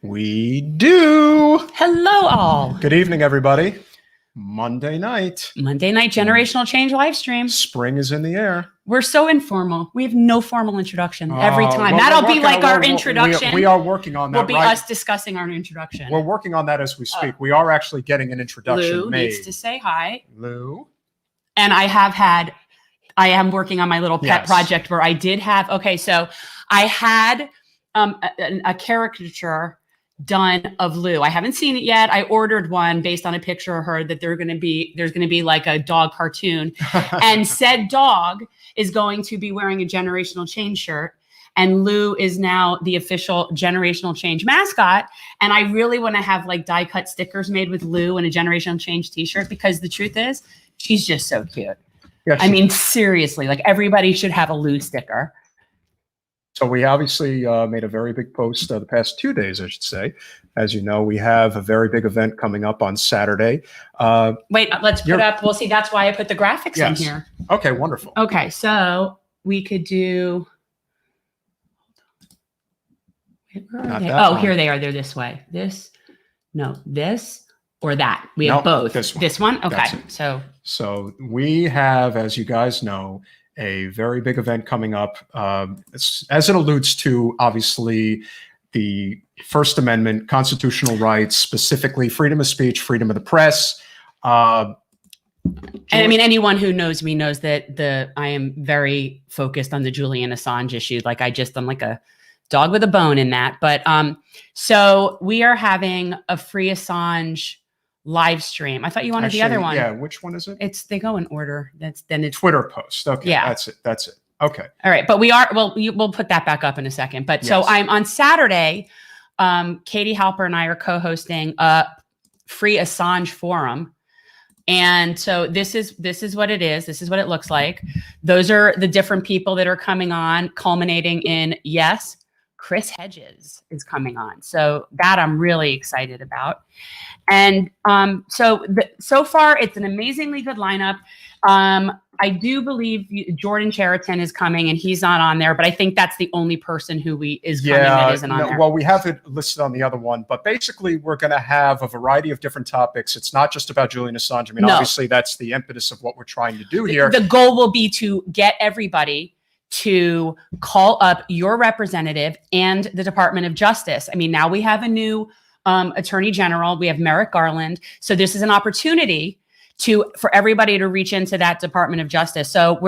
We do. Hello, all. Good evening, everybody. Monday night Generational Change live stream. Spring is in the air. We're so informal. We have no formal introduction every time. That'll be like our introduction. We are working on that. Will be us discussing our introduction. We're working on that as we speak. We are actually getting an introduction Lou made. needs to say hi. Lou. And I am working on my little pet project where I did have, so I had a caricature done of Lou. I haven't seen it yet. I ordered one based on a picture of her that there's going to be like a dog cartoon. And said dog is going to be wearing a Generational Change shirt. And Lou is now the official Generational Change mascot. And I really want to have like die cut stickers made with Lou and a Generational Change t-shirt, because the truth is she's just so cute. Yeah, I mean, seriously, like everybody should have a Lou sticker. So we obviously made a very big post the past 2 days, I should say. As you know, we have a very big event coming up on Saturday. Wait, let's put up, we'll see, that's why I put the graphics in here. Okay, wonderful. Okay, so we could do, oh, here they are, they're this way. This or that. We have both. This one? Okay, So we have, as you guys know, a very big event coming up. As it alludes to, obviously, the First Amendment, constitutional rights, specifically freedom of speech, freedom of the press. And I mean, anyone who knows me knows that I am very focused on the Julian Assange issue. Like I'm like a dog with a bone in that. But so we are having a free Assange live stream. I thought you wanted the other one. Yeah, which one is it? They go in order. It's Twitter post. Okay, yeah, that's it. Okay. All right, but we'll put that back up in a second. But so I'm on Saturday. Katie Halper and I are co-hosting a free Assange forum. And so this is what it is. This is what it looks like. Those are the different people that are coming on, culminating in, yes, Chris Hedges is coming on. So that I'm really excited about. And so far, it's an amazingly good lineup. I do believe Jordan Cheriton is coming, and he's not on there, but I think that's the only person who is coming that isn't on there. Well, we have it listed on the other one, but basically we're going to have a variety of different topics. It's not just about Julian Assange. I mean, obviously that's the impetus of what we're trying to do here. The goal will be to get everybody to call up your representative and the Department of Justice. I mean, now we have a new Attorney General. We have Merrick Garland. So this is an opportunity for everybody to reach into that Department of Justice. So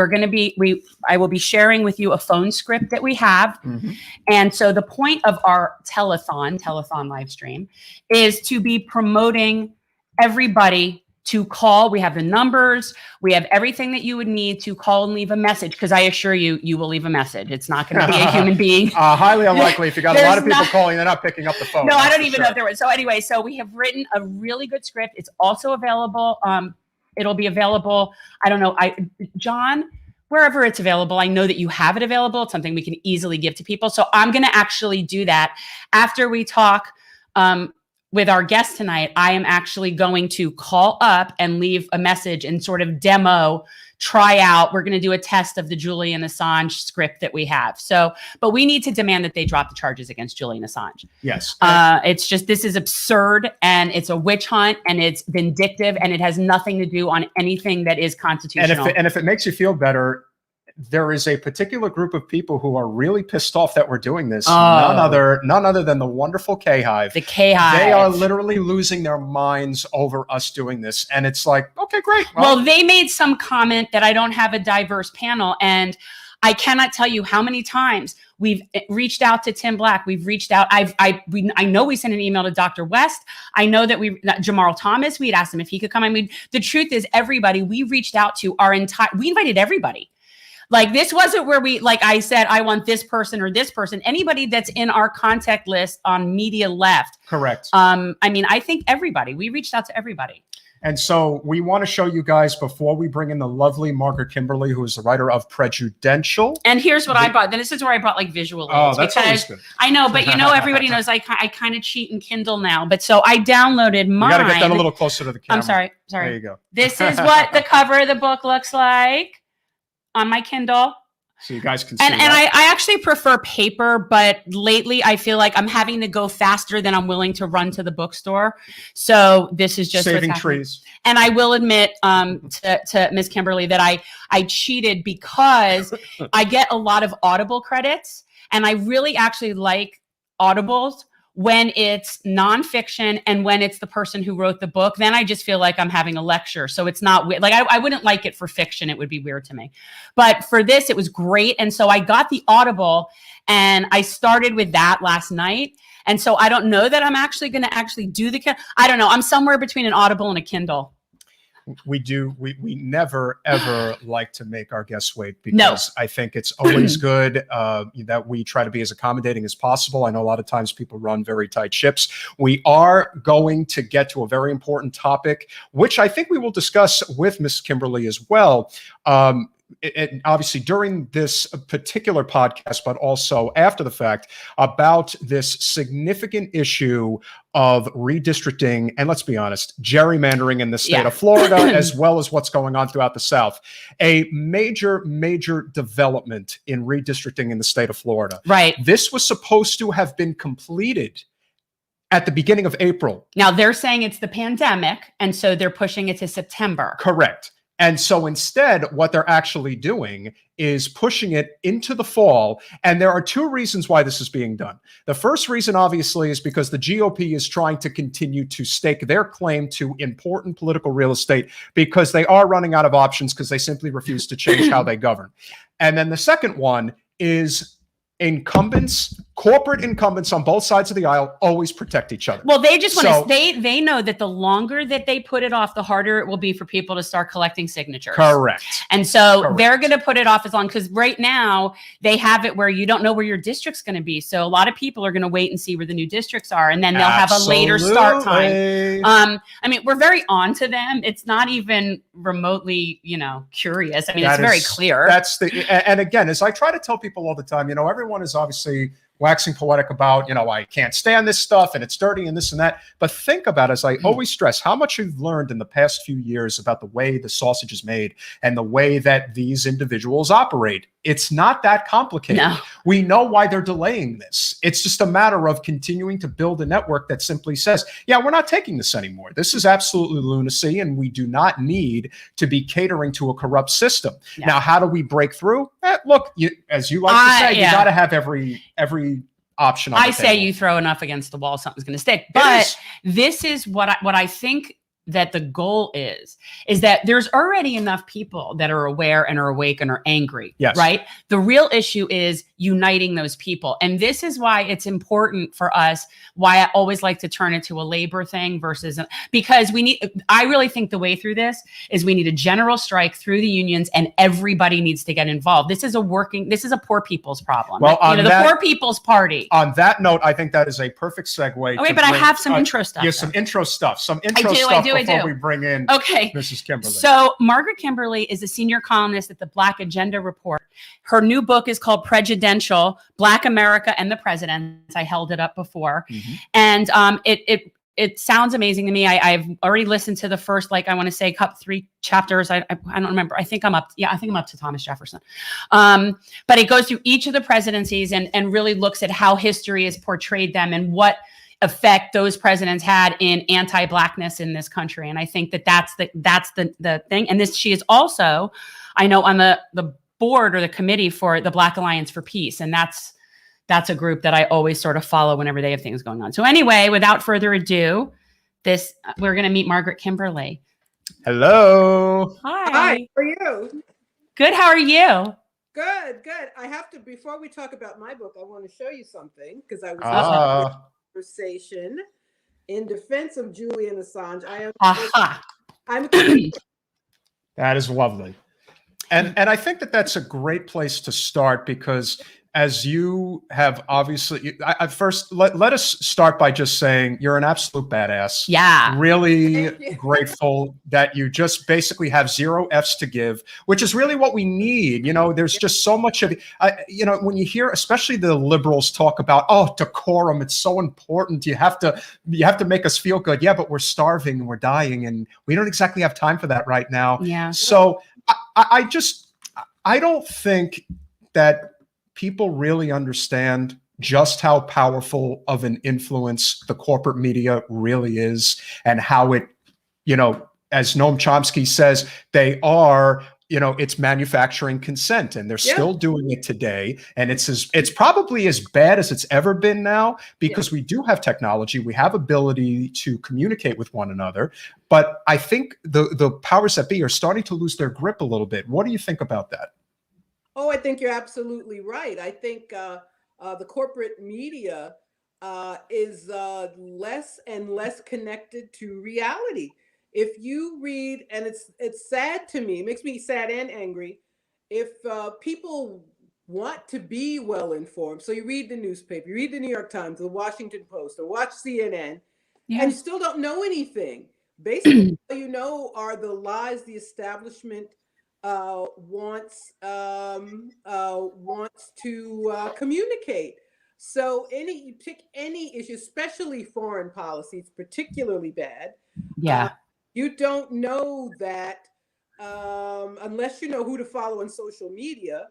I will be sharing with you a phone script that we have. Mm-hmm. And so the point of our telethon live stream is to be promoting everybody to call. We have the numbers. We have everything that you would need to call and leave a message, because I assure you, you will leave a message. It's not going to be a human being. Highly unlikely. If you got a lot of people calling, they're not picking up the phone. No, I don't even know if there was. So anyway, so we have written a really good script. It's also available. It'll be available. I don't know. John, wherever it's available, I know that you have it available. It's something we can easily give to people. So I'm going to actually do that after we talk with our guest tonight. I am actually going to call up and leave a message and sort of try out. We're going to do a test of the Julian Assange script that we have. But we need to demand that they drop the charges against Julian Assange. Yes. It's just, this is absurd, and it's a witch hunt, and it's vindictive, and it has nothing to do on anything that is constitutional. And if it makes you feel better, there is a particular group of people who are really pissed off that we're doing this. None other than the wonderful K-Hive. The K-Hive. They are literally losing their minds over us doing this. And it's like, okay, great. Well, they made some comment that I don't have a diverse panel. And I cannot tell you how many times we've reached out to Tim Black. We've reached out. I know we sent an email to Dr. West. I know that Jamal Thomas, we'd asked him if he could come. I mean, the truth is, everybody we reached out to, we invited everybody. Like, this wasn't where I said, I want this person or this person. Anybody that's in our contact list on Media Left. Correct. I mean, I think we reached out to everybody. And so we want to show you guys, before we bring in the lovely Margaret Kimberley, who is the writer of Prejudential. And here's what I bought. Then this is where I brought like visual aids. Oh, that's always good. I know, but everybody knows I kind of cheat in Kindle now. But so I downloaded mine. You got to get that a little closer to the camera. I'm sorry. There you go. This is what the cover of the book looks like on my Kindle. So you guys can see and I actually prefer paper, but lately I feel like I'm having to go faster than I'm willing to run to the bookstore. So this is just saving what's happening. trees. And I will admit to Ms. Kimberly that I cheated because I get a lot of Audible credits, and I really actually like Audibles when it's nonfiction and when it's the person who wrote the book. Then I just feel like I'm having a lecture. So it's not weird. Like I wouldn't like it for fiction. It would be weird to me. But for this, it was great. And so I got the Audible and I started with that last night. And so I don't know that I'm actually going to do I don't know. I'm somewhere between an Audible and a Kindle. We never ever like to make our guests wait, because I think it's always good that we try to be as accommodating as possible. I know a lot of times people run very tight ships. We are going to get to a very important topic, which I think we will discuss with Ms. Kimberley as well. And obviously during this particular podcast, but also after the fact, about this significant issue of redistricting and, let's be honest, gerrymandering in the state of Florida, as well as what's going on throughout the South. A major development in redistricting in the state of Florida. Right. This was supposed to have been completed at the beginning of April. Now they're saying it's the pandemic, and so they're pushing it to September. Correct. And so instead, what they're actually doing is pushing it into the fall. And there are two reasons why this is being done. The first reason, obviously, is because the GOP is trying to continue to stake their claim to important political real estate, because they are running out of options, because they simply refuse to change how they govern. And then the second one is corporate incumbents on both sides of the aisle always protect each other. Well, they just want to, they know that the longer that they put it off, the harder it will be for people to start collecting signatures. Correct. And so they're going to put it off as long, because right now they have it where you don't know where your district's going to be. So a lot of people are going to wait and see where the new districts are, and then they'll have a later start time. I mean, we're very on to them. It's not even remotely, curious. I mean, it's very clear. And again, as I try to tell people all the time, everyone is obviously waxing poetic about, I can't stand this stuff and it's dirty and this and that. But think about, as I always stress, how much you've learned in the past few years about the way the sausage is made and the way that these individuals operate. It's not that complicated. No. We know why they're delaying this. It's just a matter of continuing to build a network that simply says, yeah, we're not taking this anymore. This is absolutely lunacy, and we do not need to be catering to a corrupt system. Yeah. Now, how do we break through? Look, as you like to say, you got to have every option on the table. Say you throw enough against the wall, something's going to stick. But this is what I think that the goal is that there's already enough people that are aware and are awake and are angry, right? The real issue is uniting those people. And this is why it's important for us, why I always like to turn it to a labor thing versus, because I really think the way through this is we need a general strike through the unions, and everybody needs to get involved. This is a poor people's problem. Well, the poor people's party. On that note, I think that is a perfect segue. Okay, but I have some intro stuff. Yeah, some intro stuff. I do. We bring in Mrs. Kimberley. So Margaret Kimberley is a senior columnist at the Black Agenda Report. Her new book is called Prejudential: Black America and the Presidents. I held it up before. Mm-hmm. And it sounds amazing to me. I've already listened to the first, I want to say 3 chapters. I don't remember. I think I'm up to Thomas Jefferson. But it goes through each of the presidencies and really looks at how history has portrayed them and what effect those presidents had in anti-Blackness in this country. And I think that's the thing. And she is also, I know, on the board or the committee for the Black Alliance for Peace. And that's a group that I always sort of follow whenever they have things going on. So anyway, without further ado, we're going to meet Margaret Kimberley. Hello. Hi. How are you? Good. How are you? Good. I have to, before we talk about my book, I want to show you something, because I was conversation in defense of Julian Assange. I'm That is lovely. And I think that's a great place to start, because as you have obviously, first let us start by just saying you're an absolute badass. Yeah. Really grateful that you just basically have 0 F's to give, which is really what we need. There's just so much of it. When you hear, especially the liberals talk about, decorum, it's so important. You have to make us feel good. Yeah, but we're starving and we're dying, and we don't exactly have time for that right now. Yeah. So I don't think that people really understand just how powerful of an influence the corporate media really is, and how it, you know, as Noam Chomsky says, they are, you know, it's manufacturing consent, and they're still doing it today. And it's probably as bad as it's ever been now, because we do have technology, we have ability to communicate with one another. But I think the powers that be are starting to lose their grip a little bit. What do you think about that? Oh, I think you're absolutely right. I think the corporate media is less and less connected to reality. If you read, and it's sad to me, it makes me sad and angry, if people want to be well informed. So you read the newspaper, you read the New York Times, the Washington Post, or watch CNN, and you still don't know anything. Basically, all you know are the lies the establishment wants to communicate. So you pick any issue, especially foreign policy, it's particularly bad. You don't know that unless you know who to follow on social media.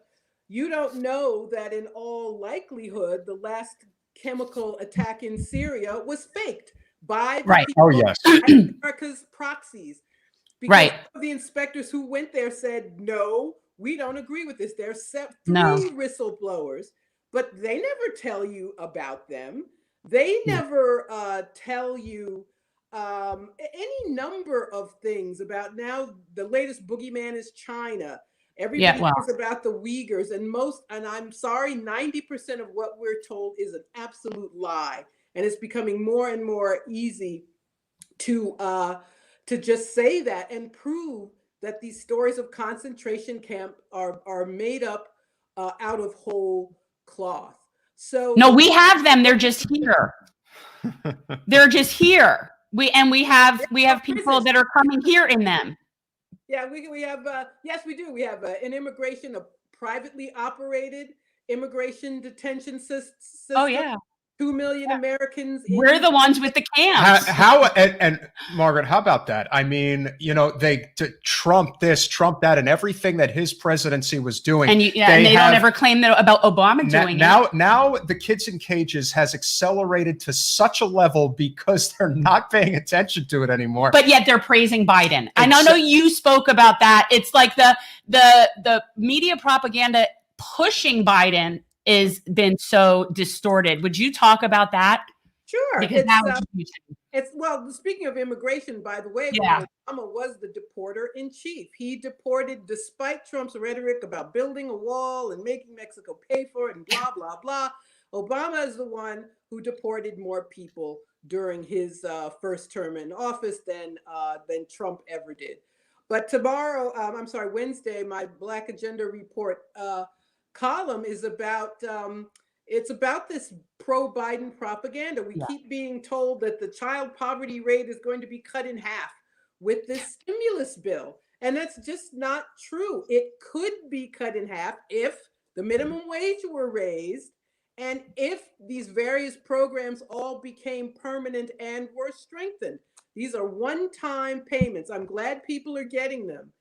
You don't know that in all likelihood the last chemical attack in Syria was faked by the people, America's proxies. Because the inspectors who went there said, no, we don't agree with this. There's three whistleblowers, but they never tell you about them. They never tell you any number of things about. Now the latest boogeyman is China. Everybody hears about the Uyghurs, and I'm sorry, 90% of what we're told is an absolute lie. And it's becoming more and more easy to just say that and prove that these stories of concentration camp are made up out of whole cloth. So no, we have them. They're just here. They're just here. We have people that are coming here in them. Yeah, we have yes, we do. We have an immigration, a privately operated immigration detention system. Oh yeah. 2 million Americans. We're the ones with the camps. And Margaret, how about that? I mean, you know, Trump this, Trump that, and everything that his presidency was doing. And they don't ever claim that about Obama doing it. Now the kids in cages has accelerated to such a level because they're not paying attention to it anymore. But yet they're praising Biden. And I know you spoke about that. It's like the media propaganda pushing Biden is been so distorted. Would you talk about that? Sure. Because well, speaking of immigration, by the way, Obama was the deporter in chief. He deported, despite Trump's rhetoric about building a wall and making Mexico pay for it and blah, blah, blah. Obama is the one who deported more people during his first term in office than Trump ever did. But Wednesday, my Black Agenda Report column is about it's about this pro-Biden propaganda. We keep being told that the child poverty rate is going to be cut in half with this stimulus bill, and that's just not true. It could be cut in half if the minimum wage were raised and if these various programs all became permanent and were strengthened. These are one-time payments. I'm glad people are getting them,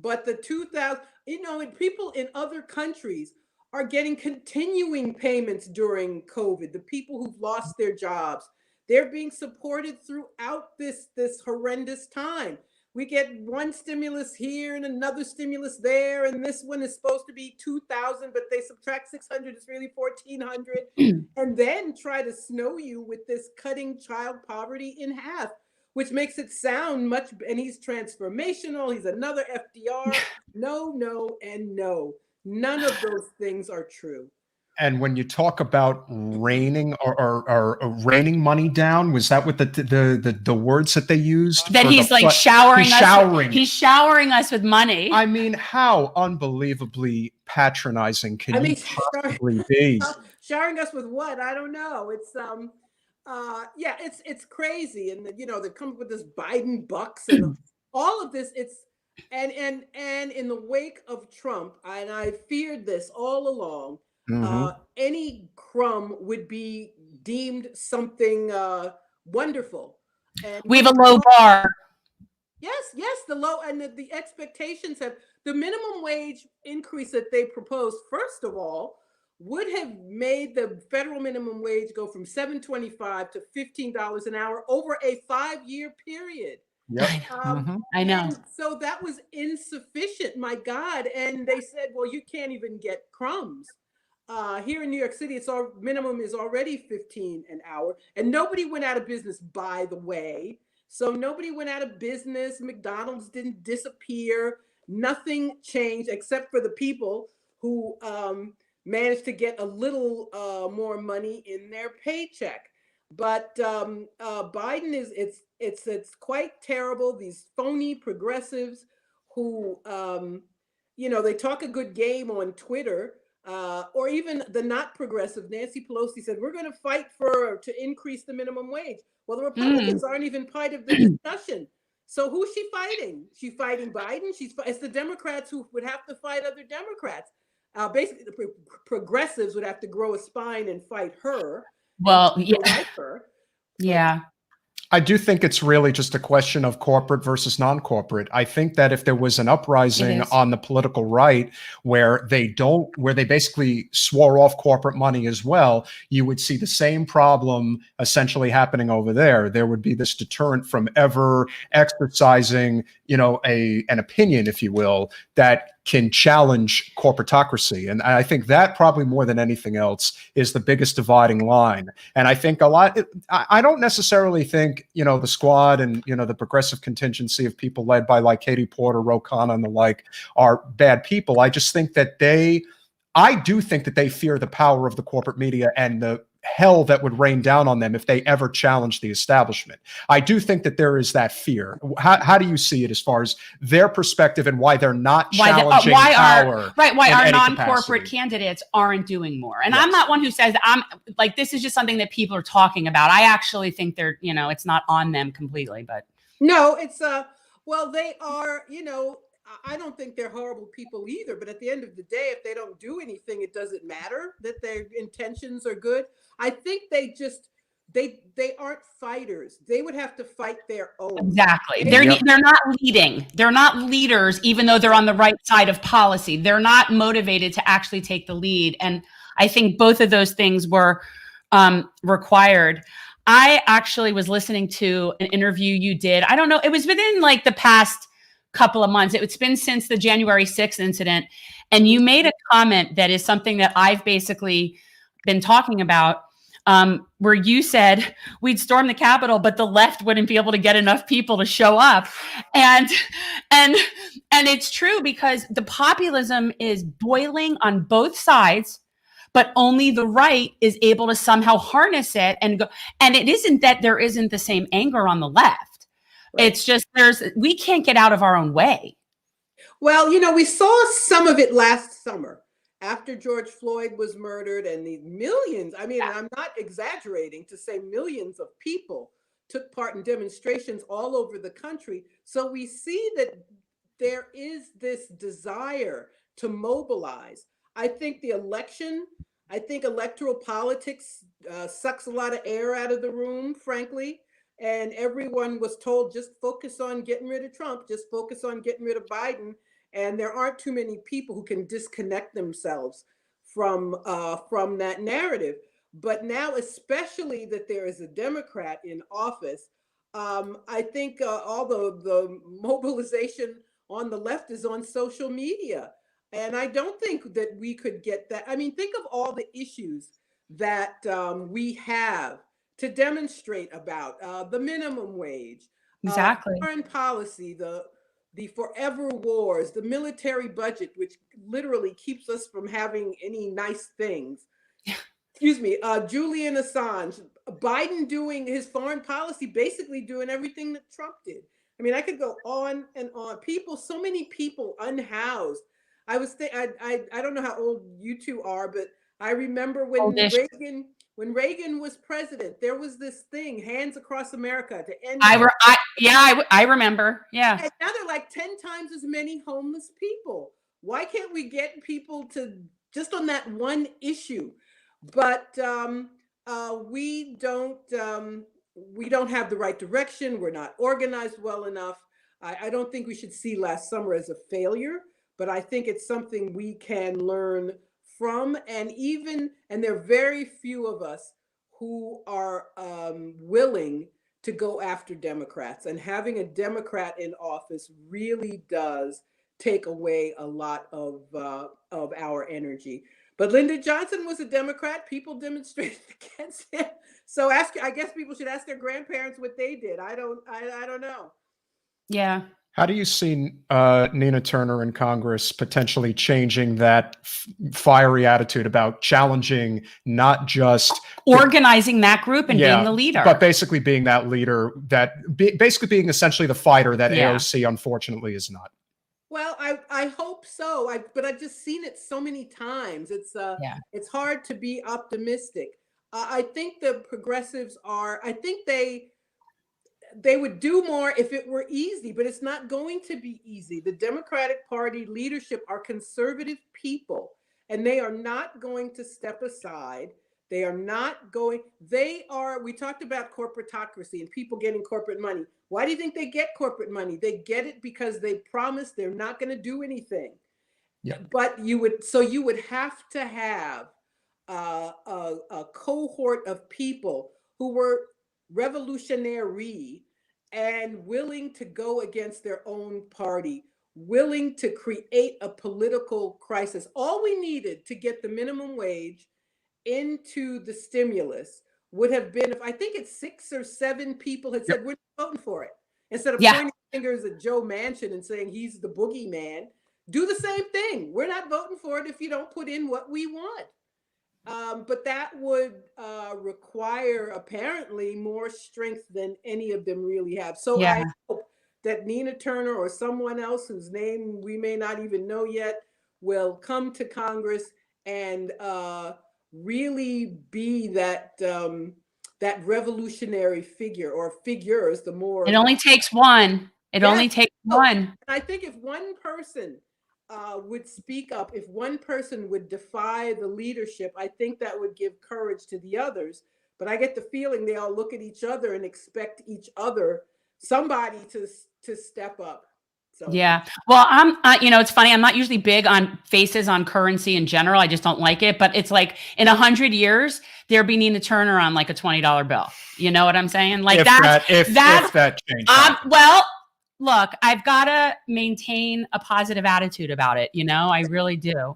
but the 2000, people in other countries are getting continuing payments during COVID. The people who've lost their jobs, they're being supported throughout this horrendous time. We get one stimulus here and another stimulus there, and this one is supposed to be 2,000, but they subtract 600, it's really 1,400, and then try to snow you with this cutting child poverty in half, which makes it sound much, and he's transformational, he's another FDR. No, and no. None of those things are true. And when you talk about raining or raining money down, was that what the words that they used? That he's like showering us. He's showering us with money. I mean, how unbelievably patronizing can you possibly be? Showering us with what? I don't know. It's it's crazy, and they come up with this Biden bucks and all of this. It's and in the wake of Trump, and I feared this all along. Any crumb would be deemed something wonderful. And we have a low bar. Yes, the low and the expectations have the minimum wage increase that they proposed, first of all, would have made the federal minimum wage go from $7.25 to $15 an hour over a 5-year period. Yep. I know. And so that was insufficient, my God. And they said, well, you can't even get crumbs. Here in New York City, minimum is already 15 an hour, and nobody went out of business, by the way. So nobody went out of business. McDonald's didn't disappear. Nothing changed except for the people who managed to get a little more money in their paycheck. But Biden it's quite terrible. These phony progressives who they talk a good game on Twitter. Or even the not progressive, Nancy Pelosi said, we're going to fight to increase the minimum wage. Well, the Republicans aren't even part of the discussion. So who's she fighting? She's fighting Biden. It's the Democrats who would have to fight other Democrats. Basically, the progressives would have to grow a spine and fight her. Well, yeah. Like her. Yeah. I do think it's really just a question of corporate versus non-corporate. I think that if there was an uprising on the political right where they basically swore off corporate money as well, you would see the same problem essentially happening over there. There would be this deterrent from ever exercising, an opinion, if you will, that can challenge corporatocracy. And I think that probably more than anything else is the biggest dividing line. And I think I don't necessarily think, the squad and, the progressive contingency of people led by like Katie Porter, Ro Khanna and the like are bad people. I just think that I do think that they fear the power of the corporate media and the hell that would rain down on them if they ever challenge the establishment. I do think that there is that fear. How do you see it as far as their perspective and why they're not challenging power? Why our non-corporate candidates aren't doing more. And I'm not one who says this is just something that people are talking about. I actually think they're, it's not on them completely, but no, it's they are, I don't think they're horrible people either, but at the end of the day, if they don't do anything, it doesn't matter that their intentions are good. I think they aren't fighters. They would have to fight their own. Exactly. They're not leading. They're not leaders, even though they're on the right side of policy. They're not motivated to actually take the lead. And I think both of those things were required. I actually was listening to an interview you did. I don't know. It was within the past couple of months. It's been since the January 6th incident. And you made a comment that is something that I've basically been talking about, where you said we'd storm the Capitol, but the left wouldn't be able to get enough people to show up. And it's true, because the populism is boiling on both sides, but only the right is able to somehow harness it and go. And it isn't that there isn't the same anger on the left. Right. It's just we can't get out of our own way. Well, we saw some of it last summer after George Floyd was murdered, and the millions, I'm not exaggerating to say millions of people took part in demonstrations all over the country. So we see that there is this desire to mobilize. I think electoral politics sucks a lot of air out of the room, frankly. And everyone was told, just focus on getting rid of Trump, just focus on getting rid of Biden. And there aren't too many people who can disconnect themselves from that narrative. But now, especially that there is a Democrat in office, I think all the mobilization on the left is on social media. And I don't think that we could get that. Think of all the issues that we have to demonstrate about, the minimum wage, exactly, foreign policy, the forever wars, the military budget, which literally keeps us from having any nice things. Excuse me, Julian Assange, Biden doing his foreign policy, basically doing everything that Trump did. I could go on and on. So many people unhoused. I don't know how old you two are, but I remember when Reagan was president, there was this thing, Hands Across America, to end. I remember. Yeah. And now they're like 10 times as many homeless people. Why can't we get people to just on that one issue? But we don't have the right direction. We're not organized well enough. I don't think we should see last summer as a failure, but I think it's something we can learn from. And there are very few of us who are willing to go after Democrats. And having a Democrat in office really does take away a lot of our energy. But Lyndon Johnson was a Democrat. People demonstrated against him. So I guess people should ask their grandparents what they did. I don't know. Yeah. How do you see Nina Turner in Congress potentially changing that fiery attitude about challenging not just organizing that group and being the leader, but basically being that leader, basically being essentially the fighter that AOC unfortunately is not? Well, I hope so. But I've just seen it so many times. It's hard to be optimistic. I think the progressives I think they would do more if it were easy, but it's not going to be easy. The Democratic Party leadership are conservative people, and they are not going to step aside. We talked about corporatocracy and people getting corporate money. Why do you think they get corporate money? They get it because they promise they're not going to do anything. Yeah. But you would have to have a cohort of people who were revolutionary and willing to go against their own party, willing to create a political crisis. All we needed to get the minimum wage into the stimulus would have been, if I think it's 6 or 7 people had said, we're not voting for it. Instead of pointing fingers at Joe Manchin and saying he's the boogeyman, do the same thing. We're not voting for it if you don't put in what we want. But that would require apparently more strength than any of them really have. So I hope that Nina Turner or someone else whose name we may not even know yet will come to Congress and really be that revolutionary figure, or figures. The more it only takes one. It only takes one. I think if one person would speak up, if one person would defy the leadership, I think that would give courage to the others. But I get the feeling they all look at each other and expect somebody to step up. So. Yeah. Well, it's funny. I'm not usually big on faces on currency in general. I just don't like it. But it's like in 100 years, there'll be Nina Turner on like a $20 bill. You know what I'm saying? Like if that changed. Well, look, I've got to maintain a positive attitude about it. I really do.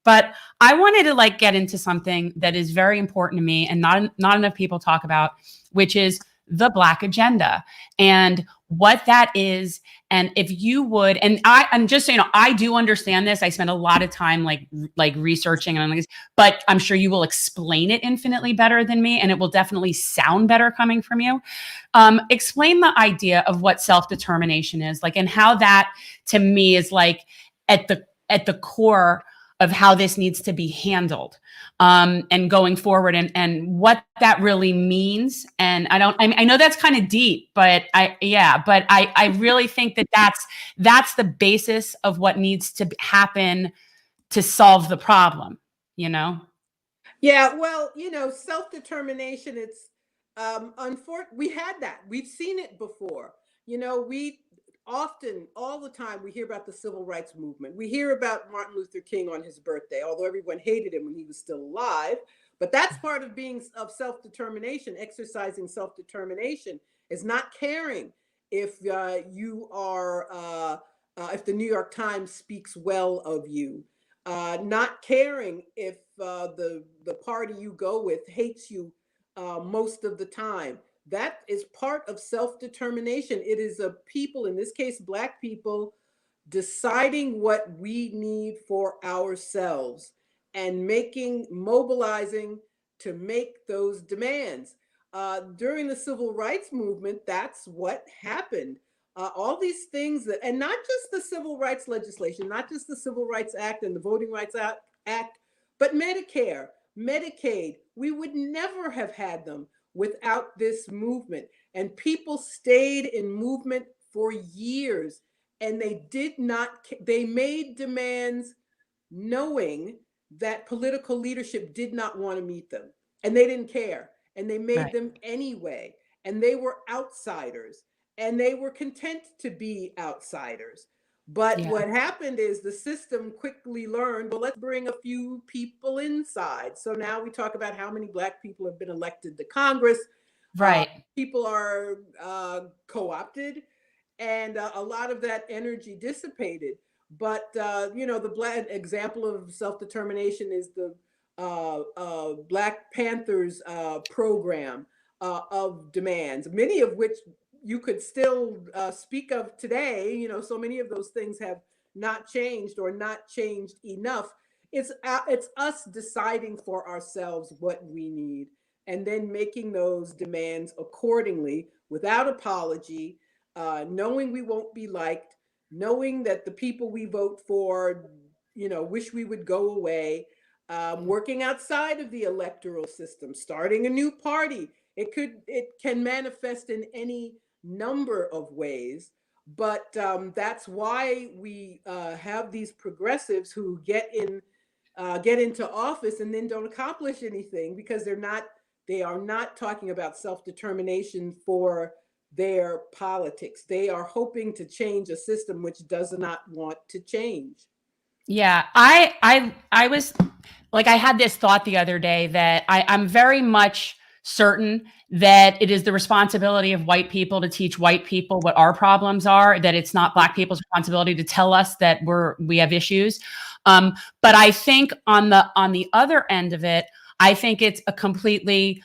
But I wanted to get into something that is very important to me and not enough people talk about, which is the Black agenda and what that is. And if you would, and I'm just saying, I do understand this. I spend a lot of time like researching and but I'm sure you will explain it infinitely better than me, and it will definitely sound better coming from you. Explain the idea of what self-determination is and how that to me is at the core of how this needs to be handled and going forward and what that really means. And I know that's kind of deep, but I really think that's the basis of what needs to happen to solve the problem, Yeah, well, self-determination, it's unfortunate. We had that. We've seen it before. We often, all the time, we hear about the civil rights movement. We hear about Martin Luther King on his birthday, although everyone hated him when he was still alive. But that's part of self-determination. Exercising self-determination is not caring if you are, if the New York Times speaks well of you, not caring if the party you go with hates you most of the time. That is part of self-determination. It is a people, in this case, Black people, deciding what we need for ourselves and mobilizing to make those demands. During the civil rights movement, that's what happened. All these things and not just the civil rights legislation, not just the Civil Rights Act and the Voting Rights Act, but Medicare, Medicaid, we would never have had them without this movement. And people stayed in movement for years, and they made demands knowing that political leadership did not want to meet them, and they didn't care, and they made them anyway, and they were outsiders. and they were content to be outsiders. But what happened is the system quickly learned, well, let's bring a few people inside. So now we talk about how many Black people have been elected to Congress. Right. People are co-opted, and a lot of that energy dissipated. But the Black example of self-determination is the Black Panthers program of demands, many of which you could still speak of today. So many of those things have not changed or not changed enough. It's us deciding for ourselves what we need and then making those demands accordingly without apology, knowing we won't be liked, knowing that the people we vote for, wish we would go away, working outside of the electoral system, starting a new party. It can manifest in any number of ways, but that's why we have these progressives who get into office and then don't accomplish anything, because they are not talking about self-determination for their politics. They are hoping to change a system which does not want to change. Yeah, I was like, I had this thought the other day that I'm very much certain that it is the responsibility of white people to teach white people what our problems are, that it's not Black people's responsibility to tell us that we have issues. But I think on the other end of it, I think it's a completely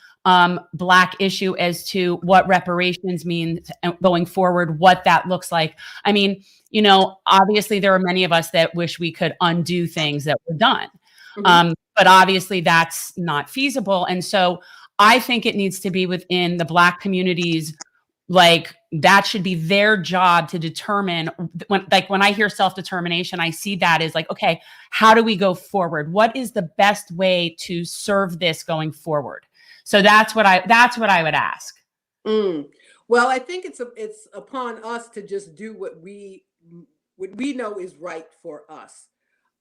Black issue as to what reparations means going forward, what that looks like. I mean, obviously there are many of us that wish we could undo things that were done. Mm-hmm. But obviously that's not feasible. And so I think it needs to be within the Black communities. Like, that should be their job to determine. When I hear self-determination, I see that as like, okay, how do we go forward? What is the best way to serve this going forward? So that's what I would ask. Well, I think it's upon us to just do what we know is right for us.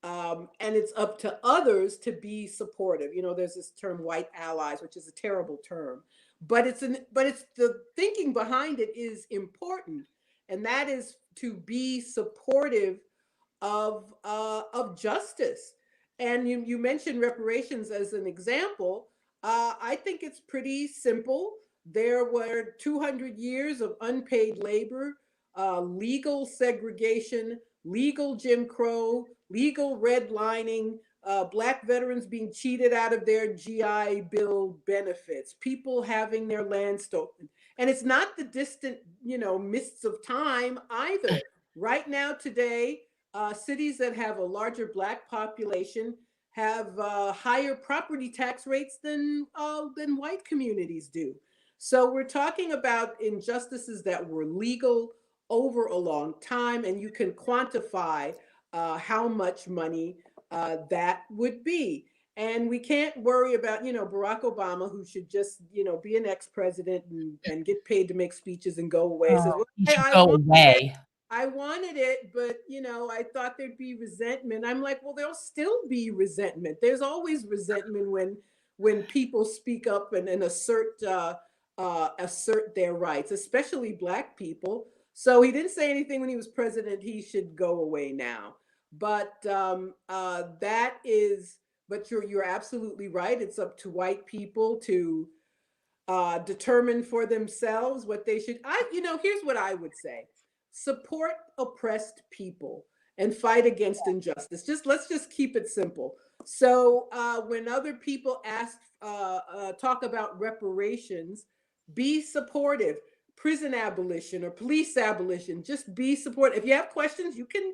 And it's up to others to be supportive. There's this term white allies, which is a terrible term, but it's the thinking behind it is important. And that is to be supportive of justice. And you mentioned reparations as an example. I think it's pretty simple. There were 200 years of unpaid labor, legal segregation, legal Jim Crow, legal redlining, Black veterans being cheated out of their GI Bill benefits, people having their land stolen. And it's not the distant, mists of time either. Right now, today, cities that have a larger Black population have higher property tax rates than white communities do. So we're talking about injustices that were legal over a long time, and you can quantify how much money that would be. And we can't worry about, Barack Obama, who should just, be an ex-president and get paid to make speeches and go away. Says, well, he should go away. I wanted it, but, I thought there'd be resentment. I'm like, well, there'll still be resentment. There's always resentment when people speak up and assert their rights, especially Black people. So he didn't say anything when he was president. He should go away now. But but you're absolutely right. It's up to white people to determine for themselves what they should. Here's what I would say: support oppressed people and fight against injustice. Let's just keep it simple. So when other people talk about reparations, be supportive. Prison abolition or police abolition, just be supportive. If you have questions, you can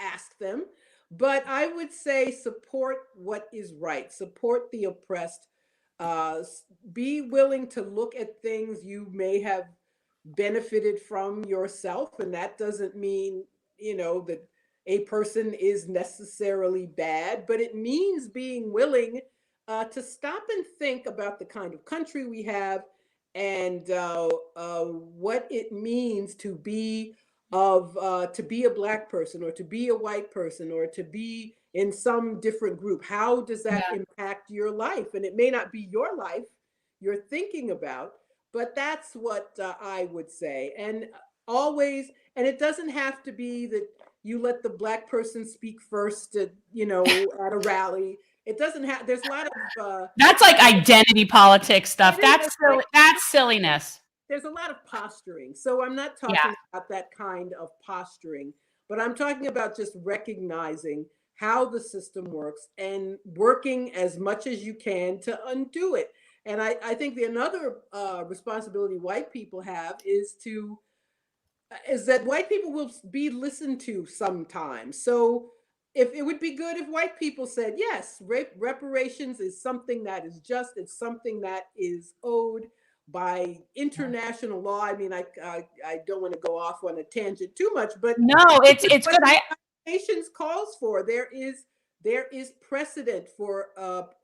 ask them. But I would say support what is right. Support the oppressed. Be willing to look at things you may have benefited from yourself. And that doesn't mean, that a person is necessarily bad, but it means being willing to stop and think about the kind of country we have and what it means to be a Black person, or to be a white person, or to be in some different group. How does that impact your life? And it may not be your life you're thinking about, but that's what I would say. And always, and it doesn't have to be that you let the Black person speak first at, at a rally. It doesn't have, there's a lot of, that's like identity politics stuff. That's silly. like, That's silliness. there's a lot of posturing. So I'm not talking Yeah. about that kind of posturing, but I'm talking about just recognizing how the system works and working as much as you can to undo it. And I think another responsibility white people have is that white people will be listened to sometimes. So if it would be good if white people said, yes, reparations is something that is just, it's something that is owed by international law. I mean, I don't want to go off on a tangent too much, but no, it's good. Nations calls for, there is precedent for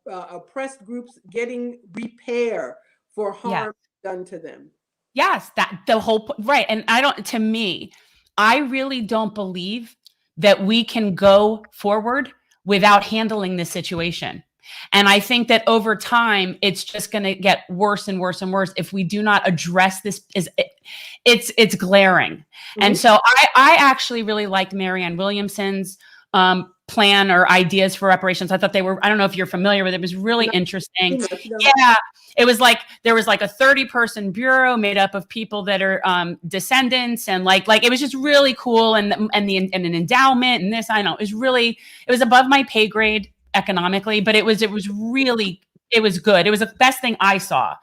oppressed groups getting repair for harm done to them. Yes, that the whole right. And to me, I really don't believe that we can go forward without handling this situation. And I think that over time, it's just going to get worse and worse and worse if we do not address this. It's glaring. Mm-hmm. And so I actually really liked Marianne Williamson's plan or ideas for reparations. I thought they were, I don't know if you're familiar with it. It was really interesting. Yeah. It was like, there was like a 30-person bureau made up of people that are descendants, and like it was just really cool. And an endowment and this, I know, it was above my pay grade economically, but it was good. It was the best thing I saw.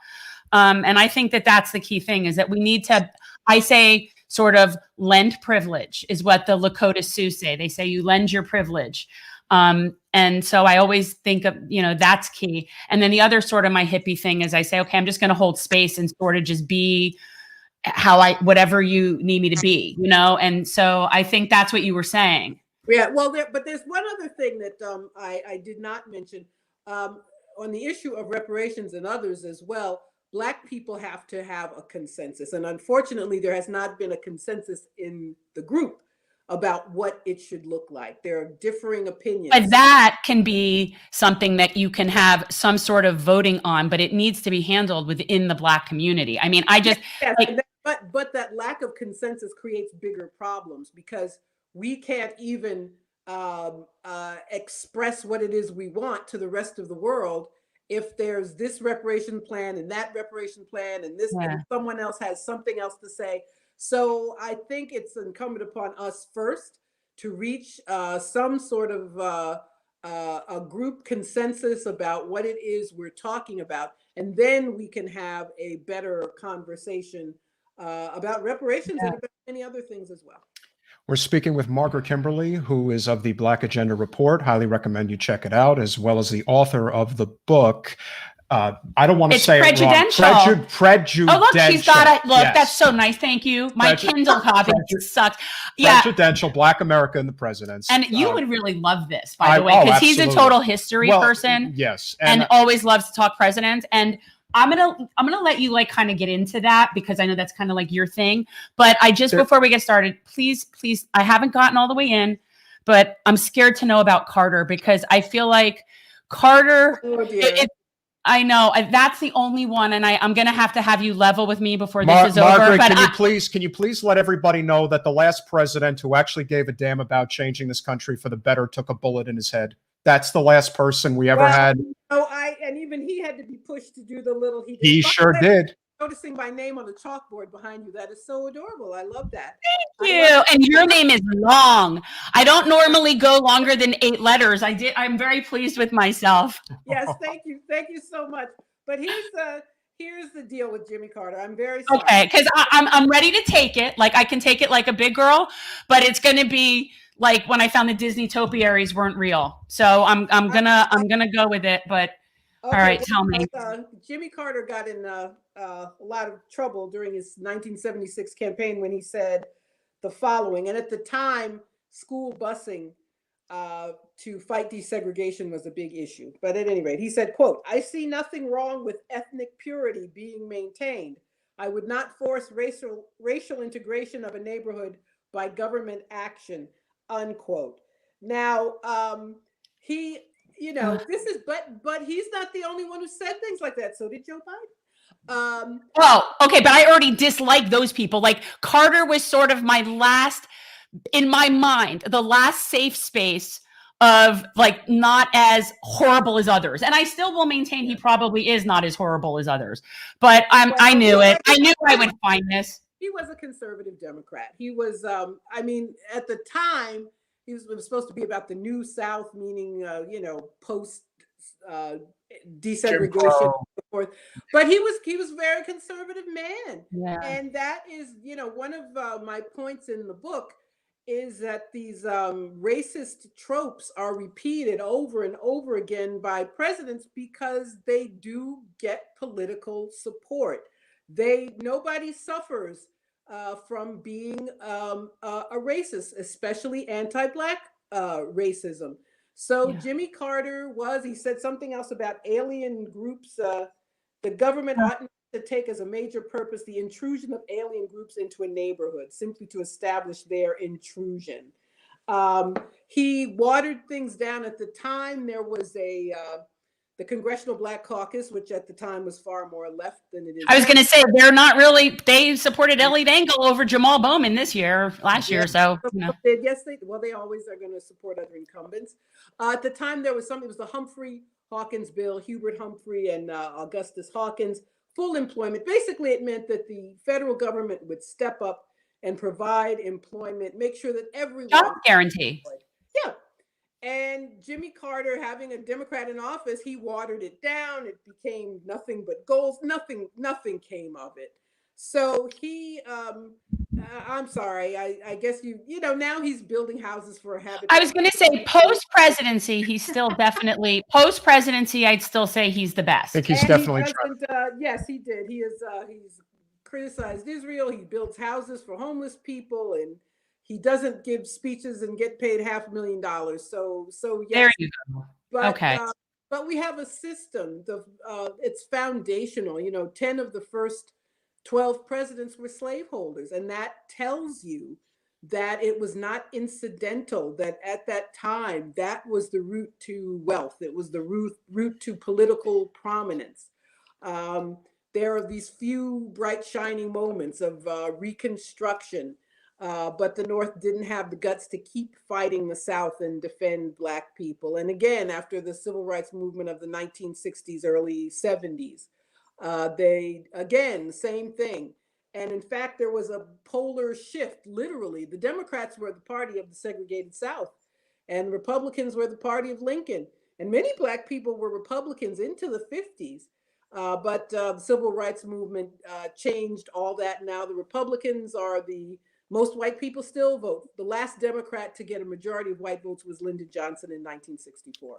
And I think that that's the key thing, is that we need to, I say, sort of lend privilege is what the Lakota Sioux say. They say you lend your privilege. And so I always think of, that's key. And then the other sort of my hippie thing is I say, okay, I'm just going to hold space and sort of just be whatever you need me to be, And so I think that's what you were saying. Yeah, well, but there's one other thing that I did not mention on the issue of reparations and others as well. Black people have to have a consensus. And unfortunately, there has not been a consensus in the group about what it should look like. There are differing opinions. But that can be something that you can have some sort of voting on, but it needs to be handled within the Black community. I mean, but that lack of consensus creates bigger problems, because we can't even express what it is we want to the rest of the world if there's this reparation plan and that reparation plan and this, and someone else has something else to say. So I think it's incumbent upon us first to reach some sort of a group consensus about what it is we're talking about, and then we can have a better conversation about reparations and about many other things as well. We're speaking with Margaret Kimberley, who is of the Black Agenda Report. Highly recommend you check it out, as well as the author of the book. I don't want to say Prejudential. it wrong. Prejudential. Oh, look, she's got it. Look, yes. That's so nice. Thank you. My Kindle copy sucks. Yeah. Prejudential, Black America and the Presidents. And you would really love this, by the way, because he's a total history person. Yes. And always loves to talk presidents. And I'm gonna let you kind of get into that, because I know that's kind of like your thing. But before we get started, please, I haven't gotten all the way in, but I'm scared to know about Carter, because I feel like Carter. Oh, dear. I know that's the only one, and I'm gonna have you level with me before this is over. Margaret, can you please let everybody know that the last president who actually gave a damn about changing this country for the better took a bullet in his head? That's the last person we ever had. And even he had to be pushed to do the little. He sure did. Noticing my name on the chalkboard behind you. That is so adorable. I love that. Thank you. And your name is long. I don't normally go longer than 8 letters. I'm very pleased with myself. Yes, thank you. Thank you so much. But here's the deal with Jimmy Carter. I'm very sorry. Okay, because I'm ready to take it. Like, I can take it like a big girl, but it's going to be like when I found the Disney topiaries weren't real. So I'm gonna go with it. But okay, all right, tell me. Jimmy Carter got in a lot of trouble during his 1976 campaign when he said the following. And at the time, school busing to fight desegregation was a big issue. But at any rate, he said, quote, "I see nothing wrong with ethnic purity being maintained. I would not force racial integration of a neighborhood by government action," unquote. Now, this is, but he's not the only one who said things like that. So did Joe Biden. Oh, okay, but I already dislike those people. Like Carter was sort of my last, in my mind, the last safe space of like not as horrible as others. And I still will maintain he probably is not as horrible as others. But I knew it. I knew I would find this. He was a conservative Democrat. He was, I mean, at the time, it was supposed to be about the New South, meaning, post desegregation and so forth. But he was a very conservative man. Yeah. And that is, one of my points in the book is that these racist tropes are repeated over and over again by presidents because they do get political support. Nobody suffers from being a racist, especially anti-Black racism. So yeah. Jimmy Carter he said something else about alien groups. The government ought to take as a major purpose the intrusion of alien groups into a neighborhood, simply to establish their intrusion. He watered things down. At the time, there was the Congressional Black Caucus, which at the time was far more left than it is. I was going to say, they supported Ellie Dangle over Jamal Bowman last year. So, Yes, they always are going to support other incumbents. At the time, it was the Humphrey Hawkins bill, Hubert Humphrey and Augustus Hawkins, full employment. Basically, it meant that the federal government would step up and provide employment, make sure that everyone. Job guarantee. Yeah. And Jimmy Carter, having a Democrat in office, he watered it down. It became nothing but goals. Nothing came of it. So he, I'm sorry, I guess now he's building houses for a habitat. I was going to say post-presidency, he's still definitely, post-presidency, I'd still say he's the best. I think he's definitely yes, he did. He's criticized Israel. He builds houses for homeless people, and he doesn't give speeches and get paid $500,000. So yes. There you go. But, okay. But we have a system. It's foundational. 10 of the first 12 presidents were slaveholders, and that tells you that it was not incidental, that at that time, that was the route to wealth. It was the route to political prominence. There are these few bright, shining moments of Reconstruction, but the North didn't have the guts to keep fighting the South and defend Black people. And again, after the civil rights movement of the 1960s, early 70s, same thing. And in fact, there was a polar shift, literally. The Democrats were the party of the segregated South, and Republicans were the party of Lincoln. And many Black people were Republicans into the 50s. But the civil rights movement changed all that. Now the Republicans are most white people still vote. The last Democrat to get a majority of white votes was Lyndon Johnson in 1964.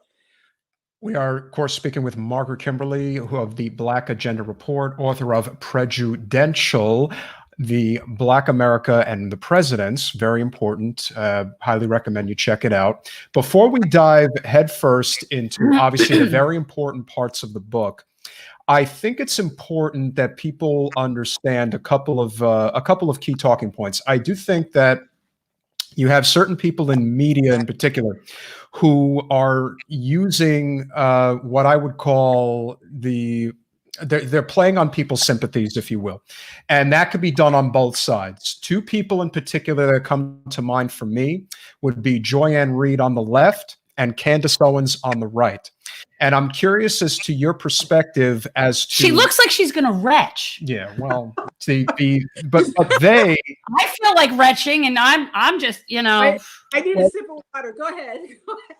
We are, of course, speaking with Margaret Kimberley, of the Black Agenda Report, author of Prejudential, The Black America and the Presidents. Very important. Highly recommend you check it out. Before we dive headfirst into, obviously, the very important parts of the book, I think it's important that people understand a couple of key talking points. I do think that you have certain people in media in particular who are using what I would call they're playing on people's sympathies, if you will. And that could be done on both sides. Two people in particular that come to mind for me would be Joyanne Reed on the left and Candace Owens on the right. And I'm curious as to your perspective as to. She looks like she's going to retch. Yeah, well, but they. I feel like retching, and I'm just, I need a sip of water. Go ahead.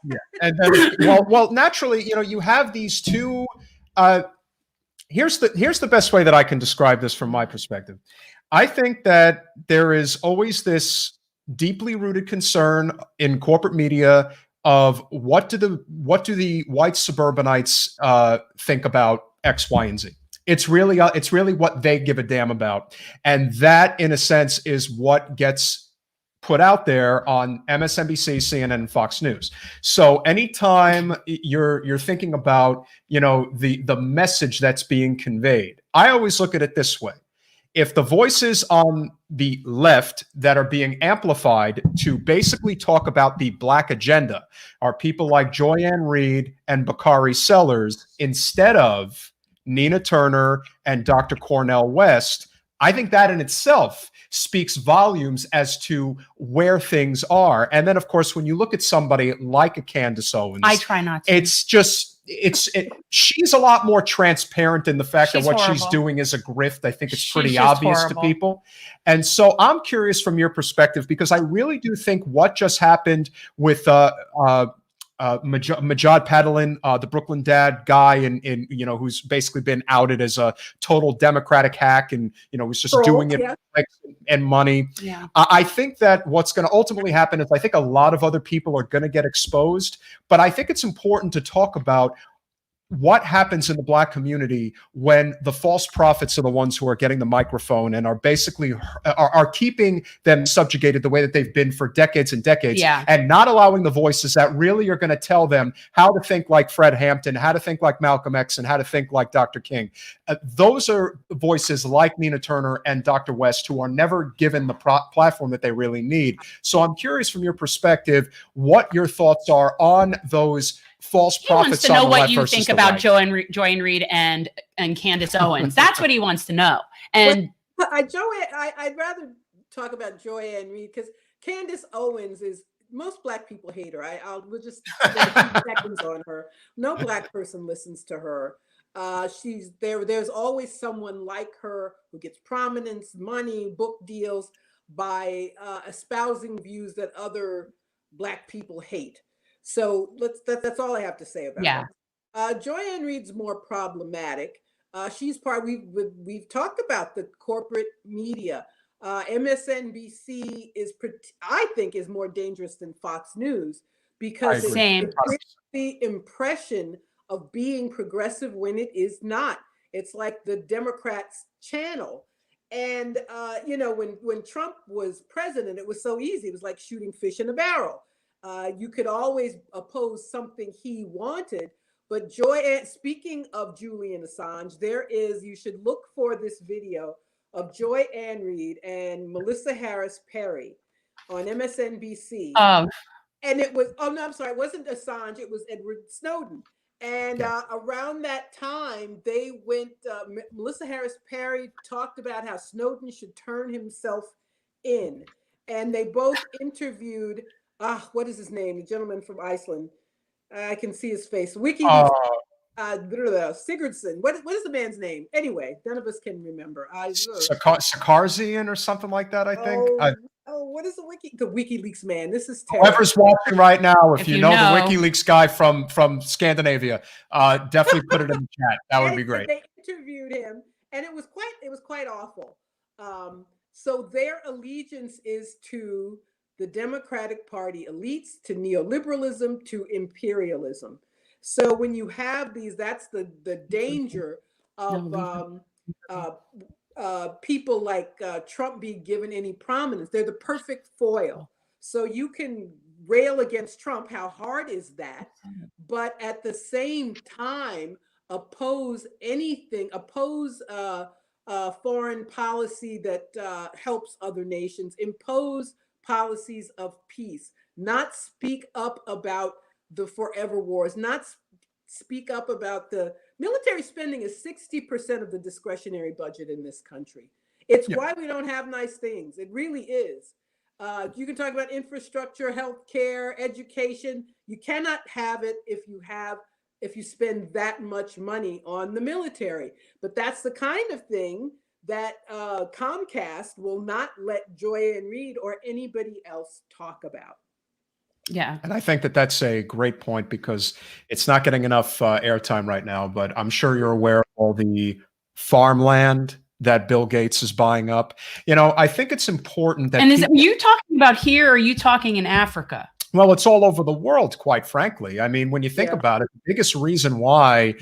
Yeah, and then well, naturally, you have these two. Here's the best way that I can describe this from my perspective. I think that there is always this deeply rooted concern in corporate media of what do the white suburbanites think about X, Y, and Z. It's really what they give a damn about, and that, in a sense, is what gets put out there on MSNBC, CNN, and Fox News. So anytime you're thinking about the message that's being conveyed, I always look at it this way. If the voices on the left that are being amplified to basically talk about the Black agenda are people like Joyanne Reed and Bakari Sellers, instead of Nina Turner and Dr. Cornel West, I think that in itself speaks volumes as to where things are. And then, of course, when you look at somebody like a Candace Owens, I try not to. it's just, she's a lot more transparent in the fact that what she's horrible. doing is a grift. I think it's She's pretty just obvious horrible. to people. And so I'm curious from your perspective, because I really do think what just happened with Majad Padalin, the Brooklyn Dad guy, in who's basically been outed as a total Democratic hack, and was just doing it for clicks and money. Yeah. I think that what's going to ultimately happen is I think a lot of other people are going to get exposed, but I think it's important to talk about what happens in the Black community when the false prophets are the ones who are getting the microphone and are basically are keeping them subjugated the way that they've been for decades and decades, and not allowing the voices that really are going to tell them how to think like Fred Hampton, how to think like Malcolm X, and how to think like Dr. King. Those are voices like Nina Turner and Dr. West who are never given the platform that they really need. So I'm curious from your perspective what your thoughts are on those false prophets. He wants to know what you think about Joanne Reed and Candace Owens. That's what he wants to know. And I'd rather talk about Joanne Reed, because Candace Owens is, most Black people hate her. We'll just spend a few seconds on her. No Black person listens to her. She's there. There's always someone like her who gets prominence, money, book deals by espousing views that other Black people hate. So that's all I have to say about it. Joanne Reed's more problematic. She's we've talked about the corporate media. MSNBC I think is more dangerous than Fox News, because it gives the impression of being progressive when it is not. It's like the Democrats' channel. And when Trump was president, it was so easy. It was like shooting fish in a barrel. You could always oppose something he wanted. But speaking of Julian Assange, you should look for this video of Joanne Reed and Melissa Harris Perry on MSNBC. And it was, it wasn't Assange, it was Edward Snowden. And around that time, they went, Melissa Harris Perry talked about how Snowden should turn himself in. And they both interviewed, what is his name? The gentleman from Iceland. I can see his face. WikiLeaks. Sigurdsson. What is the man's name? Anyway, none of us can remember. Sakarzian or something like that, I think. What is the WikiLeaks man? This is terrible. Whoever's watching right now, if you know the WikiLeaks guy from Scandinavia, definitely put it in the chat. That would be great. They interviewed him, and it was quite awful. So their allegiance is to the Democratic Party elites, to neoliberalism, to imperialism. So when you have these, that's the danger of people like Trump being given any prominence. They're the perfect foil. So you can rail against Trump. How hard is that? But at the same time, oppose foreign policy that helps other nations, impose policies of peace, not speak up about the forever wars, not speak up about the military spending is 60% of the discretionary budget in this country. It's why we don't have nice things. It really is. You can talk about infrastructure, healthcare, education. You cannot have it if you spend that much money on the military. But that's the kind of thing that Comcast will not let Joanne Reed or anybody else talk about. Yeah. And I think that that's a great point, because it's not getting enough airtime right now, but I'm sure you're aware of all the farmland that Bill Gates is buying up. I think it's important that— And are you talking about here, or are you talking in Africa? Well, it's all over the world, quite frankly. I mean, when you think about it, the biggest reason why,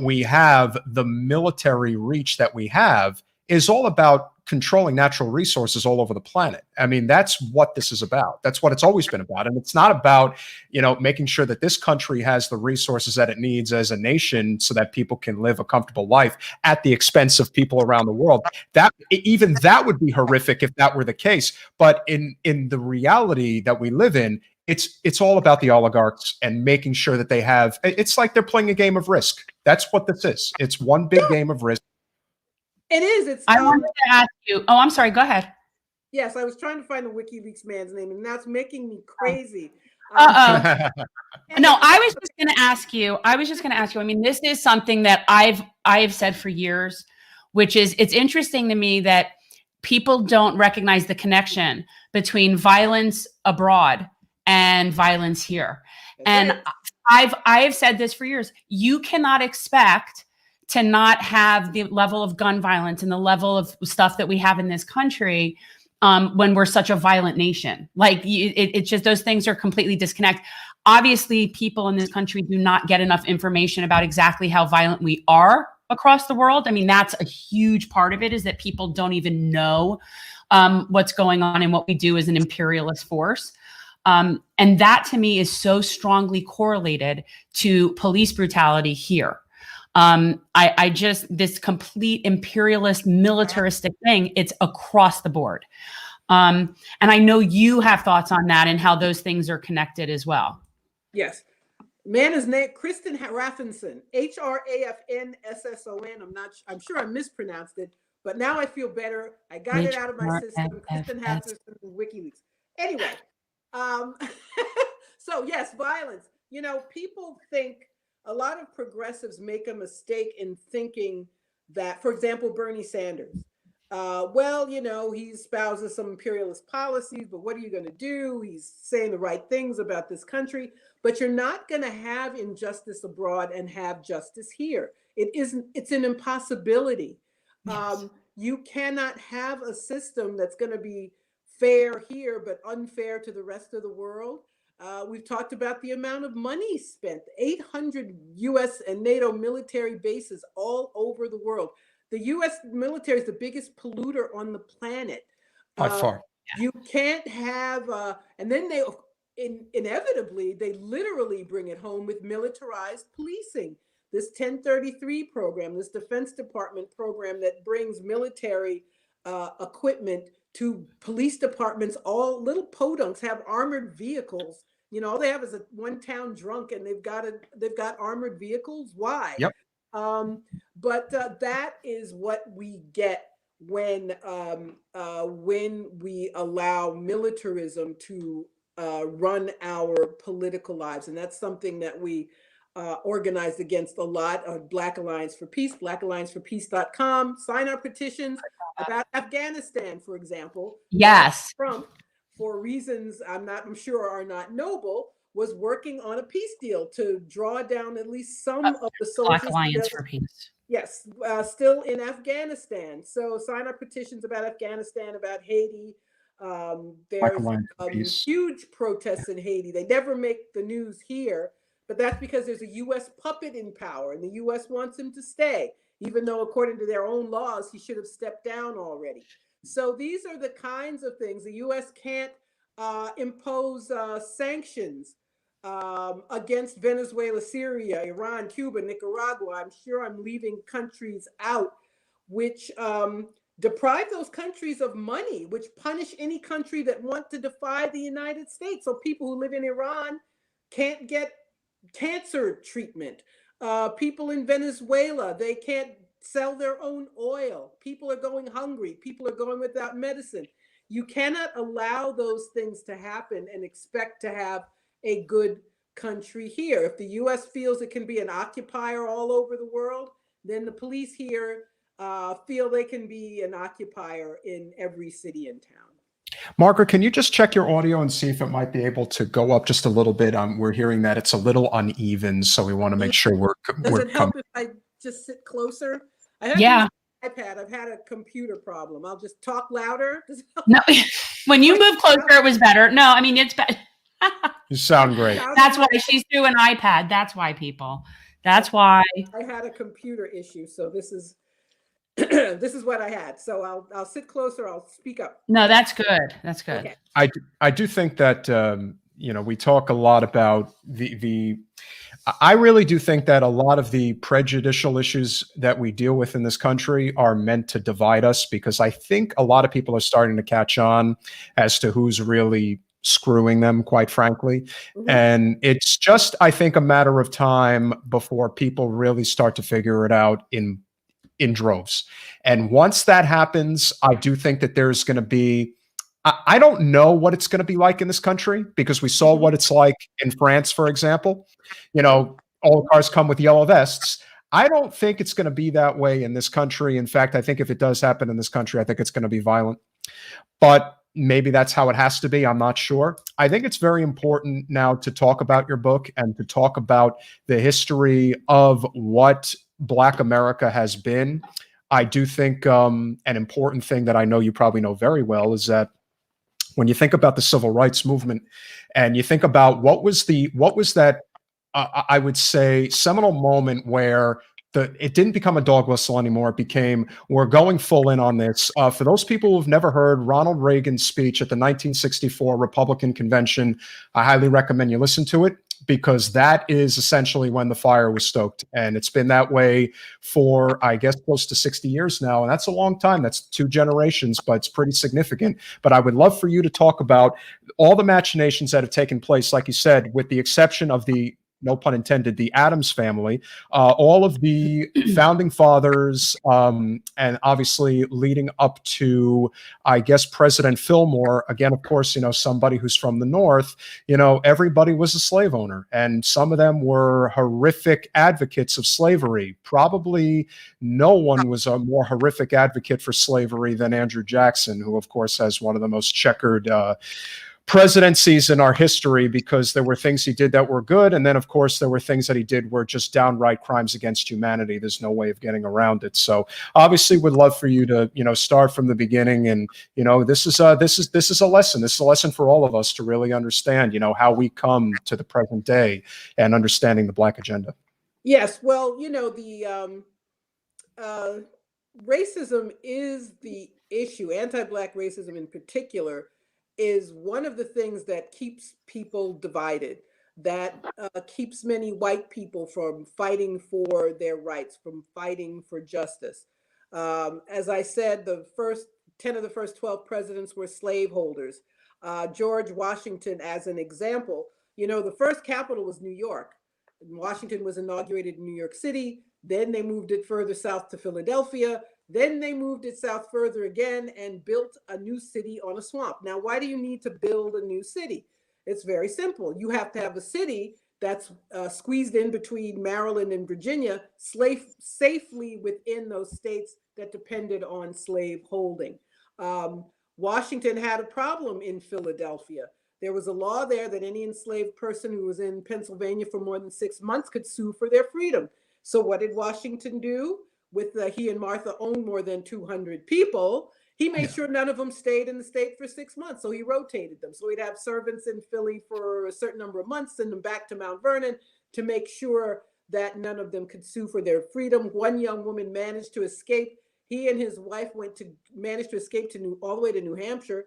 we have the military reach that we have is all about controlling natural resources all over the planet. I mean, that's what this is about. That's what it's always been about. And it's not about, making sure that this country has the resources that it needs as a nation so that people can live a comfortable life at the expense of people around the world. That would be horrific if that were the case. But in the reality that we live in, it's all about the oligarchs and making sure that they have. It's like they're playing a game of Risk. That's what this is. It's one big game of Risk. It is. It's. I wanted to ask you. Oh, I'm sorry. Go ahead. Yes, I was trying to find the WikiLeaks man's name, and that's making me crazy. No, I was just going to ask you. I mean, this is something that I've said for years, which is it's interesting to me that people don't recognize the connection between violence abroad and violence here. And I've said this for years. You cannot expect to not have the level of gun violence and the level of stuff that we have in this country when we're such a violent nation. Like it's just those things are completely disconnected. Obviously, people in this country do not get enough information about exactly how violent we are across the world. I mean, that's a huge part of it, is that people don't even know what's going on and what we do as an imperialist force. And that to me is so strongly correlated to police brutality here. I just, this complete imperialist, militaristic thing, it's across the board. And I know you have thoughts on that and how those things are connected as well. Yes. Man is named Kristen Hrafnsson, Hrafnsson. I'm sure I mispronounced it, but now I feel better. I got it out of my system. Kristen Hrafnsson from WikiLeaks. Anyway, so yes, violence. You know, people think, a lot of progressives make a mistake in thinking that, for example, Bernie Sanders, well, you know, he espouses some imperialist policies, but what are you going to do? He's saying the right things about this country, but you're not going to have injustice abroad and have justice here. It's an impossibility. Yes. You cannot have a system that's going to be fair here, but unfair to the rest of the world. We've talked about the amount of money spent, 800 US and NATO military bases all over the world. The US military is the biggest polluter on the planet. By far. You can't have, and then they, inevitably, they literally bring it home with militarized policing. This 1033 program, this Defense Department program that brings military equipment to police departments. All little podunks have armored vehicles. You know, all they have is one town drunk, and they've got armored vehicles. Why? Yep. But that is what we get when we allow militarism to run our political lives, and that's something that we organized against a lot. Black Alliance for Peace, blackallianceforpeace.com. Sign our petitions about Afghanistan, for example. Yes. Trump, for reasons I'm sure are not noble, was working on a peace deal to draw down at least some of the soldiers. Black Alliance for Peace. Yes, still in Afghanistan. So sign our petitions about Afghanistan, about Haiti. There's huge protests in Haiti. They never make the news here, but that's because there's a U.S. puppet in power, and the U.S. wants him to stay, even though according to their own laws, he should have stepped down already. So these are the kinds of things. The U.S. can't impose sanctions against Venezuela, Syria, Iran, Cuba, Nicaragua. I'm sure I'm leaving countries out, which deprive those countries of money, which punish any country that want to defy the United States. So people who live in Iran can't get cancer treatment. People in Venezuela, they can't sell their own oil. People are going hungry. People are going without medicine. You cannot allow those things to happen and expect to have a good country here. If the U.S. feels it can be an occupier all over the world, then the police here feel they can be an occupier in every city and town. Margaret, can you just check your audio and see if it might be able to go up just a little bit? We're hearing that it's a little uneven, so we want to make sure we're. Does it help if I just sit closer? Yeah. iPad. I've had a computer problem. I'll just talk louder. No, when you move closer, it was better. No, I mean it's better. You sound great. That's why she's through an iPad. That's why, people. That's why. I had a computer issue, so this is this is what I had. So I'll sit closer. I'll speak up. No, that's good. That's good. Okay. I do think that we talk a lot about the. I really do think that a lot of the prejudicial issues that we deal with in this country are meant to divide us, because I think a lot of people are starting to catch on as to who's really screwing them, quite frankly. Mhm. And it's just, I think, a matter of time before people really start to figure it out in droves. And once that happens, I do think that there's going to be, I don't know what it's going to be like in this country, because we saw what it's like in France, for example. You know, all the cars come with yellow vests. I don't think it's going to be that way in this country. In fact, I think if it does happen in this country, I think it's going to be violent. But maybe that's how it has to be. I'm not sure. I think it's very important now to talk about your book and to talk about the history of what Black America has been. I do think an important thing that I know you probably know very well is that when you think about the civil rights movement and you think about what was that, I would say, seminal moment where it didn't become a dog whistle anymore. It became, we're going full in on this. For those people who've never heard Ronald Reagan's speech at the 1964 Republican Convention, I highly recommend you listen to it, because that is essentially when the fire was stoked. And it's been that way for, I guess, close to 60 years now. And that's a long time. That's 2 generations, but it's pretty significant. But I would love for you to talk about all the machinations that have taken place, like you said, with the exception of the, no pun intended, the Addams family, all of the founding fathers, and obviously leading up to, I guess, President Fillmore. Again, of course, you know, somebody who's from the North, you know, everybody was a slave owner, and some of them were horrific advocates of slavery. Probably no one was a more horrific advocate for slavery than Andrew Jackson, who, of course, has one of the most checkered presidencies in our history, because there were things he did that were good, and then of course there were things that he did were just downright crimes against humanity. There's no way of getting around it. So obviously would love for you to, you know, start from the beginning. And you know, this is a lesson. This is a lesson for all of us to really understand, you know, how we come to the present day and understanding the Black agenda. Yes, well, you know, the racism is the issue. Anti-Black racism in particular is one of the things that keeps people divided, that keeps many white people from fighting for their rights, from fighting for justice. As I said, the first 10 of the first 12 presidents were slaveholders. George Washington, as an example, you know, the first capital was New York. Washington was inaugurated in New York City. Then they moved it further south to Philadelphia. Then they moved it south further again and built a new city on a swamp. Now, why do you need to build a new city? It's very simple. You have to have a city that's squeezed in between Maryland and Virginia, safely within those states that depended on slave holding. Washington had a problem in Philadelphia. There was a law there that any enslaved person who was in Pennsylvania for more than 6 months could sue for their freedom. So what did Washington do? With he and Martha owned more than 200 people, he made sure none of them stayed in the state for 6 months. So he rotated them. So he'd have servants in Philly for a certain number of months, send them back to Mount Vernon to make sure that none of them could sue for their freedom. One young woman managed to escape. He and his wife managed to escape to all the way to New Hampshire.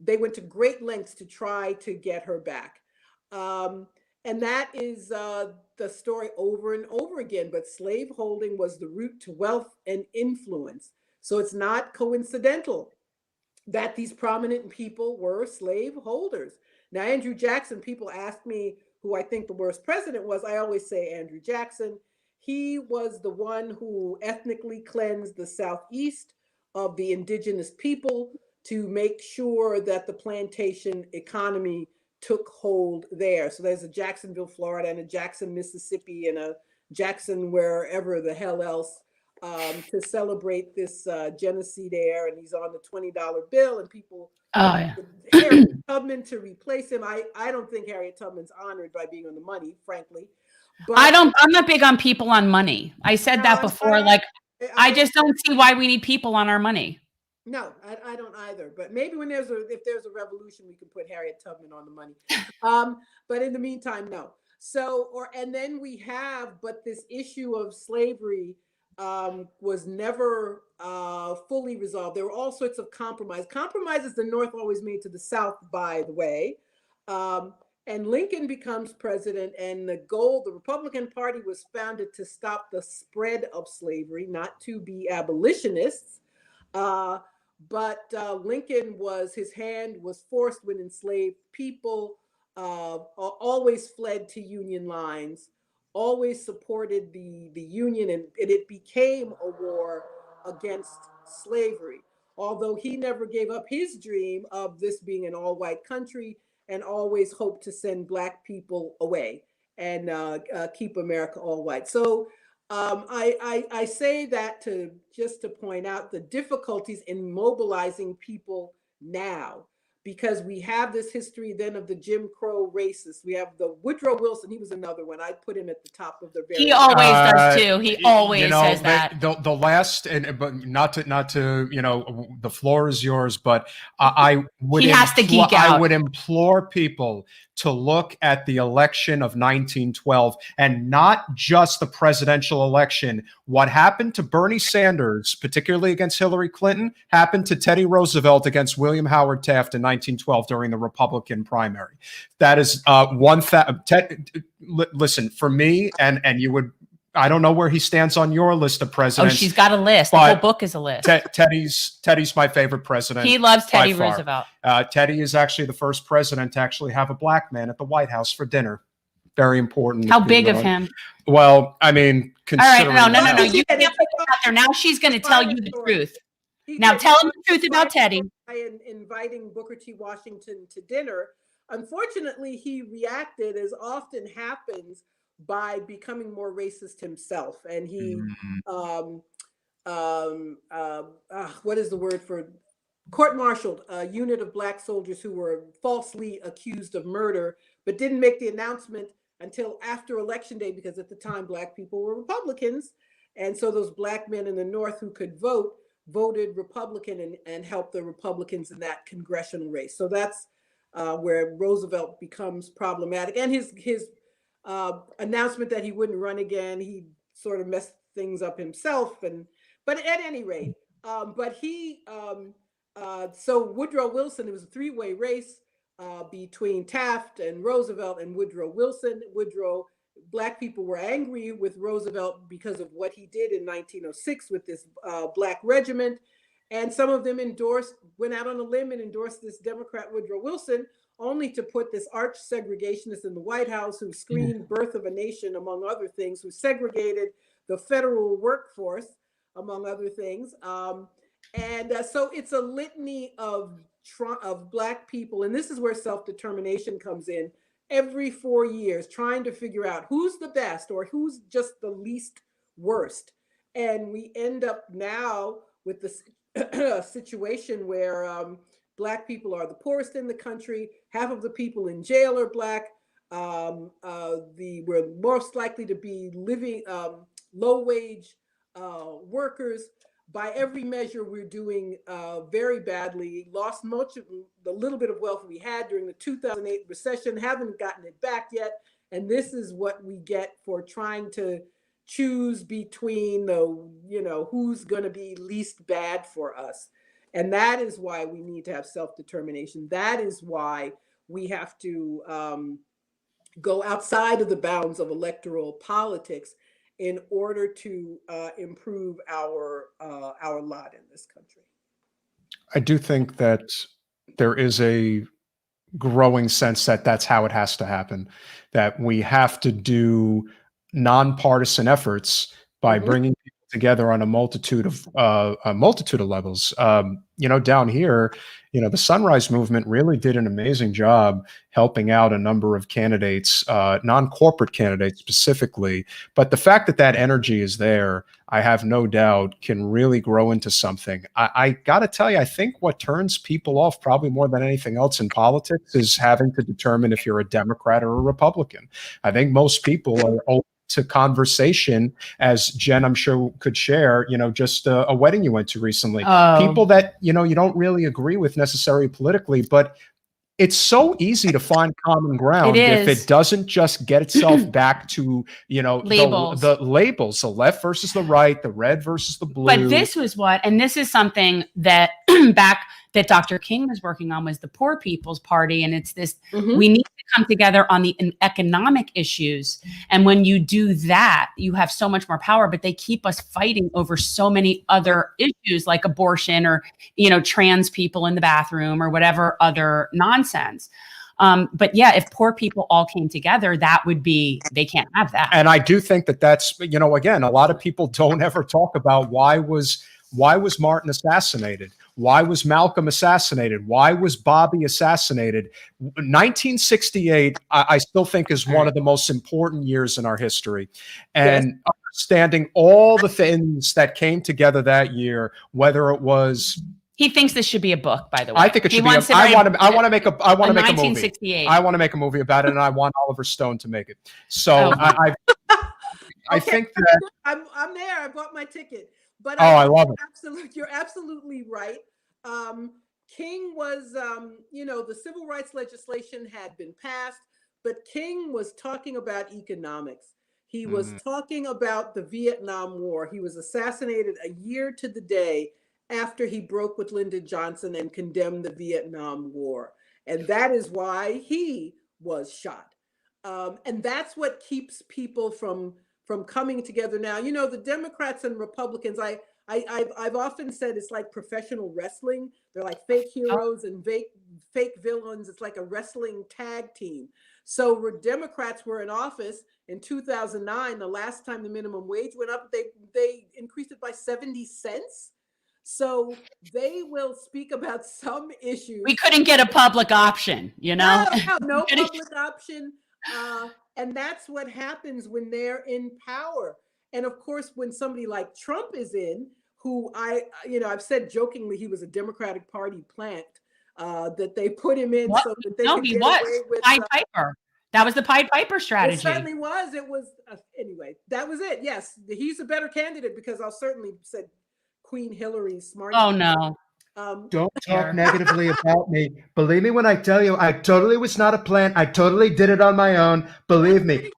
They went to great lengths to try to get her back. And that is the story over and over again. But slaveholding was the route to wealth and influence. So it's not coincidental that these prominent people were slaveholders. Now, Andrew Jackson, people ask me who I think the worst president was. I always say Andrew Jackson. He was the one who ethnically cleansed the Southeast of the indigenous people to make sure that the plantation economy took hold there. So there's a Jacksonville, Florida, and a Jackson, Mississippi, and a Jackson wherever the hell else to celebrate this genocide there. And he's on the $20 bill, and people, Harriet Tubman to replace him. I don't think Harriet Tubman's honored by being on the money, frankly. But I'm not big on people on money. I said that before. I just don't see why we need people on our money. No, I don't either. But maybe if there's a revolution, we can put Harriet Tubman on the money. But in the meantime, no. And then we have, but this issue of slavery was never fully resolved. There were all sorts of compromises the North always made to the South, by the way. And Lincoln becomes president, and the Republican Party was founded to stop the spread of slavery, not to be abolitionists. But Lincoln his hand was forced when enslaved people, always fled to Union lines, always supported the Union, and it became a war against slavery. Although he never gave up his dream of this being an all-white country, and always hoped to send Black people away and keep America all white. So I say that just to point out the difficulties in mobilizing people now, because we have this history then of the Jim Crow racists. We have the Woodrow Wilson. He was another one. I put him at the top of the very. He always does too. He always says that. The last, but not to the floor is yours. But I would. He has to geek out. I would implore people to look at the election of 1912, and not just the presidential election. What happened to Bernie Sanders, particularly against Hillary Clinton, happened to Teddy Roosevelt against William Howard Taft in 1912 during the Republican primary. That is listen, for me, and you would, I don't know where he stands on your list of presidents. Oh, she's got a list. The whole book is a list. Teddy's my favorite president. He loves Teddy Roosevelt. Teddy is actually the first president to actually have a Black man at the White House for dinner. Very important. How big of him? Well, I mean, all right, no. You can't put that out there. Now she's going to tell you the truth. Now tell him the truth about Teddy. By inviting Booker T. Washington to dinner. Unfortunately, he reacted, as often happens, by becoming more racist himself. And he, what is the word for, court-martialed a unit of Black soldiers who were falsely accused of murder, but didn't make the announcement until after Election Day, because at the time Black people were Republicans. And so those Black men in the North who could vote voted Republican and helped the Republicans in that congressional race. So that's where Roosevelt becomes problematic. And his announcement that he wouldn't run again, he sort of messed things up himself. But at any rate, so Woodrow Wilson, it was a three-way race between Taft and Roosevelt and Woodrow Wilson. Black people were angry with Roosevelt because of what he did in 1906 with this Black regiment. And some of them went out on a limb and endorsed this Democrat Woodrow Wilson, only to put this arch segregationist in the White House who screamed Birth of a Nation, among other things, who segregated the federal workforce, among other things. So it's a litany of Black people. And this is where self-determination comes in. Every 4 years, trying to figure out who's the best or who's just the least worst. And we end up now with this situation where Black people are the poorest in the country. Half of the people in jail are Black. We're most likely to be living low-wage workers. By every measure, we're doing very badly. Lost much of the little bit of wealth we had during the 2008 recession, haven't gotten it back yet. And this is what we get for trying to choose between who's going to be least bad for us. And that is why we need to have self-determination. That is why we have to go outside of the bounds of electoral politics in order to improve our lot in this country. I do think that there is a growing sense that that's how it has to happen, that we have to do nonpartisan efforts by bringing people together on a multitude of levels. Down here, the Sunrise Movement really did an amazing job helping out a number of candidates, non-corporate candidates specifically. But the fact that that energy is there, I have no doubt, can really grow into something. I got to tell you, I think what turns people off probably more than anything else in politics is having to determine if you're a Democrat or a Republican. I think most people are open to conversation, as Jen, I'm sure, could share, just a wedding you went to recently. People that, you don't really agree with necessarily politically, but it's so easy to find common ground if it doesn't just get itself back to, labels. The labels, the left versus the right, the red versus the blue. But this was and this is something that that Dr. King was working on, was the Poor People's Party. And it's this, we need to come together on the economic issues. And when you do that, you have so much more power, but they keep us fighting over so many other issues like abortion or, trans people in the bathroom or whatever other nonsense. But yeah, if poor people all came together, they can't have that. And I do think that's, again, a lot of people don't ever talk about why was Martin assassinated? Why was Malcolm assassinated? Why was Bobby assassinated? 1968, I still think is one of the most important years in our history. And understanding all the things that came together that year, whether it was... He thinks this should be a book, by the way. I think it should be. I want to make a movie. I want to make a movie about it, and I want Oliver Stone to make it. So I think that I'm there. I bought my ticket. But I love it. You're absolutely right. King was, the civil rights legislation had been passed, but King was talking about economics. He was talking about the Vietnam War. He was assassinated a year to the day after he broke with Lyndon Johnson and condemned the Vietnam War. And that is why he was shot. And that's what keeps people from coming together now. The Democrats and Republicans, I've often said it's like professional wrestling. They're like fake heroes and fake villains. It's like a wrestling tag team. So Democrats were in office in 2009. The last time the minimum wage went up, they increased it by 70 cents. So they will speak about some issues. We couldn't get a public option, No public option. And that's what happens when they're in power. And of course, when somebody like Trump is in, who I've said jokingly, he was a Democratic Party plant, that they put him in so that they could get away with Pied Piper. That was the Pied Piper strategy. It certainly was. It was anyway. That was it. Yes, he's a better candidate because I'll certainly said Queen Hillary smart. Oh no. Don't talk negatively about me. Believe me when I tell you, I totally was not a plant. I totally did it on my own. Believe me.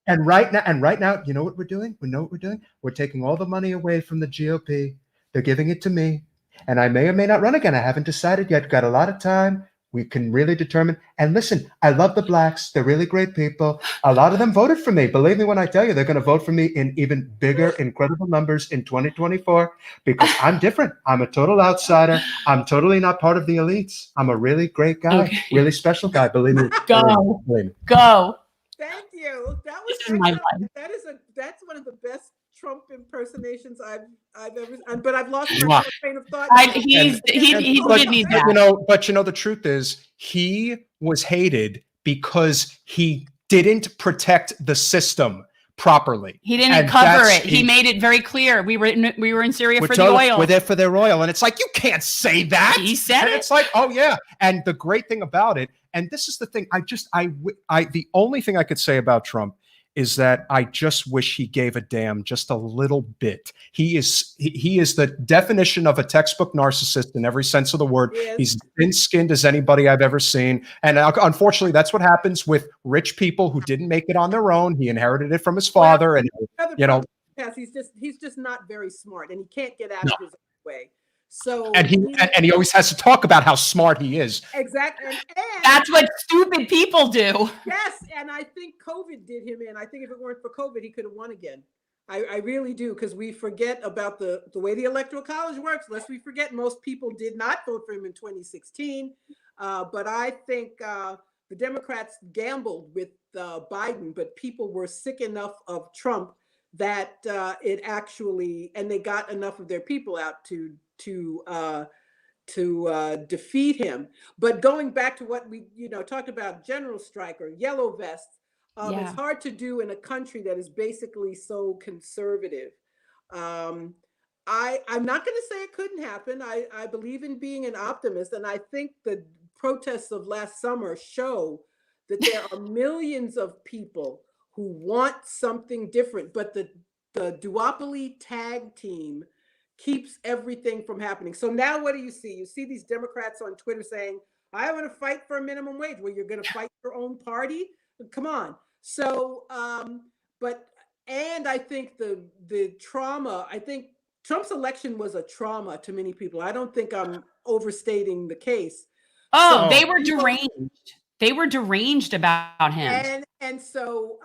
And right now, you know what we're doing? We know what we're doing. We're taking all the money away from the GOP. They're giving it to me. And I may or may not run again. I haven't decided yet. Got a lot of time. We can really determine. And listen, I love the blacks. They're really great people. A lot of them voted for me. Believe me when I tell you, they're going to vote for me in even bigger, incredible numbers in 2024 because I'm different. I'm a total outsider. I'm totally not part of the elites. I'm a really great guy, really special guy. Believe me. Go. Believe me. Go. Thank you. That was that's one of the best Trump impersonations I've ever. But I've lost my train of thought. He did need that. But the truth is, he was hated because he didn't protect the system properly. He didn't cover it. He made it very clear. We were in Syria for the oil. We're there for their oil, and it's like you can't say that. He said it. It's like, oh yeah. And the great thing about it, and this is the thing, the only thing I could say about Trump is that I just wish he gave a damn just a little bit. He is the definition of a textbook narcissist in every sense of the word. Yes. He's thin-skinned as anybody I've ever seen. And unfortunately, that's what happens with rich people who didn't make it on their own. He inherited it from his father. He's just not very smart, and he can't get out of his own way. So and he always has to talk about how smart he is. Exactly. And that's what stupid people do. Yes, and I think COVID did him in. I think if it weren't for COVID, he could have won again. I really do, because we forget about the way the Electoral College works. Lest we forget, most people did not vote for him in 2016. But I think the Democrats gambled with Biden, but people were sick enough of Trump that it actually, and they got enough of their people out to defeat him. But going back to what we talked about, general strike or yellow vests, it's hard to do in a country that is basically so conservative. I'm not going to say it couldn't happen. I believe in being an optimist, and I think the protests of last summer show that there are millions of people who want something different, but the duopoly tag team keeps everything from happening. So now what do you see? You see these Democrats on Twitter saying, I want to fight for a minimum wage. Well, you're going to fight your own party? Come on. So, and I think the trauma, I think Trump's election was a trauma to many people. I don't think I'm overstating the case. Oh, so they were deranged. They were deranged about him. And so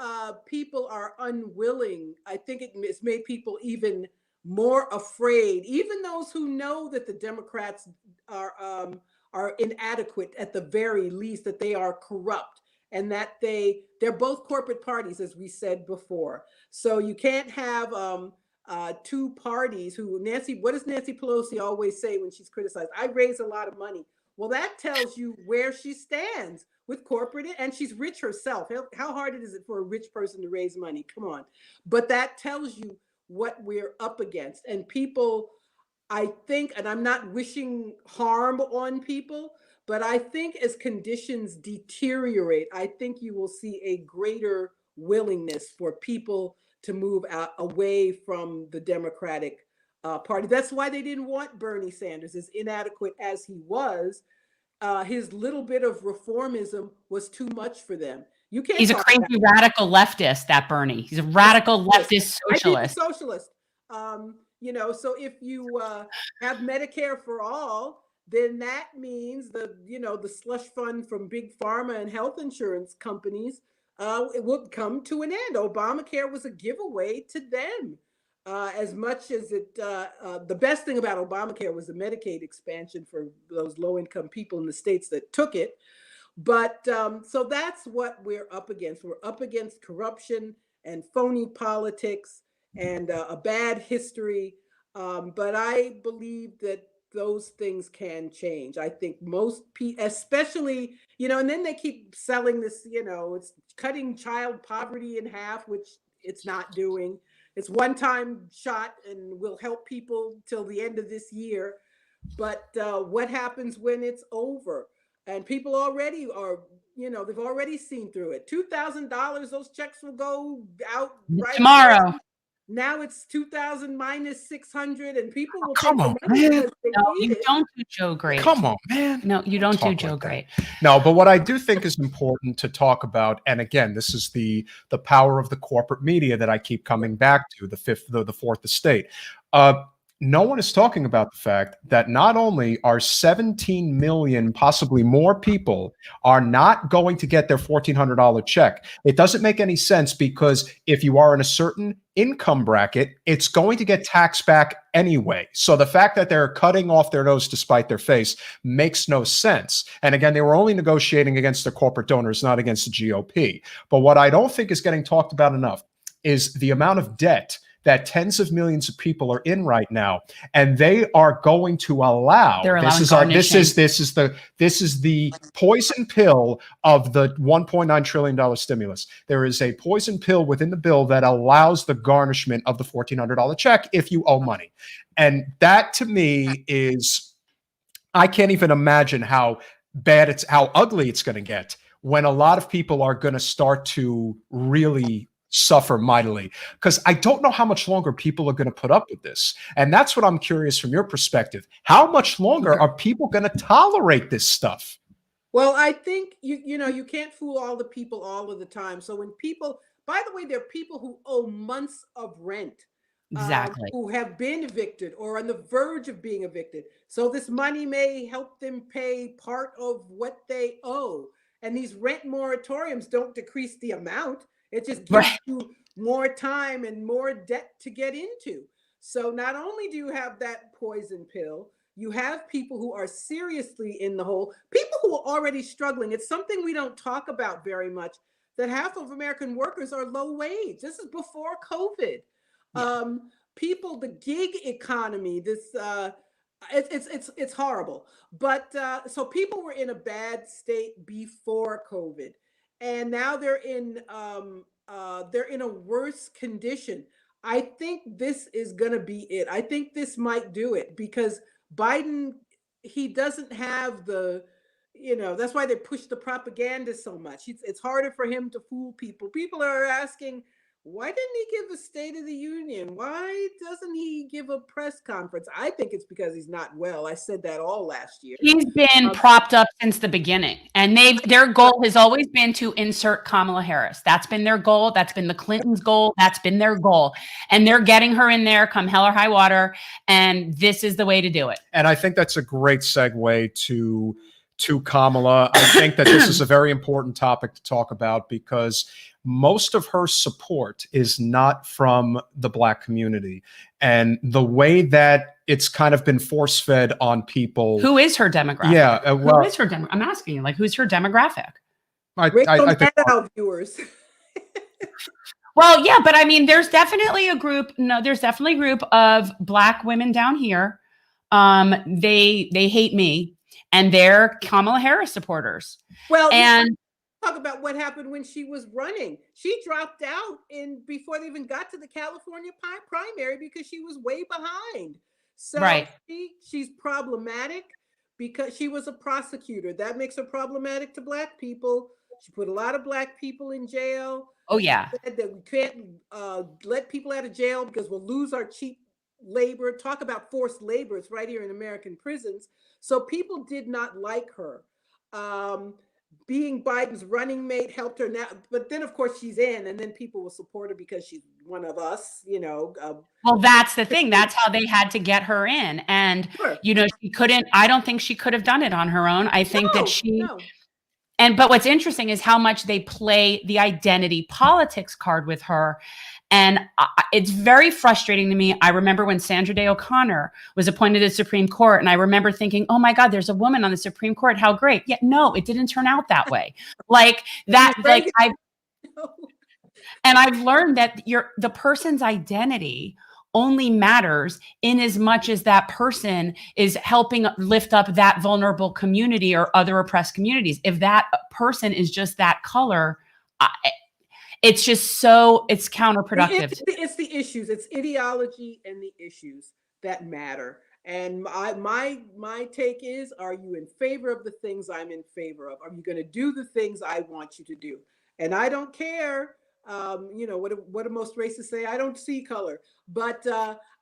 people are unwilling. I think it's made people even more afraid, even those who know that the Democrats are inadequate at the very least, that they are corrupt, and that they're both corporate parties, as we said before. So you can't have two parties who what does Nancy Pelosi always say when she's criticized? I raise a lot of money. Well, that tells you where she stands with corporate, and she's rich herself. How hard is it for a rich person to raise money? Come on. But that tells you what we're up against. And people, I think, and I'm not wishing harm on people, but I think as conditions deteriorate, I think you will see a greater willingness for people to move away from the Democratic Party. That's why they didn't want Bernie Sanders, as inadequate as he was. His little bit of reformism was too much for them. You can't. He's a crazy radical leftist, that Bernie. He's a radical leftist socialist. Socialist. So if you have Medicare for all, then that means the slush fund from big pharma and health insurance companies it will come to an end. Obamacare was a giveaway to them. As much as the best thing about Obamacare was the Medicaid expansion for those low-income people in the states that took it. But so that's what we're up against. We're up against corruption and phony politics and a bad history. But I believe that those things can change. I think most people, especially, and then they keep selling this, it's cutting child poverty in half, which it's not doing. It's one-time shot and will help people till the end of this year. But what happens when it's over? And people already are, they've already seen through it. $2,000, those checks will go out right tomorrow. Now it's 2,000 minus 600, and people will come on, man. No, you don't do Joe great. Come on, man. No, you don't do Joe great. No, but what I do think is important to talk about, and again, this is the power of the corporate media that I keep coming back to, the fourth estate. No one is talking about the fact that not only are 17 million, possibly more people are not going to get their $1,400 check. It doesn't make any sense, because if you are in a certain income bracket, it's going to get taxed back anyway. So the fact that they're cutting off their nose to spite their face makes no sense. And again, they were only negotiating against their corporate donors, not against the GOP. But what I don't think is getting talked about enough is the amount of debt that tens of millions of people are in right now, and they are going to allow. This is the poison pill of the $1.9 trillion stimulus. There is a poison pill within the bill that allows the garnishment of the $1,400 check if you owe money, and that to me is, I can't even imagine how ugly it's going to get when a lot of people are going to start to really suffer mightily, because I don't know how much longer people are going to put up with this. And that's what I'm curious from your perspective. How much longer are people going to tolerate this stuff? Well, I think you can't fool all the people all of the time. So when people, by the way, there are people who owe months of rent, exactly, who have been evicted or on the verge of being evicted. So this money may help them pay part of what they owe. And these rent moratoriums don't decrease the amount. It just gives you more time and more debt to get into. So not only do you have that poison pill, you have people who are seriously in the hole, people who are already struggling. It's something we don't talk about very much, that half of American workers are low wage. This is before COVID. Yeah. People, the gig economy, it's horrible. But so people were in a bad state before COVID. And now they're in a worse condition. I think this is going to be it. I think this might do it, because Biden, he doesn't have that's why they push the propaganda so much. It's harder for him to fool people. People are asking, why didn't he give a State of the Union? Why doesn't he give a press conference? I think it's because he's not well. I said that all last year. He's been propped up since the beginning. And their goal has always been to insert Kamala Harris. That's been their goal. That's been the Clintons' goal. That's been their goal. And they're getting her in there come hell or high water. And this is the way to do it. And I think that's a great segue to to Kamala. I think that this is a very important topic to talk about because most of her support is not from the Black community. And the way that it's kind of been force-fed on people. Who is her demographic? Yeah. Who is her I'm asking you, like, who's her demographic? I think our viewers. Well, yeah, but I mean, there's definitely a group. No, there's definitely a group of Black women down here. They hate me, and they're Kamala Harris supporters. Well, and talk about what happened when she was running. She dropped out before they even got to the California primary because she was way behind. So right. she's problematic because she was a prosecutor. That makes her problematic to Black people. She put a lot of Black people in jail. Oh, yeah. She said that we can't let people out of jail because we'll lose our cheap labor. Talk about forced labor. It's right here in American prisons. So people did not like her. Being Biden's running mate helped her now. But then, of course, she's in, and then people will support her because she's one of us, you know. Well, that's the thing. That's how they had to get her in. And, sure. you know, she couldn't, I don't think she could have done it on her own. I think that she... No. But what's interesting is how much they play the identity politics card with her. And it's very frustrating to me. I remember when Sandra Day O'Connor was appointed to the Supreme Court, and I remember thinking, oh my God, there's a woman on the Supreme Court. How great. Yet no, it didn't turn out that way. Like that, like I've learned that the person's identity only matters in as much as that person is helping lift up that vulnerable community or other oppressed communities. If that person is just that color, it's just it's counterproductive. It's the issues. It's ideology and the issues that matter. And my take is, are you in favor of the things I'm in favor of? Are you going to do the things I want you to do? And I don't care. You know, what do most racists say? I don't see color, but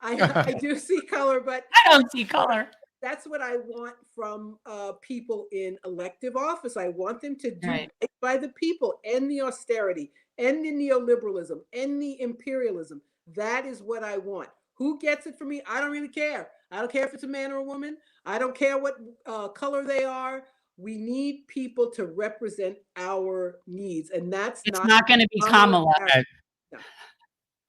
I do see color, but I don't see color. That's what I want from people in elective office. I want them to do right by the people, and the austerity, and the neoliberalism, and the imperialism. That is what I want. Who gets it for me? I don't really care. I don't care if it's a man or a woman. I don't care what color they are. We need people to represent our needs, and it's not going to be Kamala. No.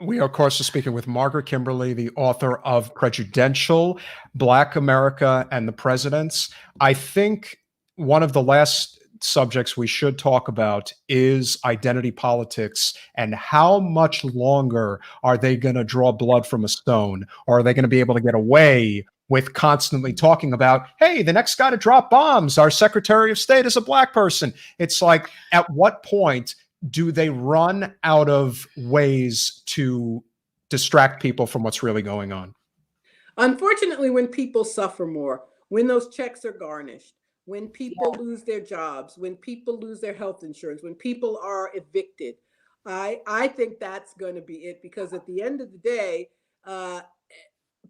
We, of course, are speaking with Margaret Kimberley, the author of Prejudential, Black America and the Presidents. I think one of the last subjects we should talk about is identity politics, and how much longer are they going to draw blood from a stone? Or are they going to be able to get away with constantly talking about, hey, the next guy to drop bombs, our Secretary of State is a Black person? It's like, at what point do they run out of ways to distract people from what's really going on? Unfortunately, when people suffer more, when those checks are garnished, when people lose their jobs, when people lose their health insurance, when people are evicted, I think that's going to be it, because at the end of the day,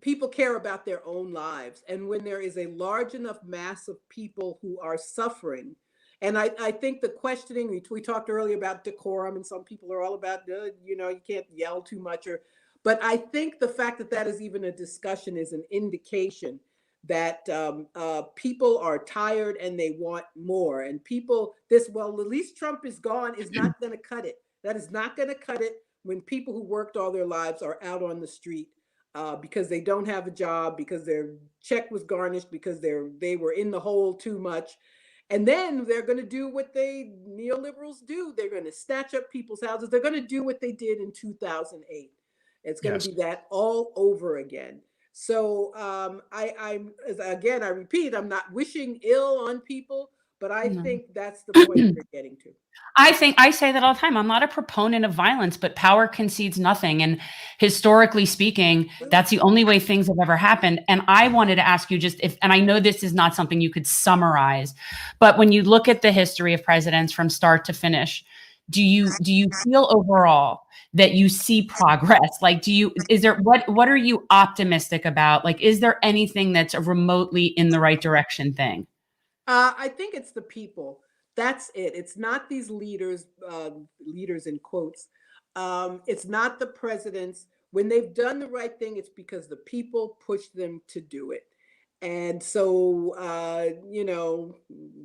people care about their own lives. And when there is a large enough mass of people who are suffering, and I think the questioning, we talked earlier about decorum, and some people are all about, you know, you can't yell too much, but I think the fact that that is even a discussion is an indication that people are tired and they want more. And well, at least Trump is gone, is not going to cut it. That is not going to cut it when people who worked all their lives are out on the street because they don't have a job, because their check was garnished, because they were in the hole too much. And then they're going to do what neoliberals do. They're going to snatch up people's houses. They're going to do what they did in 2008. It's going to be that all over again. So I repeat, I'm not wishing ill on people, but I think that's the point we're getting to. I say that all the time. I'm not a proponent of violence, but power concedes nothing. And historically speaking, that's the only way things have ever happened. And I wanted to ask you and I know this is not something you could summarize, but when you look at the history of presidents from start to finish, do you feel overall that you see progress? Like, what are you optimistic about? Like, is there anything that's a remotely in the right direction thing? I think it's the people. That's it. It's not these leaders in quotes. It's not the presidents. When they've done the right thing, it's because the people pushed them to do it. And so, you know,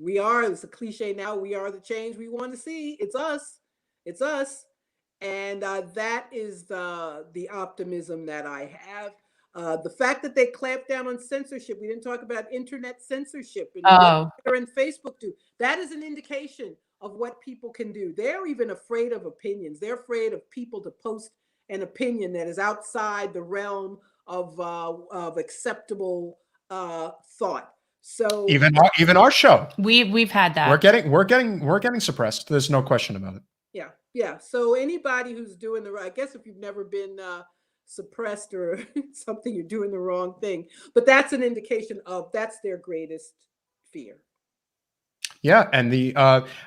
we are, it's a cliche now, we are the change we want to see. It's us. It's us. And that is the optimism that I have. The fact that they clamped down on censorship, we didn't talk about internet censorship and what Twitter and Facebook do. That is an indication of what people can do. They're even afraid of opinions. They're afraid of people to post an opinion that is outside the realm of acceptable thought. So even our show, we've had that. We're getting suppressed. There's no question about it. Yeah. So anybody who's doing the right, I guess if you've never been suppressed or something, you're doing the wrong thing. But that's an indication of that's their greatest fear. Yeah, and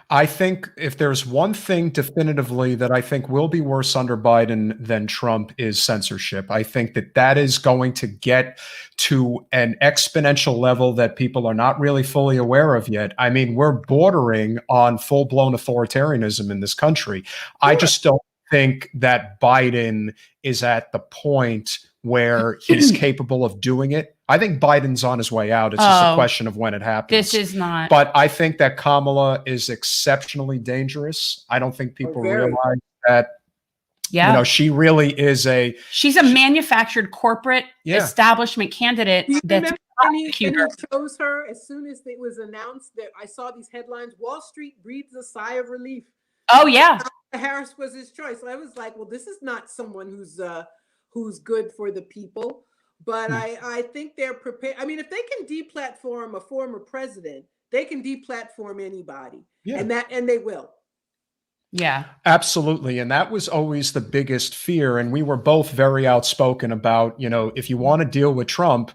I think if there's one thing definitively that I think will be worse under Biden than Trump is censorship. I think that is going to get to an exponential level that people are not really fully aware of yet. I mean, we're bordering on full-blown authoritarianism in this country. Sure. I just don't think that Biden is at the point where he's capable of doing it. I think Biden's on his way out. It's just a question of when it happens. This is not. But I think that Kamala is exceptionally dangerous. I don't think people realize that. Yeah. You know, she really is she's a manufactured corporate establishment candidate. That's when he chose her, as soon as it was announced that I saw these headlines, Wall Street breathes a sigh of relief. Oh, yeah. Harris was his choice. So I was like, well, this is not someone who's good for the people. But I think they're prepared. I mean, if they can deplatform a former president, they can deplatform anybody. Yeah. And they will. Yeah, absolutely. And that was always the biggest fear. And we were both very outspoken about, if you want to deal with Trump,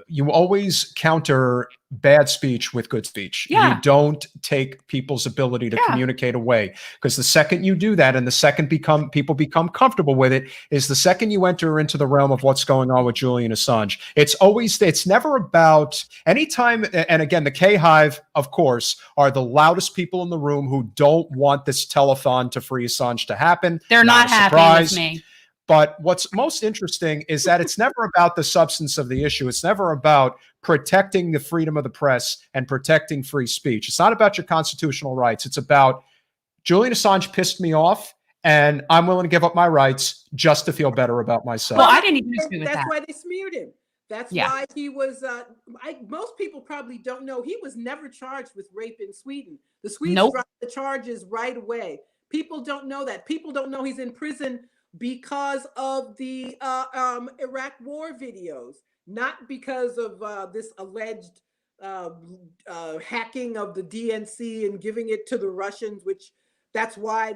you always counter bad speech with good speech. Yeah. You don't take people's ability to communicate away, because the second you do that and the second people become comfortable with it is the second you enter into the realm of what's going on with Julian Assange. It's never about anytime. And again, the K-Hive, of course, are the loudest people in the room who don't want this telethon to free Assange to happen. They're not happy with me. But what's most interesting is that it's never about the substance of the issue. It's never about protecting the freedom of the press and protecting free speech. It's not about your constitutional rights. It's about Julian Assange pissed me off, and I'm willing to give up my rights just to feel better about myself. Well, I didn't even agree with that. That's why they smeared him. That's why he was, most people probably don't know, he was never charged with rape in Sweden. The Swedes dropped the charges right away. People don't know that. People don't know he's in prison because of the Iraq war videos, not because of this alleged hacking of the DNC and giving it to the Russians, which that's why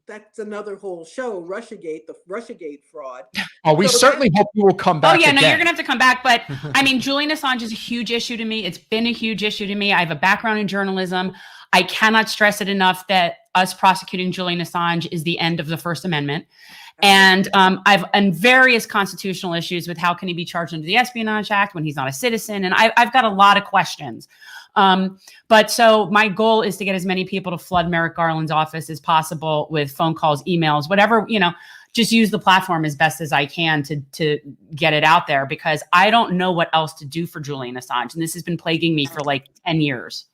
that's another whole show, Russiagate, the Russiagate fraud. Oh, we certainly hope you will come back. Oh, yeah, again. No, you're going to have to come back. But I mean, Julian Assange is a huge issue to me. It's been a huge issue to me. I have a background in journalism. I cannot stress it enough that us prosecuting Julian Assange is the end of the First Amendment. And I've various constitutional issues with how can he be charged under the Espionage Act when he's not a citizen. And I've got a lot of questions. But so my goal is to get as many people to flood Merrick Garland's office as possible with phone calls, emails, whatever, just use the platform as best as I can to get it out there, because I don't know what else to do for Julian Assange. And this has been plaguing me for like 10 years.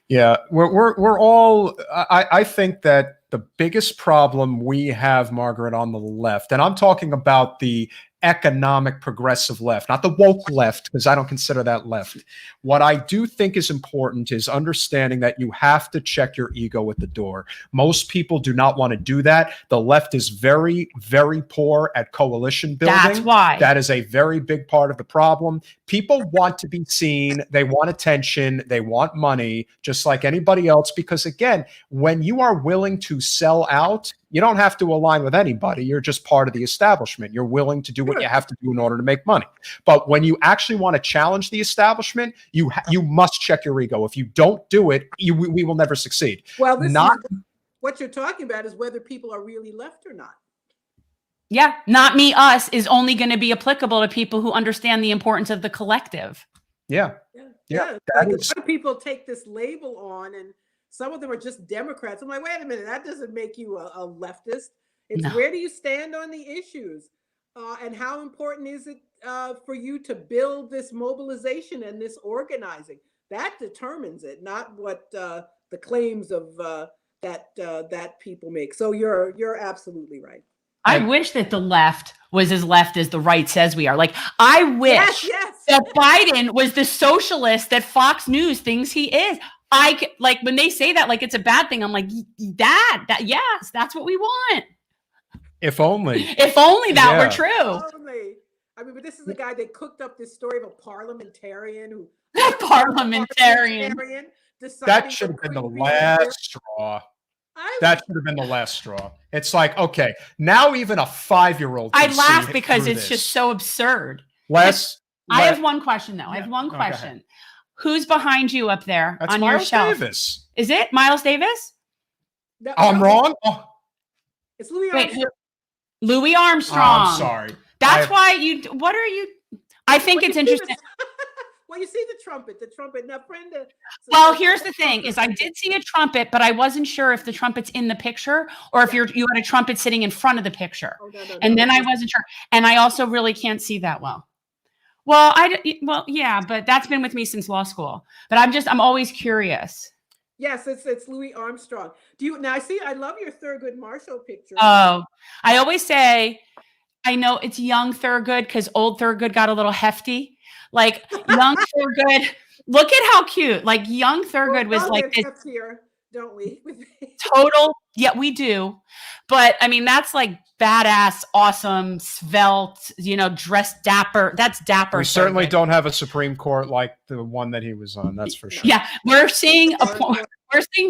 Yeah, we're all, I think that the biggest problem we have, Margaret, on the left, and I'm talking about the economic progressive left, not the woke left, because I don't consider that left. What I do think is important is understanding that you have to check your ego at the door. Most people do not want to do that. The left is very, very poor at coalition building. That's why. That is a very big part of the problem. People want to be seen. They want attention. They want money, just like anybody else. Because again, when you are willing to sell out, you don't have to align with anybody. You're just part of the establishment. You're willing to do what you have to do in order to make money. But when you actually want to challenge the establishment, you must check your ego. If you don't do it, we will never succeed. Well, what you're talking about is whether people are really left or not. Yeah, not me, us is only going to be applicable to people who understand the importance of the collective. Yeah. Like a lot of people take this label on, and some of them are just Democrats. I'm like, wait a minute, that doesn't make you a leftist. It's where do you stand on the issues? And how important is it for you to build this mobilization and this organizing? That determines it, not what the claims of that people make. So you're absolutely right. I wish that the left was as left as the right says we are. Like, I wish that Biden was the socialist that Fox News thinks he is. Like when they say that, like it's a bad thing. I'm like, yes, that's what we want. If only. If only that were true. I mean, but this is the guy that cooked up this story of a parliamentarian who. Parliamentarian. That should have been the last straw. That should have been the last straw. It's like, okay, now even a 5-year-old. I laugh because it's just so absurd. I have one question though. I have one question. Okay. Who's behind you up there on Miles your shelf? Davis. Is it Miles Davis? No, I'm wrong. Oh. It's Louis Armstrong. Louis Armstrong. Oh, I'm sorry. That's why you. What are you? I think it's interesting. Well, you see the trumpet. Now, Brenda. Well, here's the thing: is I did see a trumpet, but I wasn't sure if the trumpet's in the picture or if you had a trumpet sitting in front of the picture. And then I wasn't sure, and I also really can't see that well. Well, yeah, but that's been with me since law school. But I'm always curious. Yes, it's Louis Armstrong. I love your Thurgood Marshall picture. Oh, I always say, I know it's young Thurgood because old Thurgood got a little hefty. Like young Thurgood, look at how cute. Like young Thurgood was like this here, don't we? Total, yeah, we do. But I mean, that's like badass, awesome, svelte, dressed dapper. That's dapper. We certainly don't have a Supreme Court like the one that he was on. That's for sure. Yeah, we're seeing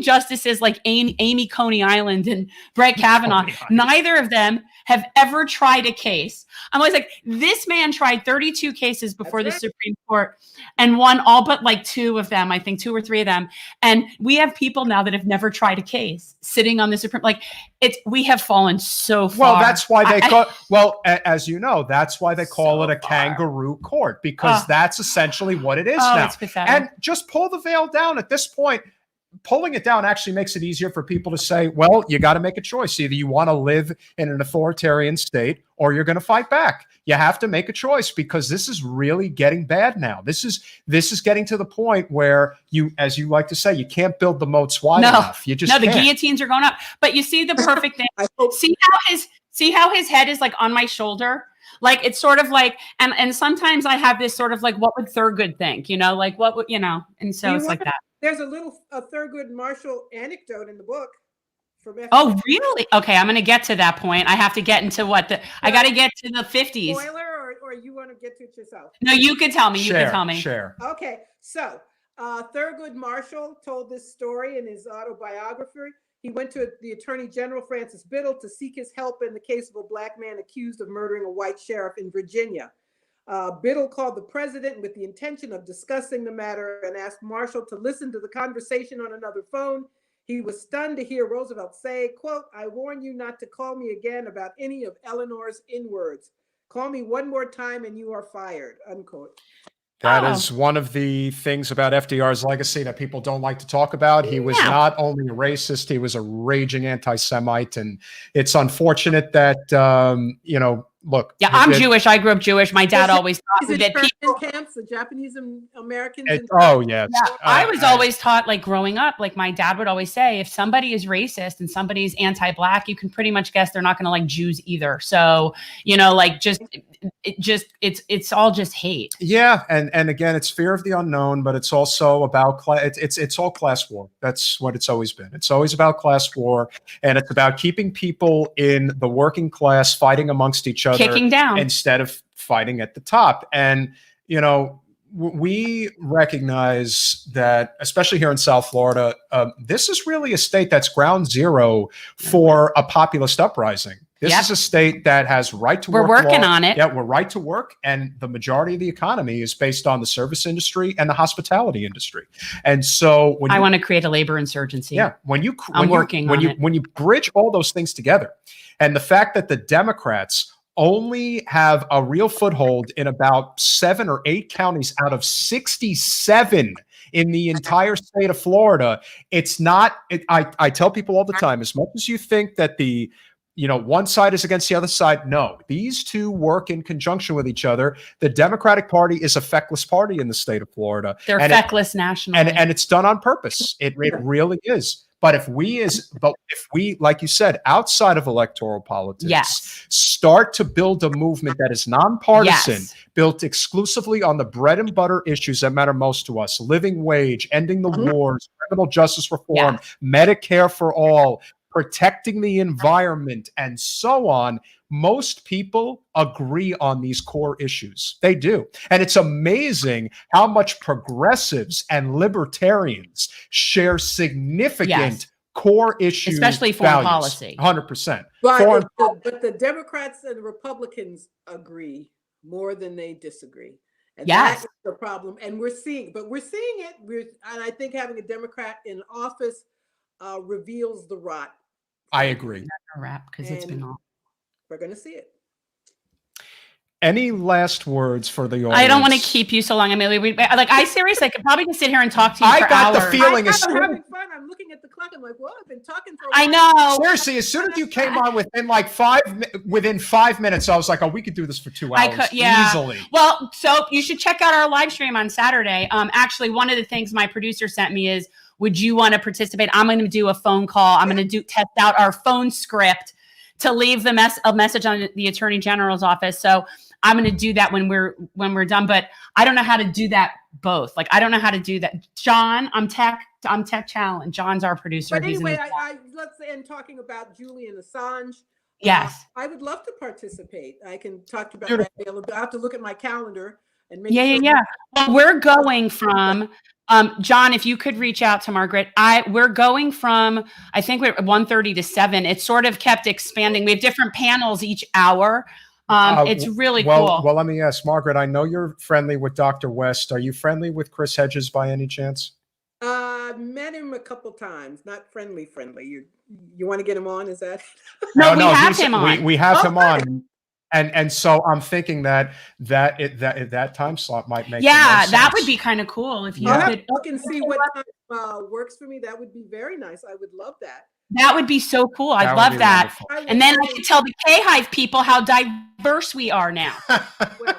justices like Amy Coney Island and Brett Kavanaugh. Neither of them have ever tried a case. I'm always like, this man tried 32 cases before the Supreme Court and won all but like 2 of them, I think 2 or 3 of them. And we have people now that have never tried a case sitting on the Supreme, we have fallen so far. Well, that's why as you know, that's why they call it a kangaroo court, because that's essentially what it is now. It's pathetic. And just pull the veil down at this point. Pulling it down actually makes it easier for people to say, well, you got to make a choice. Either you want to live in an authoritarian state or you're going to fight back. You have to make a choice because this is really getting bad now. This is getting to the point where as you like to say, you can't build the moats wide enough. You just the guillotines are going up. But you see the perfect thing. See how his head is like on my shoulder? Like it's sort of like, and sometimes I have this sort of like, what would Thurgood think? Like what would, and so it's like that. There's a Thurgood Marshall anecdote in the book. Oh, really? Okay, I'm going to get to that point. I have to get into I got to get to the 50s. Spoiler, or you want to get to it yourself? No, you can tell me. Share. Okay, so Thurgood Marshall told this story in his autobiography. He went to the Attorney General, Francis Biddle, to seek his help in the case of a Black man accused of murdering a white sheriff in Virginia. Biddle called the president with the intention of discussing the matter and asked Marshall to listen to the conversation on another phone. He was stunned to hear Roosevelt say, quote, "I warn you not to call me again about any of Eleanor's N-words. Call me one more time and you are fired," unquote. That is one of the things about FDR's legacy that people don't like to talk about. He was not only a racist, he was a raging anti-Semite. And it's unfortunate that, look. Yeah, I'm Jewish. I grew up Jewish. My dad always taught me that people camps, the Japanese Americans. I was always taught, like growing up, like my dad would always say, if somebody is racist and somebody's anti-Black, you can pretty much guess they're not going to like Jews either. So, it's all just hate. Yeah, and again, it's fear of the unknown, but it's also about it's all class war. That's what it's always been. It's always about class war, and it's about keeping people in the working class fighting amongst each other, kicking down instead of fighting at the top. And we recognize that, especially here in South Florida, this is really a state that's ground zero for a populist uprising. This is a state that has right to work. We're working on it. Yeah, we're right to work. And the majority of the economy is based on the service industry and the hospitality industry. And so I want to create a labor insurgency. Yeah. When you bridge all those things together, and the fact that the Democrats only have a real foothold in about 7 or 8 counties out of 67 in the entire state of Florida, it's not, I tell people all the time, as much as you think that the one side is against the other side. No, these two work in conjunction with each other. The Democratic Party is a feckless party in the state of Florida. They're feckless nationally. And it's done on purpose. It really is. But if we, like you said, outside of electoral politics, start to build a movement that is nonpartisan, built exclusively on the bread and butter issues that matter most to us, living wage, ending the wars, criminal justice reform, Medicare for all, protecting the environment, and so on, most people agree on these core issues. They do. And it's amazing how much progressives and libertarians share significant core issues, especially foreign policy. 100%. But the Democrats and Republicans agree more than they disagree. And that's the problem. And we're seeing it. And I think having a Democrat in office reveals the rot. I agree. Because it's been all. We're going to see it. Any last words for the audience? I don't want to keep you so long. I mean, I seriously, I could probably sit here and talk to you for hours. I got the feeling. I'm having fun. I'm looking at the clock. I'm like, well, I've been talking for a while. I know. Seriously, as soon as you came on within 5 minutes, I was like, oh, we could do this for 2 hours easily. Well, so you should check out our live stream on Saturday. Actually, one of the things my producer sent me is, would you want to participate? I'm going to do a phone call. I'm going to test out our phone script to leave a message on the Attorney General's office. So I'm going to do that when we're done. But I don't know how to do that both. Like, I don't know how to do that. John, I'm tech challenge. John's our producer. But anyway, let's end talking about Julian Assange. Yes. I would love to participate. I can talk about that. I have to look at my calendar and make sure. Yeah. Well, we're going from John, if you could reach out to Margaret, we're going from, I think we're 1:30 to 7. It's sort of kept expanding. We have different panels each hour. It's really cool. Well, let me ask Margaret, I know you're friendly with Dr. West. Are you friendly with Chris Hedges by any chance? Met him a couple times, not friendly. You want to get him on? Is that? No, we have him on. We have him on. And so I'm thinking that time slot might make that would be kind of cool if you could look and see what time works for me. That would be very nice. I would love that. That would be so cool. I'd love that. And then I could tell the K-Hive people how diverse we are now. Well,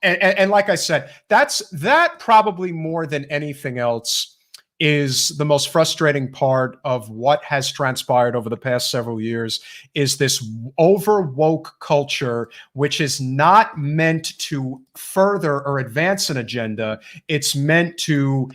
and like I said, that probably more than anything else is the most frustrating part of what has transpired over the past several years, is this over woke culture, which is not meant to further or advance an agenda. It's meant to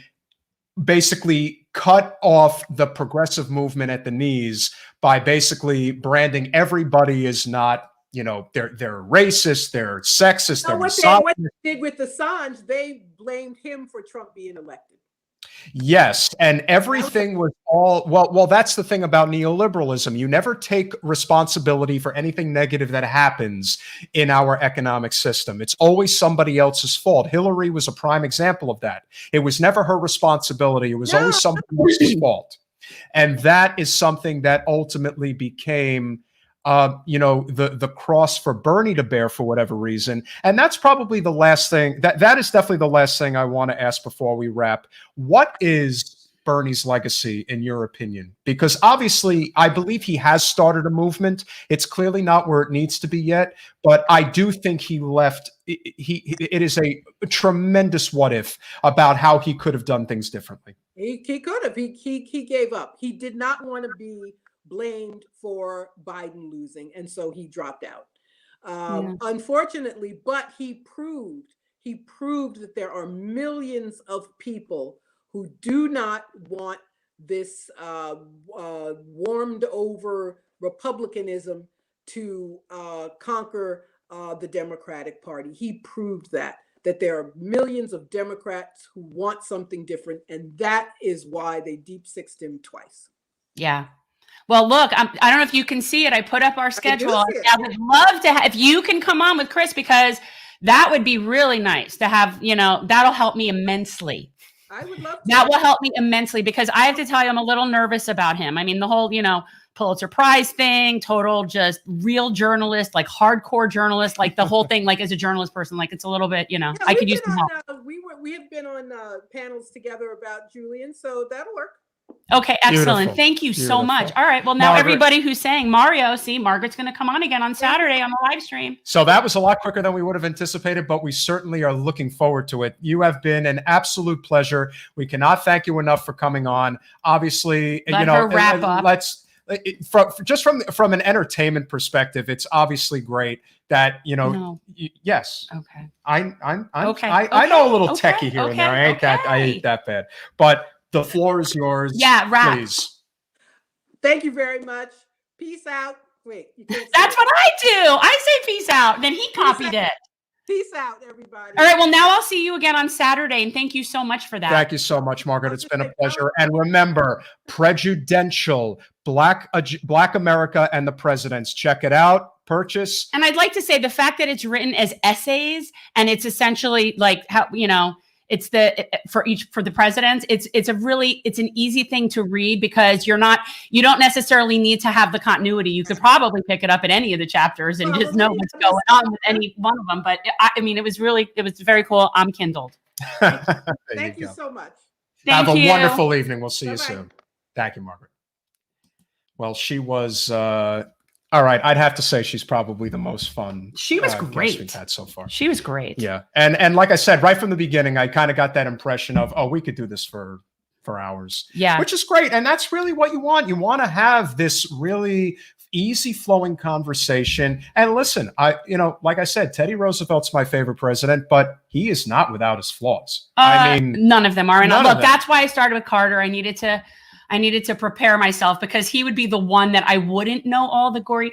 basically cut off the progressive movement at the knees by basically branding everybody as not, they're racist, they're sexist, they're misogynist. What they did with Assange, they blamed him for Trump being elected. Yes, and everything was all well, that's the thing about neoliberalism. You never take responsibility for anything negative that happens in our economic system. It's always somebody else's fault. Hillary was a prime example of that. It was never her responsibility. It was always somebody else's fault. And that is something that ultimately became the cross for Bernie to bear for whatever reason. And that's probably the last thing, that is definitely the last thing I want to ask before we wrap. What is Bernie's legacy in your opinion? Because obviously I believe he has started a movement. It's clearly not where it needs to be yet, but I do think he left, it is a tremendous what if about how he could have done things differently. He could have, he gave up. He did not want to be blamed for Biden losing, and so he dropped out. Unfortunately, but he proved that there are millions of people who do not want this warmed over republicanism to conquer the Democratic Party. He proved that there are millions of Democrats who want something different, and that is why they deep-sixed him twice. Yeah. Well, look, I don't know if you can see it. I put up our schedule. I would love to if you can come on with Chris, because that would be really nice to have, that'll help me immensely. I would love to. That will help me immensely, because I have to tell you, I'm a little nervous about him. I mean, the whole, Pulitzer Prize thing, total just real journalist, like hardcore journalist, like the whole thing, like as a journalist person, like it's a little bit, Yeah, I could use some help. We have been on panels together about Julian, so that'll work. Okay, excellent. Beautiful. Thank you so Beautiful. much. All right. Well, now Margaret. everybody who's saying Mario, see, Margaret's going to come on again on Saturday on the live stream. So that was a lot quicker than we would have anticipated, but we certainly are looking forward to it. You have been an absolute pleasure. We cannot thank you enough for coming on. Obviously, Let her wrap up. Just from an entertainment perspective, it's obviously great that yes. Okay. I know a little techie here and there. I ain't that bad, but the floor is yours. Yeah, wrap. Please. Thank you very much. Peace out. Wait, you can't say That's what I do. I say peace out. Then he copied it. Peace out, everybody. All right. Well, now I'll see you again on Saturday, and thank you so much for that. Thank you so much, Margaret. It's been a pleasure. And remember, Prejudential, Black America and the Presidents. Check it out. Purchase. And I'd like to say the fact that it's written as essays and it's essentially like how, it's for the presidents. It's an easy thing to read because you don't necessarily need to have the continuity. You could probably pick it up at any of the chapters and just know what's going on with any one of them. But it was very cool. I'm kindled. Thank you so much. Have a wonderful evening. We'll see you soon. Thank you, Margaret. Well, she was, all right. I'd have to say she's probably the most fun. She was great. We've had so far. She was great. Yeah. And like I said, right from the beginning, I kind of got that impression of, we could do this for hours. Yeah. Which is great. And that's really what you want. You want to have this really easy flowing conversation. And listen, like I said, Teddy Roosevelt's my favorite president, but he is not without his flaws. None of them are. And look, of them. That's why I started with Carter. I needed to prepare myself because he would be the one that I wouldn't know all the gory.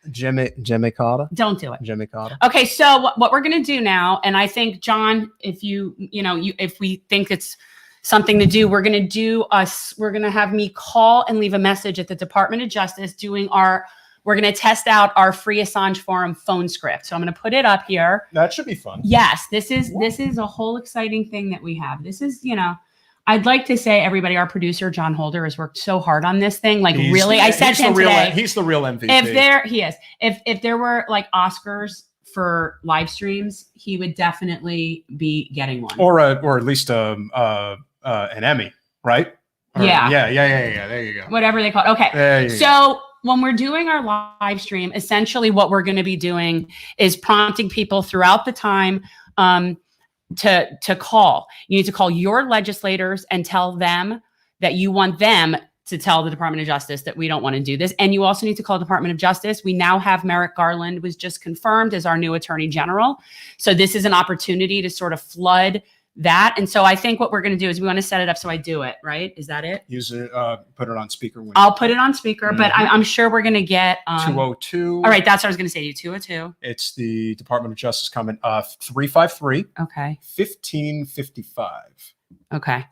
Jimmy Carter. Don't do it. Jimmy Carter. Okay, so what we're gonna do now, and I think John, if if we think it's something to do, we're gonna have me call and leave a message at the Department of Justice we're gonna test out our free Assange forum phone script. So I'm gonna put it up here. That should be fun. Yes, this is a whole exciting thing that we have. This is, I'd like to say, everybody, our producer, John Holder, has worked so hard on this thing. Like, I said to him today. He's the real MVP. He is. If there were like Oscars for live streams, he would definitely be getting one. Or at least an Emmy, right? Yeah. Yeah. There you go. Whatever they call it. Okay. So when we're doing our live stream, essentially what we're going to be doing is prompting people throughout the time to call. You need to call your legislators and tell them that you want them to tell the Department of Justice that we don't want to do this. And you also need to call the Department of Justice. We now have Merrick Garland was just confirmed as our new Attorney General. So this is an opportunity to sort of flood that. And so I think what we're going to do is we want to set it up so I do it, right? Is that it? Use it, put it on speaker. I'll put it on speaker, but I'm sure we're going to get 202. All right, that's what I was going to say to you, 202. It's the Department of Justice comment 353. Okay. 1555. Okay.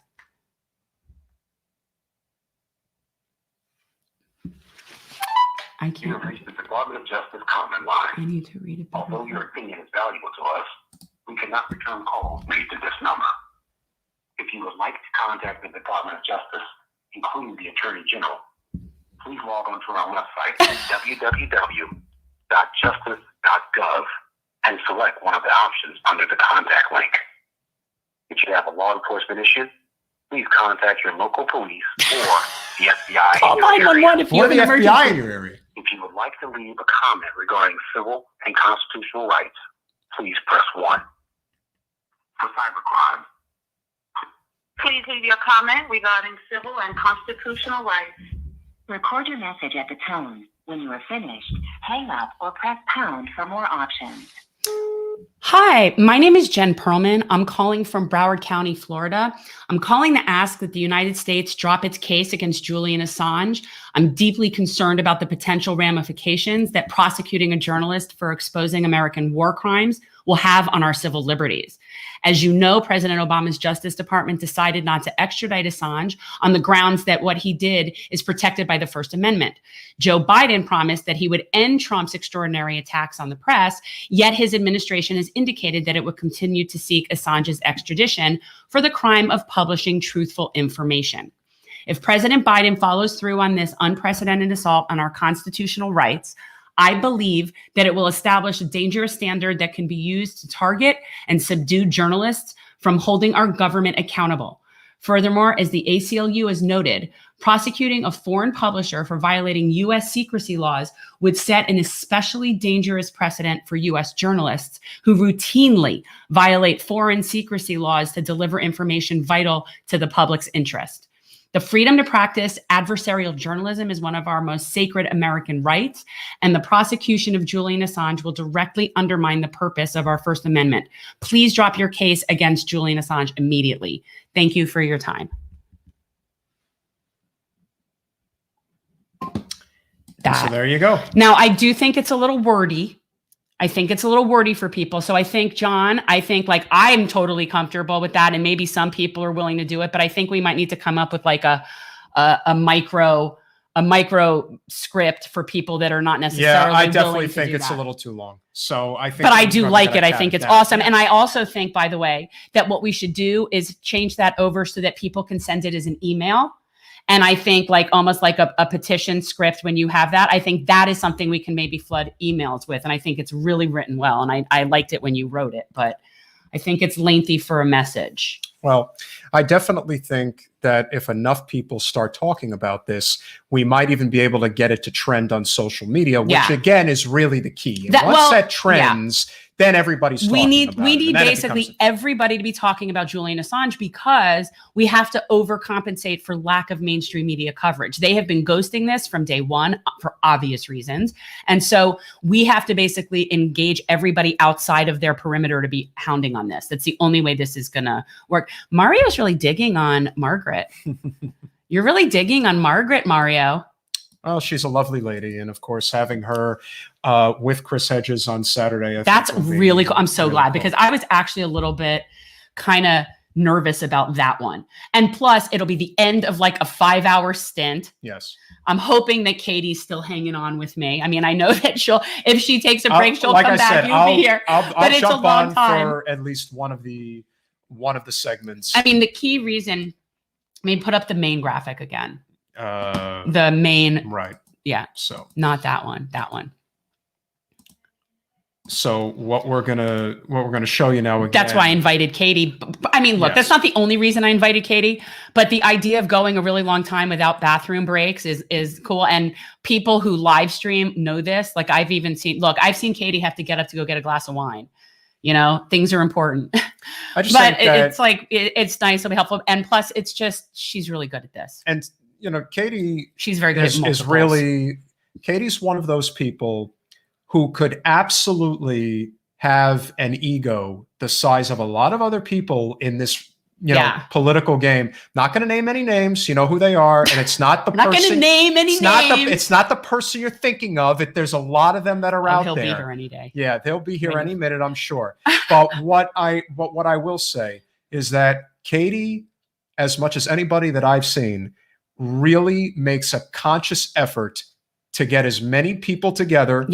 I can't. You have reached the Department of Justice comment line. I need to read it better. Although your opinion is valuable to us, we cannot return calls made to this number. If you would like to contact the Department of Justice, including the Attorney General, please log on to our website at www.justice.gov and select one of the options under the contact link. If you have a law enforcement issue, please contact your local police or the FBI. Call 911 if you have an emergency. FBI in your area. If you would like to leave a comment regarding civil and constitutional rights, please press 1. For cybercrime, please leave your comment regarding civil and constitutional rights. Record your message at the tone. When you are finished, hang up or press pound for more options. Hi, my name is Jen Perlman. I'm calling from Broward County, Florida. I'm calling to ask that the United States drop its case against Julian Assange. I'm deeply concerned about the potential ramifications that prosecuting a journalist for exposing American war crimes will have on our civil liberties. As you know, President Obama's Justice Department decided not to extradite Assange on the grounds that what he did is protected by the First Amendment. Joe Biden promised that he would end Trump's extraordinary attacks on the press, yet his administration has indicated that it would continue to seek Assange's extradition for the crime of publishing truthful information. If President Biden follows through on this unprecedented assault on our constitutional rights, I believe that it will establish a dangerous standard that can be used to target and subdue journalists from holding our government accountable. Furthermore, as the ACLU has noted, prosecuting a foreign publisher for violating U.S. secrecy laws would set an especially dangerous precedent for U.S. journalists who routinely violate foreign secrecy laws to deliver information vital to the public's interest. The freedom to practice adversarial journalism is one of our most sacred American rights, and the prosecution of Julian Assange will directly undermine the purpose of our First Amendment. Please drop your case against Julian Assange immediately. Thank you for your time. So there you go. Now, I do think it's a little wordy. I think it's a little wordy for people. So I think, John, like I'm totally comfortable with that. And maybe some people are willing to do it, but I think we might need to come up with like a micro script for people that are not necessarily. Yeah, I definitely willing think to do it's that. a little too long. So I think, but I do like it. I think it's awesome. Yeah. And I also think, by the way, that what we should do is change that over so that people can send it as an email. And I think like almost like a petition script when you have that, I think that is something we can maybe flood emails with. And I think it's really written well. And I liked it when you wrote it, but I think it's lengthy for a message. Well, I definitely think that if enough people start talking about this, we might even be able to get it to trend on social media, which again is really the key. And once that trends, then everybody's talking about it. We need basically everybody to be talking about Julian Assange because we have to overcompensate for lack of mainstream media coverage. They have been ghosting this from day one for obvious reasons. And so we have to basically engage everybody outside of their perimeter to be hounding on this. That's the only way this is going to work. Mario's really digging on Margaret. You're really digging on Margaret, Mario. Well, she's a lovely lady. And of course, having her with Chris Hedges on Saturday. That's really cool. I'm so glad because I was actually a little bit kind of nervous about that one. And plus, it'll be the end of like a 5-hour stint. Yes. I'm hoping that Katie's still hanging on with me. I mean, I know that if she takes a break, she'll come back. You'll be here. But it's a long time for at least one of the segments. I mean, the key reason, put up the main graphic again. The main, right. Yeah. So not that one, that one. So what we're gonna show you now again. That's why I invited Katie. I mean, look, that's not the only reason I invited Katie, but the idea of going a really long time without bathroom breaks is cool. And people who live stream know this. Like I've seen Katie have to get up to go get a glass of wine. You know, things are important. I just but think it's like it's nice, it'll be helpful. And plus it's just she's really good at this. And you know, Katie she's very good at Katie's one of those people who could absolutely have an ego the size of a lot of other people in this, political game. Not going to name any names. You know who they are, and it's not the person. Not going to name any names. It's not the person you're thinking of. There's a lot of them that are out there. He'll be here any day. Yeah, they'll be here any minute, I'm sure. But what I will say is that Katie, as much as anybody that I've seen, really makes a conscious effort to get as many people together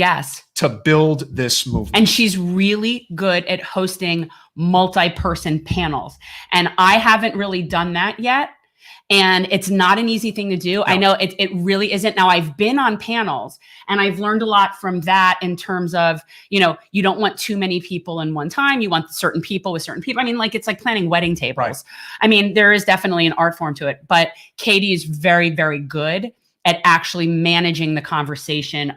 to build this movement. And she's really good at hosting multi-person panels. And I haven't really done that yet. And it's not an easy thing to do. No. I know it really isn't. Now, I've been on panels and I've learned a lot from that in terms of, you don't want too many people in one time. You want certain people with certain people. I mean, like it's like planning wedding tables. Right. I mean, there is definitely an art form to it. But Katie is very, very good at actually managing the conversation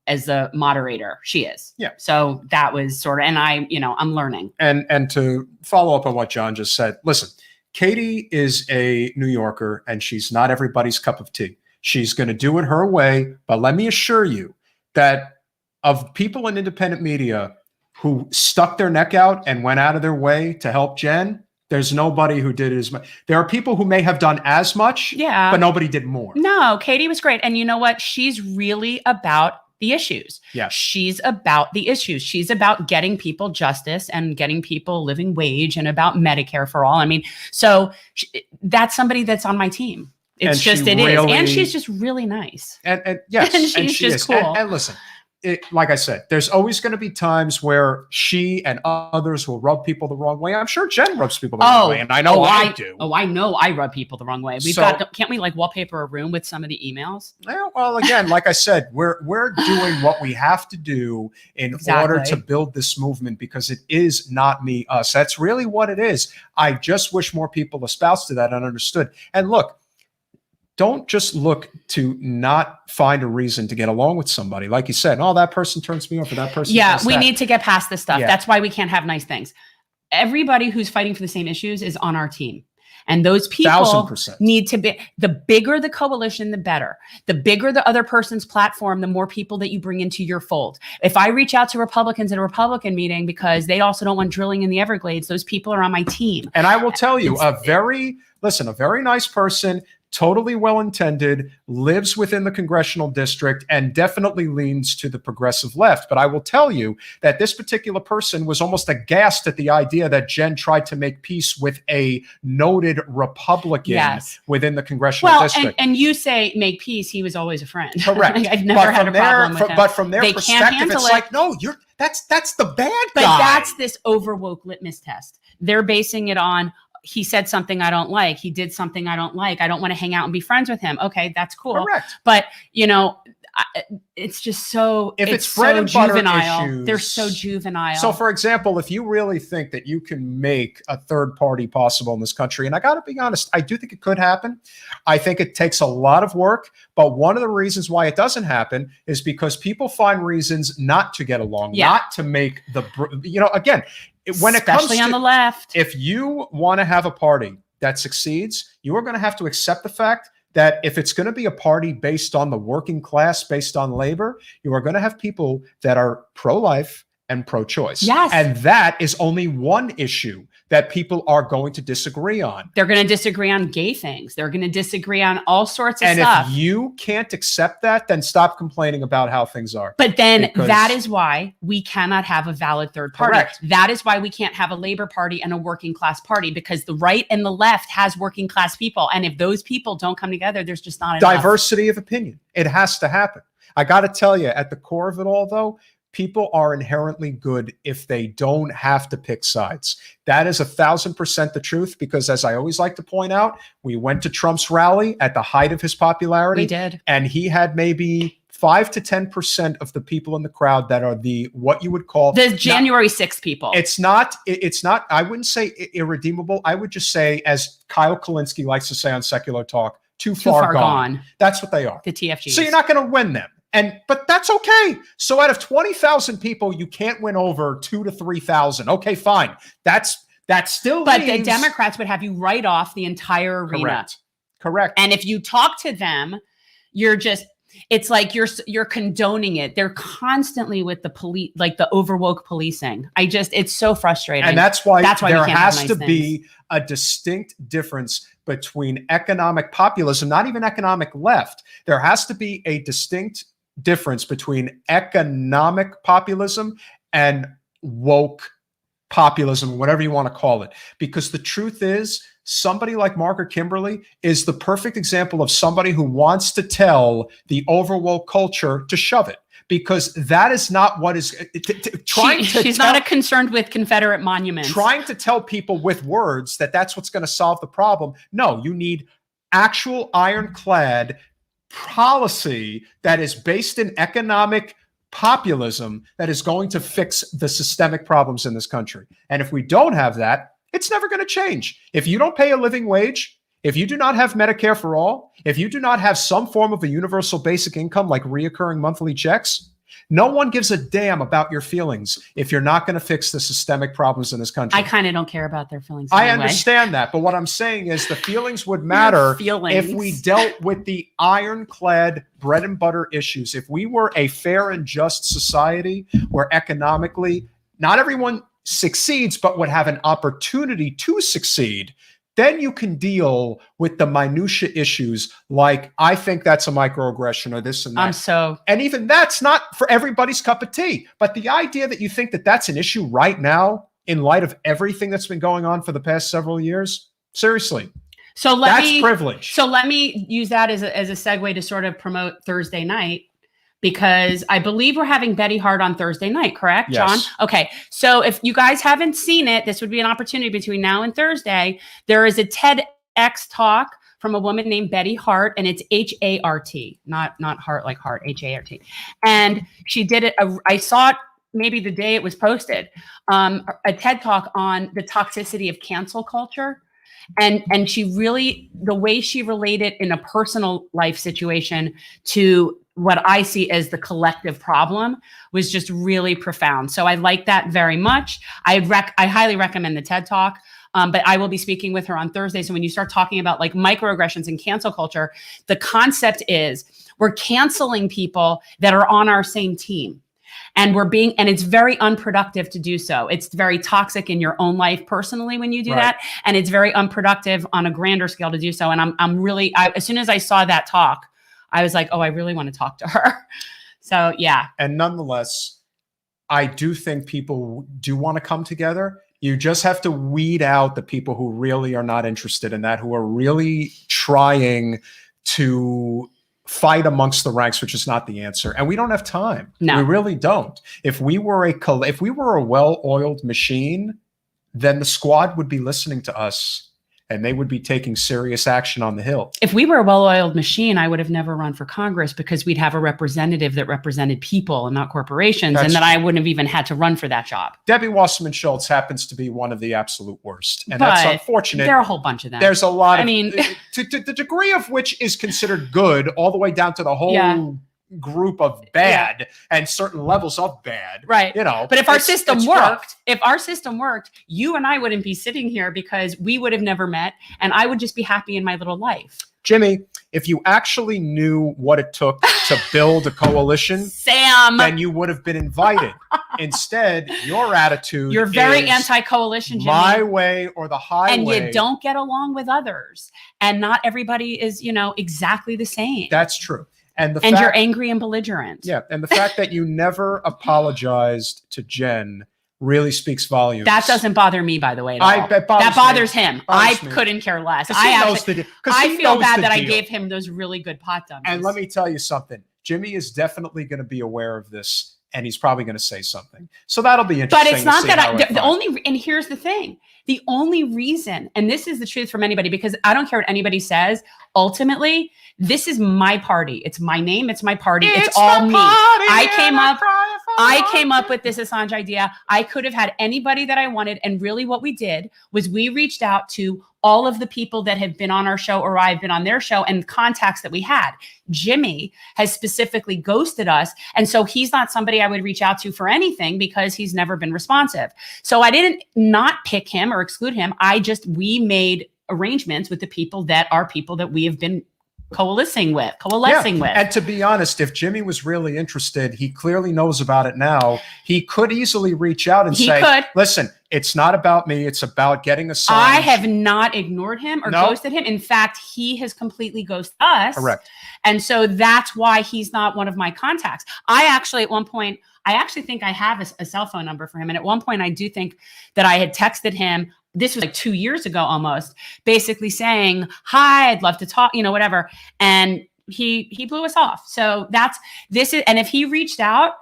as a moderator. She is. Yeah. So that was sort of, and I'm learning. And to follow up on what John just said, listen, Katie is a New Yorker and she's not everybody's cup of tea. She's going to do it her way. But let me assure you that of people in independent media who stuck their neck out and went out of their way to help Jen, there's nobody who did as much. There are people who may have done as much, but nobody did more. No, Katie was great. And you know what? She's really about the issues. Yeah. She's about the issues. She's about getting people justice and getting people living wage and about Medicare for all. I mean, so that's somebody that's on my team. It's just, it is. And she's just really nice. And yes, and she's just cool. And listen, like I said, there's always going to be times where she and others will rub people the wrong way. I'm sure Jen rubs people the wrong way, and I know I do. Oh, I know I rub people the wrong way. Can't we like wallpaper a room with some of the emails? Well, again, like I said, we're doing what we have to do in order to build this movement, because it is not me, us. That's really what it is. I just wish more people espoused to that and understood. And look, don't just look to not find a reason to get along with somebody. Like you said, oh, that person turns me off, or that person. Yeah, we need to get past this stuff. Yeah. That's why we can't have nice things. Everybody who's fighting for the same issues is on our team. And those people 1000%. need to be, the bigger the coalition, the better. The bigger the other person's platform, the more people that you bring into your fold. If I reach out to Republicans at a Republican meeting because they also don't want drilling in the Everglades, those people are on my team. And I will tell you, a very nice person, totally well-intended, lives within the congressional district, and definitely leans to the progressive left. But I will tell you that this particular person was almost aghast at the idea that Jen tried to make peace with a noted Republican within the congressional district. And you say make peace, he was always a friend. Correct. I've never had a problem with him. But from their perspective, it's like, no, that's the bad guy. But that's this overwoke litmus test. They're basing it on, he said something I don't like. He did something I don't like. I don't want to hang out and be friends with him. Okay, that's cool. Correct. But, it's just so, if it's bread and butter juvenile. issues, They're so juvenile. So, for example, if you really think that you can make a third party possible in this country, and I got to be honest, I do think it could happen. I think it takes a lot of work. But one of the reasons why it doesn't happen is because people find reasons not to get along, not to make again, when it comes especially on the left. If you want to have a party that succeeds, you are going to have to accept the fact that if it's going to be a party based on the working class, based on labor, you are going to have people that are pro-life and pro-choice. Yes. And that is only one issue that people are going to disagree on. They're going to disagree on gay things. They're going to disagree on all sorts of stuff. And if you can't accept that, then stop complaining about how things are. But then that is why we cannot have a valid third party. Correct. That is why we can't have a labor party and a working class party, because the right and the left has working class people. And if those people don't come together, there's just not enough. Diversity of opinion. It has to happen. I got to tell you, at the core of it all, though, people are inherently good if they don't have to pick sides. That is 1000% the truth, because as I always like to point out, we went to Trump's rally at the height of his popularity. We did. And he had maybe 5 to 10% of the people in the crowd that are what you would call the January 6th people. It's not, I wouldn't say irredeemable. I would just say, as Kyle Kulinski likes to say on Secular Talk, too far gone. That's what they are. The TFGs. So you're not going to win them. But that's okay. So out of 20,000 people, you can't win over 2,000 to 3,000. Okay, fine. That still But means the Democrats would have you write off the entire arena. Correct. And if you talk to them, it's like you're condoning it. They're constantly with the police, like the overwoke policing. It's so frustrating. And that's why there we has to be a distinct difference between economic populism, not even economic left. There has to be a distinct difference between economic populism and woke populism, whatever you want to call it. Because the truth is, somebody like Margaret Kimberley is the perfect example of somebody who wants to tell the overwoke culture to shove it. Because that is not what is she's not concerned with Confederate monuments. Trying to tell people with words that that's what's going to solve the problem. No, you need actual ironclad policy that is based in economic populism that is going to fix the systemic problems in this country. And if we don't have that, it's never going to change. If you don't pay a living wage, if you do not have Medicare for all, if you do not have some form of a universal basic income like reoccurring monthly checks, no one gives a damn about your feelings if you're not going to fix the systemic problems in this country. I kind of don't care about their feelings. I understand that. But what I'm saying is the feelings would matter if we dealt with the ironclad bread and butter issues. If we were a fair and just society where economically not everyone succeeds, but would have an opportunity to succeed, then you can deal with the minutia issues like, I think that's a microaggression or this and that. And even that's not for everybody's cup of tea. But the idea that you think that that's an issue right now in light of everything that's been going on for the past several years, seriously. That's privilege. So let me use that as a segue to sort of promote Thursday night. because I believe we're having Betty Hart on Thursday night, correct, Yes. John? Okay. So if you guys haven't seen it, this would be an opportunity between now and Thursday. There is a TEDx talk from a woman named Betty Hart, and it's H-A-R-T, not heart like heart, H-A-R-T. And she did it. I saw it maybe the day it was posted, a TED talk on the toxicity of cancel culture. And she really, the way she related in a personal life situation to what I see as the collective problem was just really profound. So I like that very much. I highly recommend the TED Talk, but I will be speaking with her on Thursday. So when you start talking about like microaggressions and cancel culture, the concept is we're canceling people that are on our same team. And it's very unproductive to do so. It's very toxic in your own life personally when you do that. And it's very unproductive on a grander scale to do so. And I'm really, as soon as I saw that talk, I was like, oh, I really want to talk to her. So, yeah. And nonetheless, I do think people do want to come together. You just have to weed out the people who really are not interested in that, who are really trying to fight amongst the ranks, which is not the answer. And we don't have time. No. We really don't. If we were a well-oiled machine, then the squad would be listening to us and they would be taking serious action on the Hill. If we were a well-oiled machine, I would have never run for Congress because we'd have a representative that represented people and not corporations. That's and then true. I wouldn't have even had to run for that job. Debbie Wasserman Schultz happens to be one of the absolute worst. And But that's unfortunate. there are a whole bunch of them. There's a lot of, I mean, to the degree of which is considered good, all the way down to the whole Yeah. group of bad and certain levels of bad. Right. You know, But if our it's system rough. worked, you and I wouldn't be sitting here because we would have never met and I would just be happy in my little life. Jimmy, if you actually knew what it took to build a coalition, Sam, then you would have been invited. Instead, your attitude you're very is anti-coalition, Jimmy. my way or the highway. And you don't get along with others. And not everybody is, exactly the same. That's true. And You're angry and belligerent. Yeah. And the fact that you never apologized to Jen really speaks volumes. That doesn't bother me, by the way, at all. That bothers him. Bothers I me. couldn't care less. 'Cause he knows I feel knows bad the that I deal. gave him those really good pot dummies. And let me tell you something. Jimmy is definitely going to be aware of this, and he's probably going to say something. So that'll be interesting. But it's not that and here's the thing. The only reason, and this is the truth from anybody, because I don't care what anybody says, ultimately, this is my party. It's my name. It's my party. It's all me. I came up with this Assange idea. I could have had anybody that I wanted. And really what we did was we reached out to all of the people that have been on our show or I've been on their show and contacts that we had. Jimmy has specifically ghosted us. And so he's not somebody I would reach out to for anything because he's never been responsive. So I didn't not pick him or exclude him. We made arrangements with the people that we have been coalescing with. And to be honest, if Jimmy was really interested, he clearly knows about it now. He could easily reach out and say, listen, it's not about me. It's about getting Assange. I have not ignored him or ghosted him. In fact, he has completely ghosted us. Correct. And so that's why he's not one of my contacts. I actually think I have a cell phone number for him. And at one point, I do think that I had texted him. This was like 2 years ago almost, basically saying, hi, I'd love to talk, whatever. And he blew us off. So and if he reached out,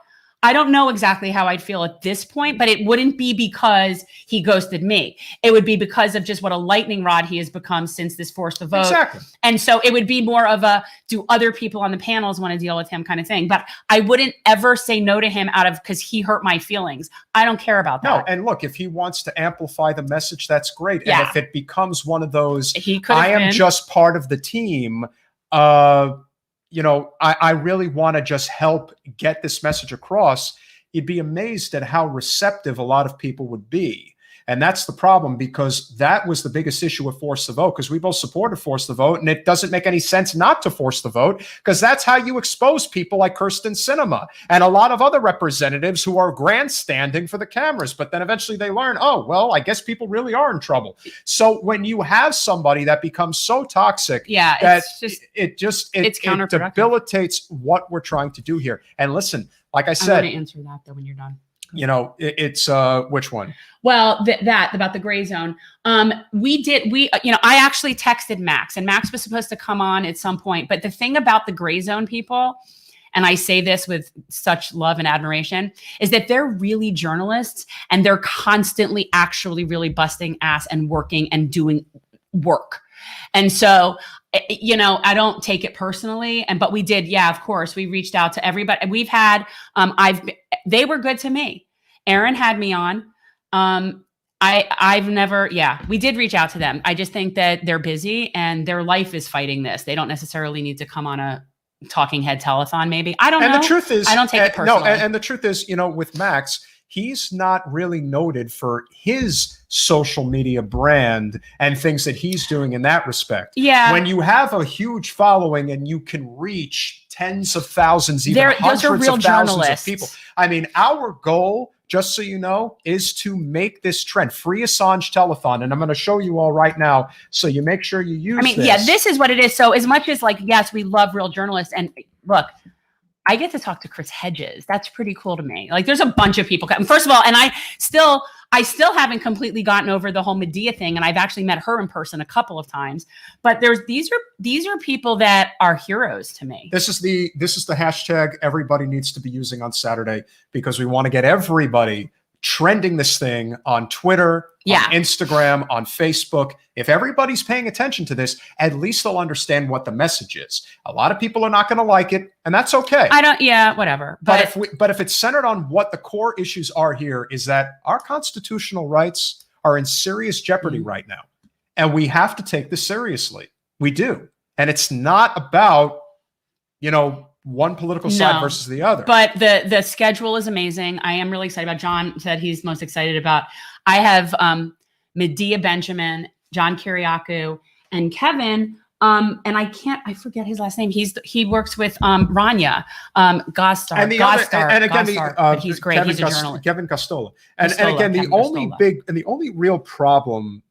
I don't know exactly how I'd feel at this point, but it wouldn't be because he ghosted me. It would be because of just what a lightning rod he has become since this forced the vote. Exactly. And so it would be more of a, do other people on the panels want to deal with him kind of thing. But I wouldn't ever say no to him because he hurt my feelings. I don't care about that. No, and look, if he wants to amplify the message, that's great. Yeah. And if it becomes one of those, I am just part of the team, I really want to just help get this message across, you'd be amazed at how receptive a lot of people would be. And that's the problem, because that was the biggest issue with Force the Vote, because we both supported Force the Vote, and it doesn't make any sense not to force the vote, because that's how you expose people like Kirsten Sinema and a lot of other representatives who are grandstanding for the cameras. But then eventually they learn, oh, well, I guess people really are in trouble. So when you have somebody that becomes so toxic, that it debilitates what we're trying to do here. And listen, like I said, I'm going to answer that though when you're done. It's which one? Well, that about the gray zone. I actually texted Max, and Max was supposed to come on at some point. But the thing about the gray zone people, and I say this with such love and admiration, is that they're really journalists and they're constantly actually really busting ass and working and doing work. And so, you know, I don't take it personally. But we did. Yeah, of course. We reached out to everybody. We've had, they were good to me. Aaron had me on. I've never, we did reach out to them. I just think that they're busy and their life is fighting this. They don't necessarily need to come on a talking head telethon, maybe. I don't know. And the truth is, I don't take it personally. No, and the truth is, you know, with Max, he's not really noted for his social media brand and things that he's doing in that respect. Yeah. When you have a huge following and you can reach tens of thousands, even hundreds of thousands of people. I mean, our goal, just so you know, is to make this trend. Free Assange telethon. And I'm going to show you all right now. So you make sure you use this. Yeah, this is what it is. So as much as like, yes, we love real journalists. And look, I get to talk to Chris Hedges. That's pretty cool to me. Like there's a bunch of people. First of all, and I still haven't completely gotten over the whole Medea thing. And I've actually met her in person a couple of times. But these are people that are heroes to me. This is the hashtag everybody needs to be using on Saturday, because we want to get everybody trending this thing on Twitter, on Instagram, on Facebook. If everybody's paying attention to this, at least they'll understand what the message is. A lot of people are not going to like it, and that's okay. Whatever. But if it's centered on what the core issues are here, is that our constitutional rights are in serious jeopardy right now, and we have to take this seriously. We do, and it's not about, you know, one political side versus the other. But the schedule is amazing. I am really excited about. John said he's most excited about. I have Medea Benjamin, John Kiriakou, and Kevin. And I forget his last name. He works with Rania Gostar. But he's great. He's a journalist. Kevin Costola. And again, the only real problem,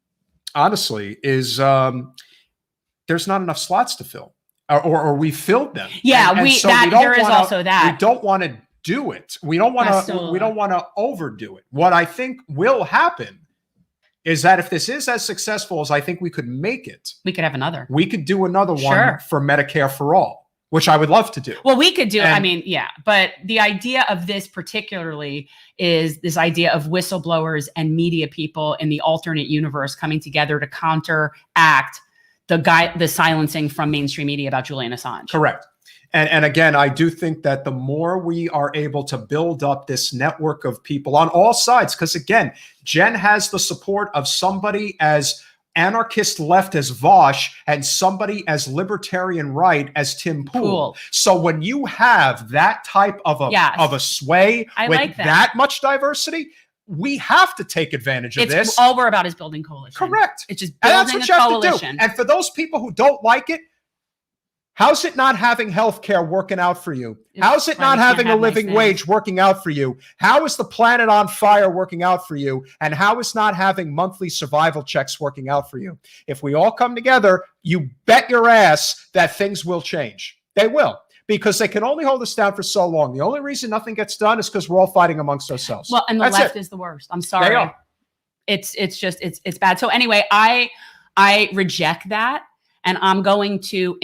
honestly, is there's not enough slots to fill. Or we filled them. Yeah, there is also that. We don't want to do it. We don't want to overdo it. What I think will happen is that if this is as successful as I think we could make it, we could have another. We could do another one for Medicare for all, which I would love to do. Well, we could do. But the idea of this particularly is this idea of whistleblowers and media people in the alternate universe coming together to counteract the silencing from mainstream media about Julian Assange. Correct. And again, I do think that the more we are able to build up this network of people on all sides, because again, Jen has the support of somebody as anarchist left as Vosh and somebody as libertarian right as Tim Pool. So when you have that type of a sway with that much diversity, we have to take advantage of this. All we're about is building coalition. Correct. It's just building a coalition. And for those people who don't like it, how's it not having health care working out for you? How's it not having a living wage working out for you? How is the planet on fire working out for you? And how is not having monthly survival checks working out for you? If we all come together, you bet your ass that things will change. They will. Because they can only hold us down for so long. The only reason nothing gets done is because we're all fighting amongst ourselves. Well, and the left is the worst. I'm sorry. They are. It's bad. So anyway, I reject that, and I'm going to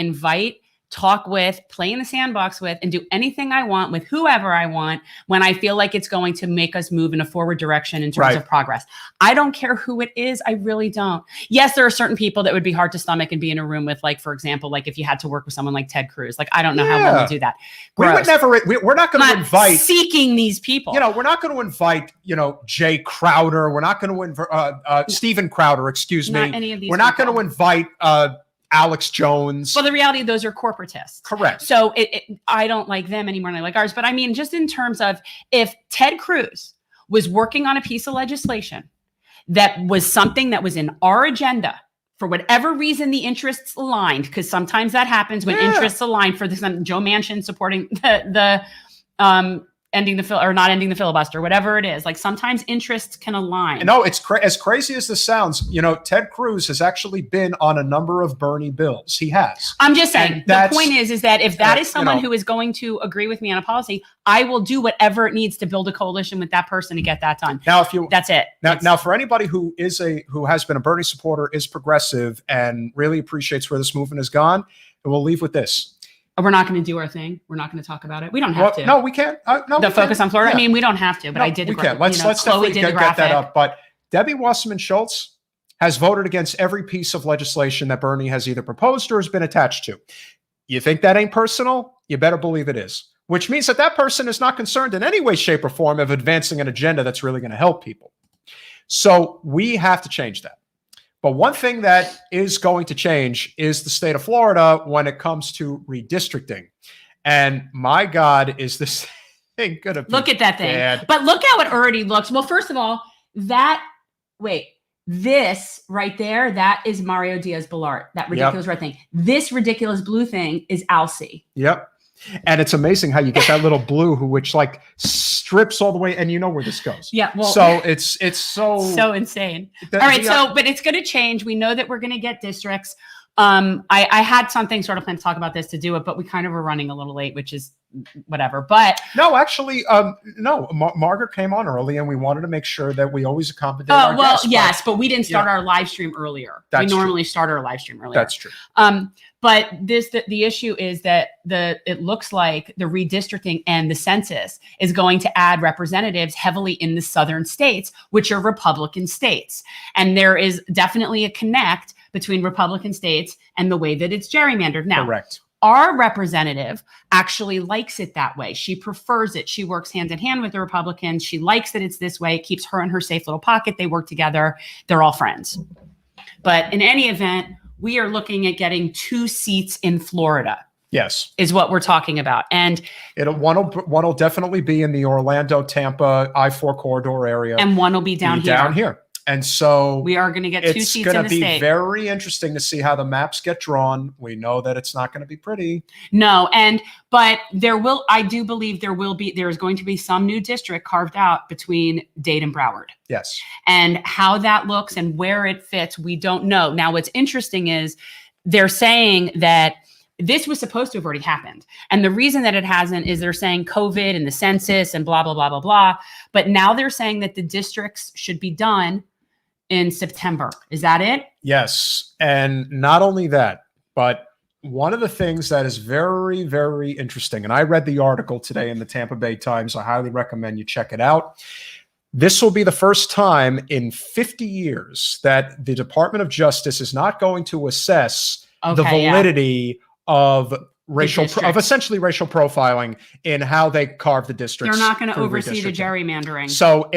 talk with, play in the sandbox with, and do anything I want with whoever I want when I feel like it's going to make us move in a forward direction in terms of progress. I don't care who it is. I really don't. Yes, there are certain people that would be hard to stomach and be in a room with, like, for example, like if you had to work with someone like Ted Cruz. Like, I don't know how one would do that. Gross. We're not going to invite seeking these people. You know, we're not going to invite, you know, Jay Crowder. We're not going to invite Steven Crowder, excuse me. Any of these we're not going to invite Alex Jones. Well, the reality, those are corporatists. Correct. So I don't like them any more than I like ours. But I mean, just in terms of if Ted Cruz was working on a piece of legislation that was something that was in our agenda, for whatever reason, the interests aligned, because sometimes that happens when interests align. For Joe Manchin supporting the ending not ending the filibuster, whatever it is. Like sometimes interests can align. No, it's as crazy as this sounds. You know, Ted Cruz has actually been on a number of Bernie bills. He has. I'm just saying. The point is that if that is someone who is going to agree with me on a policy, I will do whatever it needs to build a coalition with that person to get that done. Now, that's it. Now, for anybody who has been a Bernie supporter, is progressive, and really appreciates where this movement has gone, and we'll leave with this. We're not going to do our thing. We're not going to talk about it. We don't have to. No, we can't. No, The we focus can't. on Florida. Yeah. I mean, we don't have to, but No, I did. We can't. Let's definitely get that up. But Debbie Wasserman Schultz has voted against every piece of legislation that Bernie has either proposed or has been attached to. You think that ain't personal? You better believe it is. Which means that that person is not concerned in any way, shape, or form of advancing an agenda that's really going to help people. So we have to change that. But one thing that is going to change is the state of Florida when it comes to redistricting. And my God, is this thing going to be Look at that thing. bad. But look how it already looks. Well, first of all, this right there, that is Mario Diaz-Balart, that ridiculous red thing. This ridiculous blue thing is Alcee. Yep. And it's amazing how you get that little blue which like strips all the way, and you know where this goes. Yeah. Well, so it's so insane. All right. But it's going to change. We know that we're going to get districts. I had something sort of planned to talk about this to do it, but we kind of were running a little late, which is whatever. But no, actually, Margaret came on early, and we wanted to make sure that we always accommodate. Oh well, yes, but we didn't start our live stream earlier. We normally start our live stream earlier. That's true. But the issue is that it looks like the redistricting and the census is going to add representatives heavily in the southern states, which are Republican states, and there is definitely a connect between Republican states and the way that it's gerrymandered now. Correct. Our representative actually likes it that way. She prefers it. She works hand in hand with the Republicans. She likes that it's this way. It keeps her in her safe little pocket. They work together. They're all friends. But in any event, we are looking at getting 2 seats in Florida. Yes, is what we're talking about, and one will definitely be in the Orlando, Tampa, I-4 corridor area, and one will be down here. And so we are going to get 2 seats in the state. It's going to be very interesting to see how the maps get drawn. We know that it's not going to be pretty. No, but I do believe there is going to be some new district carved out between Dade and Broward. Yes. And how that looks and where it fits, we don't know. Now, what's interesting is they're saying that this was supposed to have already happened. And the reason that it hasn't is they're saying COVID and the census and blah, blah, blah, blah, blah. But now they're saying that the districts should be done in September. Is that it? Yes. And not only that, but one of the things that is very, very interesting, and I read the article today in the Tampa Bay Times. I highly recommend you check it out. This will be the first time in 50 years that the Department of Justice is not going to assess the validity of essentially racial profiling in how they carve the districts. They're not going to oversee the gerrymandering. So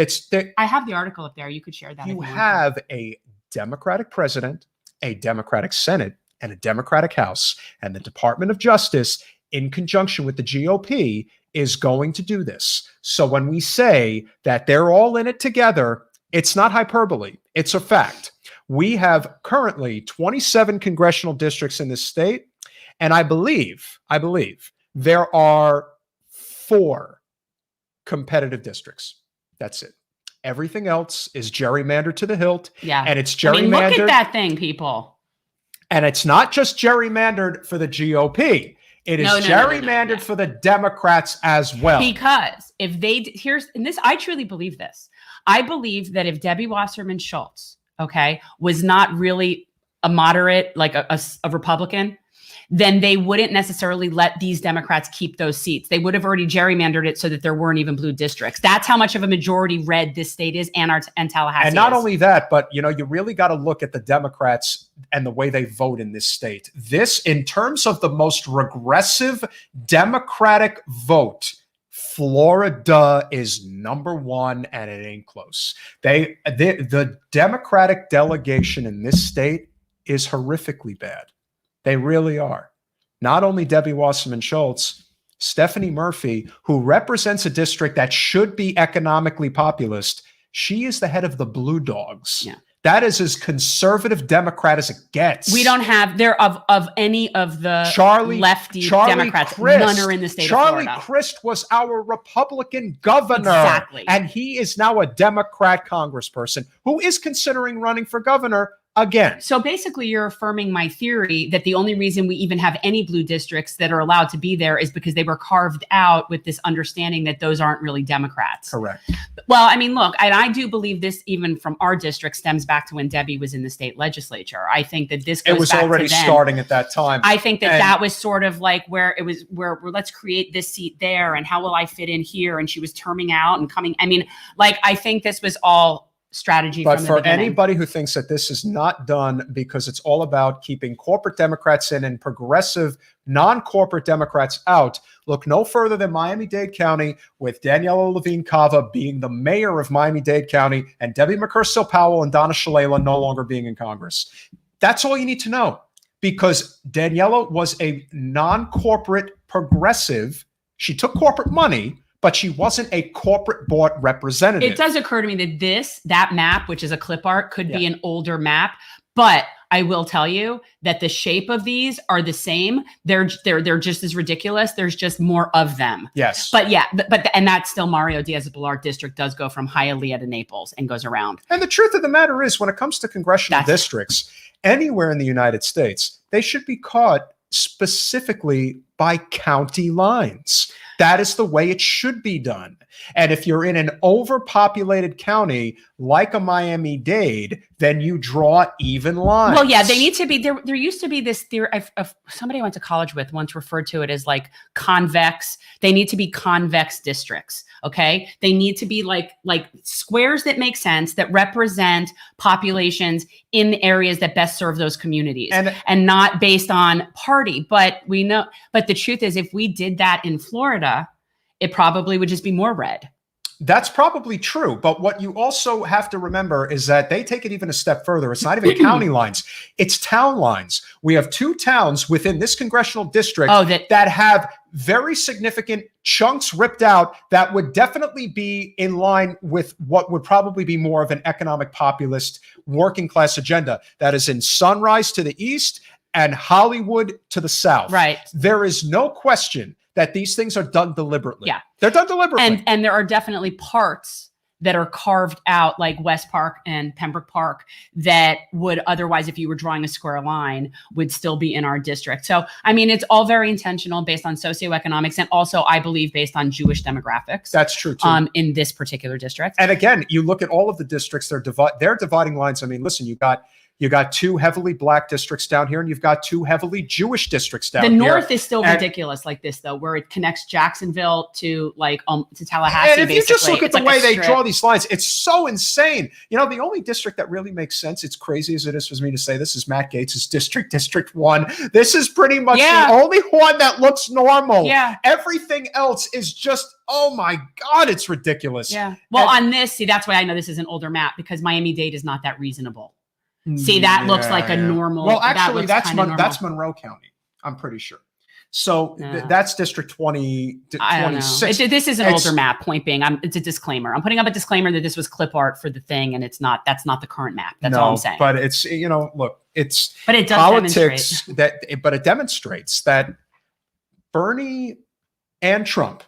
I have the article up there. You could share that. You have a Democratic president, a Democratic Senate, and a Democratic House, and the Department of Justice, in conjunction with the GOP, is going to do this. So when we say that they're all in it together, it's not hyperbole. It's a fact. We have currently 27 congressional districts in this state. And I believe there are 4 competitive districts. That's it. Everything else is gerrymandered to the hilt. Yeah. And it's gerrymandered. Look at that thing, people. And it's not just gerrymandered for the GOP. It is gerrymandered for the Democrats as well. Because if I truly believe this. I believe that if Debbie Wasserman Schultz, was not really a moderate, like a Republican, then they wouldn't necessarily let these Democrats keep those seats. They would have already gerrymandered it so that there weren't even blue districts. That's how much of a majority red this state is and Tallahassee. And not only that, but you really got to look at the Democrats and the way they vote in this state. This, in terms of the most regressive Democratic vote, Florida is number 1, and it ain't close. The Democratic delegation in this state is horrifically bad. They really are. Not only Debbie Wasserman Schultz, Stephanie Murphy, who represents a district that should be economically populist, she is the head of the Blue Dogs. Yeah. That is as conservative Democrat as it gets. We don't have of any of the lefty Democrats. Christ, none are in the state of Florida. Charlie Crist was our Republican governor. Exactly. And he is now a Democrat congressperson who is considering running for governor again. So basically, you're affirming my theory that the only reason we even have any blue districts that are allowed to be there is because they were carved out with this understanding that those aren't really Democrats. Correct. Well, I mean, look, and I do believe this even from our district stems back to when Debbie was in the state legislature. I think that this goes It was back already to then. starting at that time. I think that And- that was sort of like where it was where let's create this seat there and how will I fit in here? And she was terming out and coming. I mean, like, I think this was all strategy But from the for beginning. anybody who thinks that this is not done because it's all about keeping corporate Democrats in and progressive non-corporate Democrats out, look no further than Miami-Dade County, with Daniela Levine Cava being the mayor of Miami-Dade County and Debbie McChrystal Powell and Donna Shalala no longer being in Congress. That's all you need to know, because Daniela was a non-corporate progressive. She took corporate money, but she wasn't a corporate bought representative. It does occur to me that that map, which is a clip art, could be an older map, but I will tell you that the shape of these are the same. They're just as ridiculous. There's just more of them. Yes. But yeah, and that's still Mario Diaz-Balart district does go from Hialeah to Naples and goes around. And the truth of the matter is, when it comes to congressional districts anywhere in the United States, they should be caught specifically by county lines. That is the way it should be done. And if you're in an overpopulated county like a Miami-Dade, then you draw even lines. Well, yeah, they need to be there. There used to be this theory of somebody I went to college with once referred to it as like convex. They need to be convex districts. Okay. They need to be like squares that make sense, that represent populations in the areas that best serve those communities and not based on party. But the truth is, if we did that in Florida, it probably would just be more red. That's probably true. But what you also have to remember is that they take it even a step further. It's not even county lines. It's town lines. We have 2 towns within this congressional district that have very significant chunks ripped out that would definitely be in line with what would probably be more of an economic populist working class agenda. That is in Sunrise to the east and Hollywood to the south. Right. There is no question that these things are done deliberately. Yeah. They're done deliberately. And there are definitely parts that are carved out, like West Park and Pembroke Park, that would otherwise, if you were drawing a square line, would still be in our district. So, I mean, it's all very intentional based on socioeconomics and also, I believe, based on Jewish demographics. That's true, too. In this particular district. And again, you look at all of the districts, they're dividing lines. I mean, listen, you got 2 heavily black districts down here, and you've got 2 heavily Jewish districts down here. The North is still ridiculous like this, though, where it connects Jacksonville to to Tallahassee. And if you just look at the way they strip. draw these lines, it's so insane. You know, the only district that really makes sense, it's crazy as it is for me to say, this is Matt Gaetz' district, District 1. This is pretty much the only one that looks normal. Yeah. Everything else is just, oh my God, it's ridiculous. Yeah. Well, on this, that's why I know this is an older map, because Miami-Dade is not that reasonable. See, that looks like a normal. Well, actually, that's Monroe County, I'm pretty sure. So that's District 20, I don't know. 26. This is an older map, point being. It's a disclaimer. I'm putting up a disclaimer that this was clip art for the thing, and that's not the current map. That's all I'm saying. But it's, look, it's but it does politics but it demonstrates that Bernie and Trump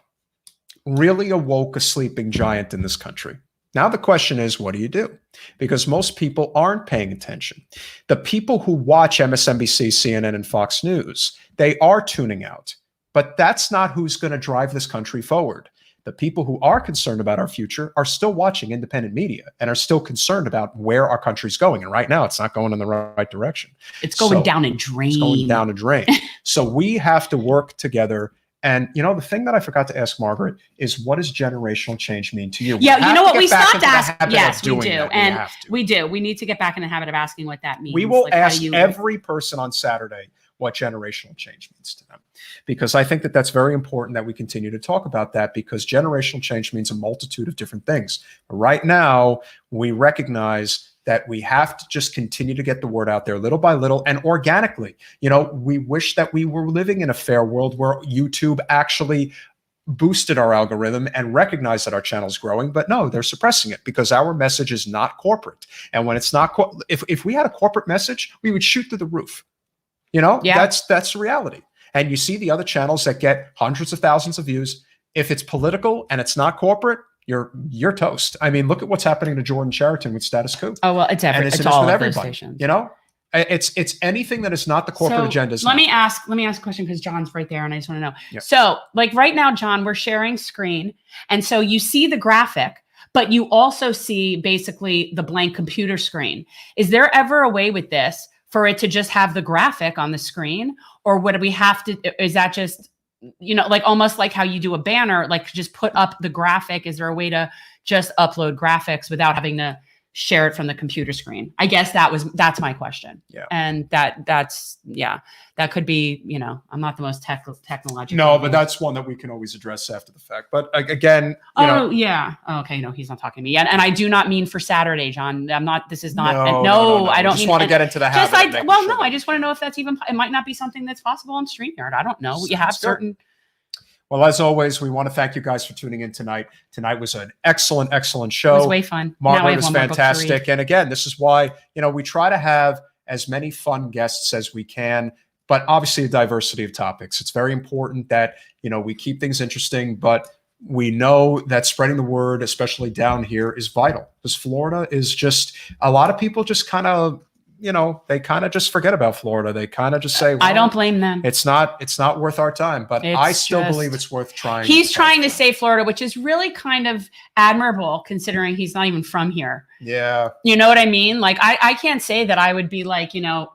really awoke a sleeping giant in this country. Now the question is, what do you do? Because most people aren't paying attention. The people who watch MSNBC, CNN, and Fox News, they are tuning out. But that's not who's going to drive this country forward. The people who are concerned about our future are still watching independent media and are still concerned about where our country's going. And right now, it's not going in the right direction. It's going down a drain. It's going down a drain. So we have to work together. And, the thing that I forgot to ask Margaret is, what does generational change mean to you? Yeah, you know what? We stopped asking. Yes, we do. And we do. We need to get back in the habit of asking what that means. We will ask every person on Saturday what generational change means to them. Because I think that that's very important that we continue to talk about that, because generational change means a multitude of different things. But right now, we recognize that we have to just continue to get the word out there little by little and organically. We wish that we were living in a fair world where YouTube actually boosted our algorithm and recognized that our channel is growing, but no, they're suppressing it because our message is not corporate. And when it's not, if we had a corporate message, we would shoot through the roof. That's the reality. And you see the other channels that get hundreds of thousands of views. If it's political and it's not corporate, you're toast. I mean, look at what's happening to Jordan Chariton with Status Quo. Oh, well, it's And it's all with of those everybody. stations. You know, it's anything that is not the corporate agenda. Let me ask a question, because John's right there and I just want to know. Yeah. So like right now, John, we're sharing screen. And so you see the graphic, but you also see basically the blank computer screen. Is there ever a way with this for it to just have the graphic on the screen? Or would we have to, is that just, you know, like almost like how you do a banner, like just put up the graphic? Is there a way to just upload graphics without having to share it from the computer screen? I guess that's my question. Yeah. And that could be, you know, I'm not the most technological. No, but that's one that we can always address after the fact. But again, you know, yeah. Oh, okay. No, he's not talking to me. And I do not mean for Saturday, John. I'm not, this is not, no. I don't just want to get into the habit. I just want to know if that's even, it might not be something that's possible on StreamYard. I don't know. You have certain. Well, as always, we want to thank you guys for tuning in tonight. Tonight was an excellent show. It was way fun. Margaret was fantastic. And again, this is why, you know, we try to have as many fun guests as we can, but obviously a diversity of topics. It's very important that, you know, we keep things interesting, but we know that spreading the word, especially down here, is vital, because Florida is just, a lot of people just kind of, you know, they kind of just forget about Florida. They kind of just say, well, I don't blame them. It's not worth our time, but I still believe it's worth trying. He's trying to save Florida, which is really kind of admirable considering he's not even from here. Yeah. You know what I mean? Like, I can't say that I would be like, you know,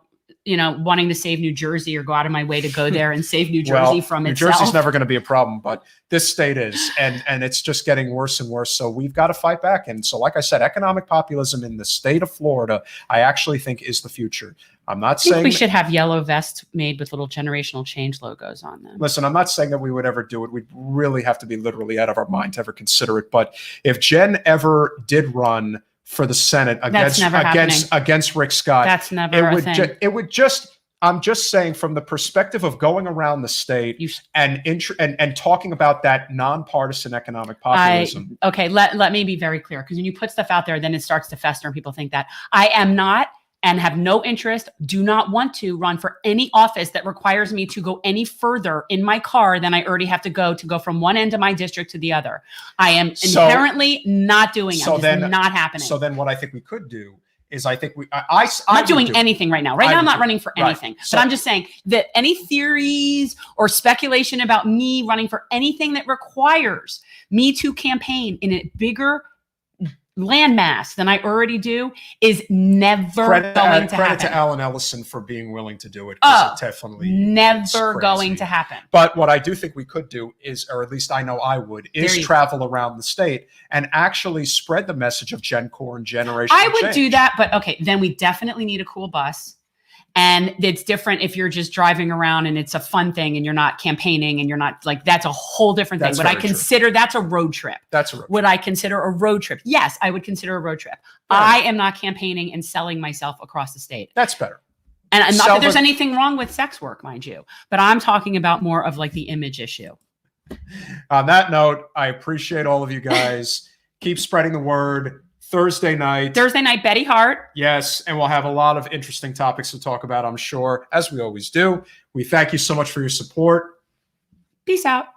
wanting to save New Jersey or go out of my way to go there and save New Jersey from itself. New Jersey's never going to be a problem, but this state is, and it's just getting worse and worse. So we've got to fight back. And so, like I said, economic populism in the state of Florida, I actually think is the future. I'm not saying we should have yellow vests made with little generational change logos on them. Listen, I'm not saying that we would ever do it. We'd really have to be literally out of our mind to ever consider it. But if Jen ever did run for the Senate against Rick Scott, that's never a thing. It would just, I'm just saying, from the perspective of going around the state and talking about that nonpartisan economic populism. Let me be very clear, because when you put stuff out there, then it starts to fester and people think that I am not, and have no interest, do not want to run for any office that requires me to go any further in my car than I already have to go from one end of my district to the other. I am inherently not doing it. It's not happening. So then what I think we could do is, I think I'm not doing anything right now. Right now, I'm not running for anything. But I'm just saying that any theories or speculation about me running for anything that requires me to campaign in a bigger landmass than I already do is never going to happen. Credit to Alan Ellison for being willing to do it. It definitely never going to happen. But what I do think we could do is, or at least I know I would, is travel around the state and actually spread the message of Gen Core and generational I would change. do that, but okay, then we definitely need a cool bus. And it's different if you're just driving around and it's a fun thing and you're not campaigning and you're not like, that's a whole different thing. Would I consider that's a road trip? Would I consider a road trip? Yes, I would consider a road trip. Yeah. I am not campaigning and selling myself across the state. That's better. And not that there's anything wrong with sex work, mind you, but I'm talking about more of like the image issue. On that note, I appreciate all of you guys. Keep spreading the word. Thursday night, Betty Hart. Yes, and we'll have a lot of interesting topics to talk about, I'm sure, as we always do. We thank you so much for your support. Peace out.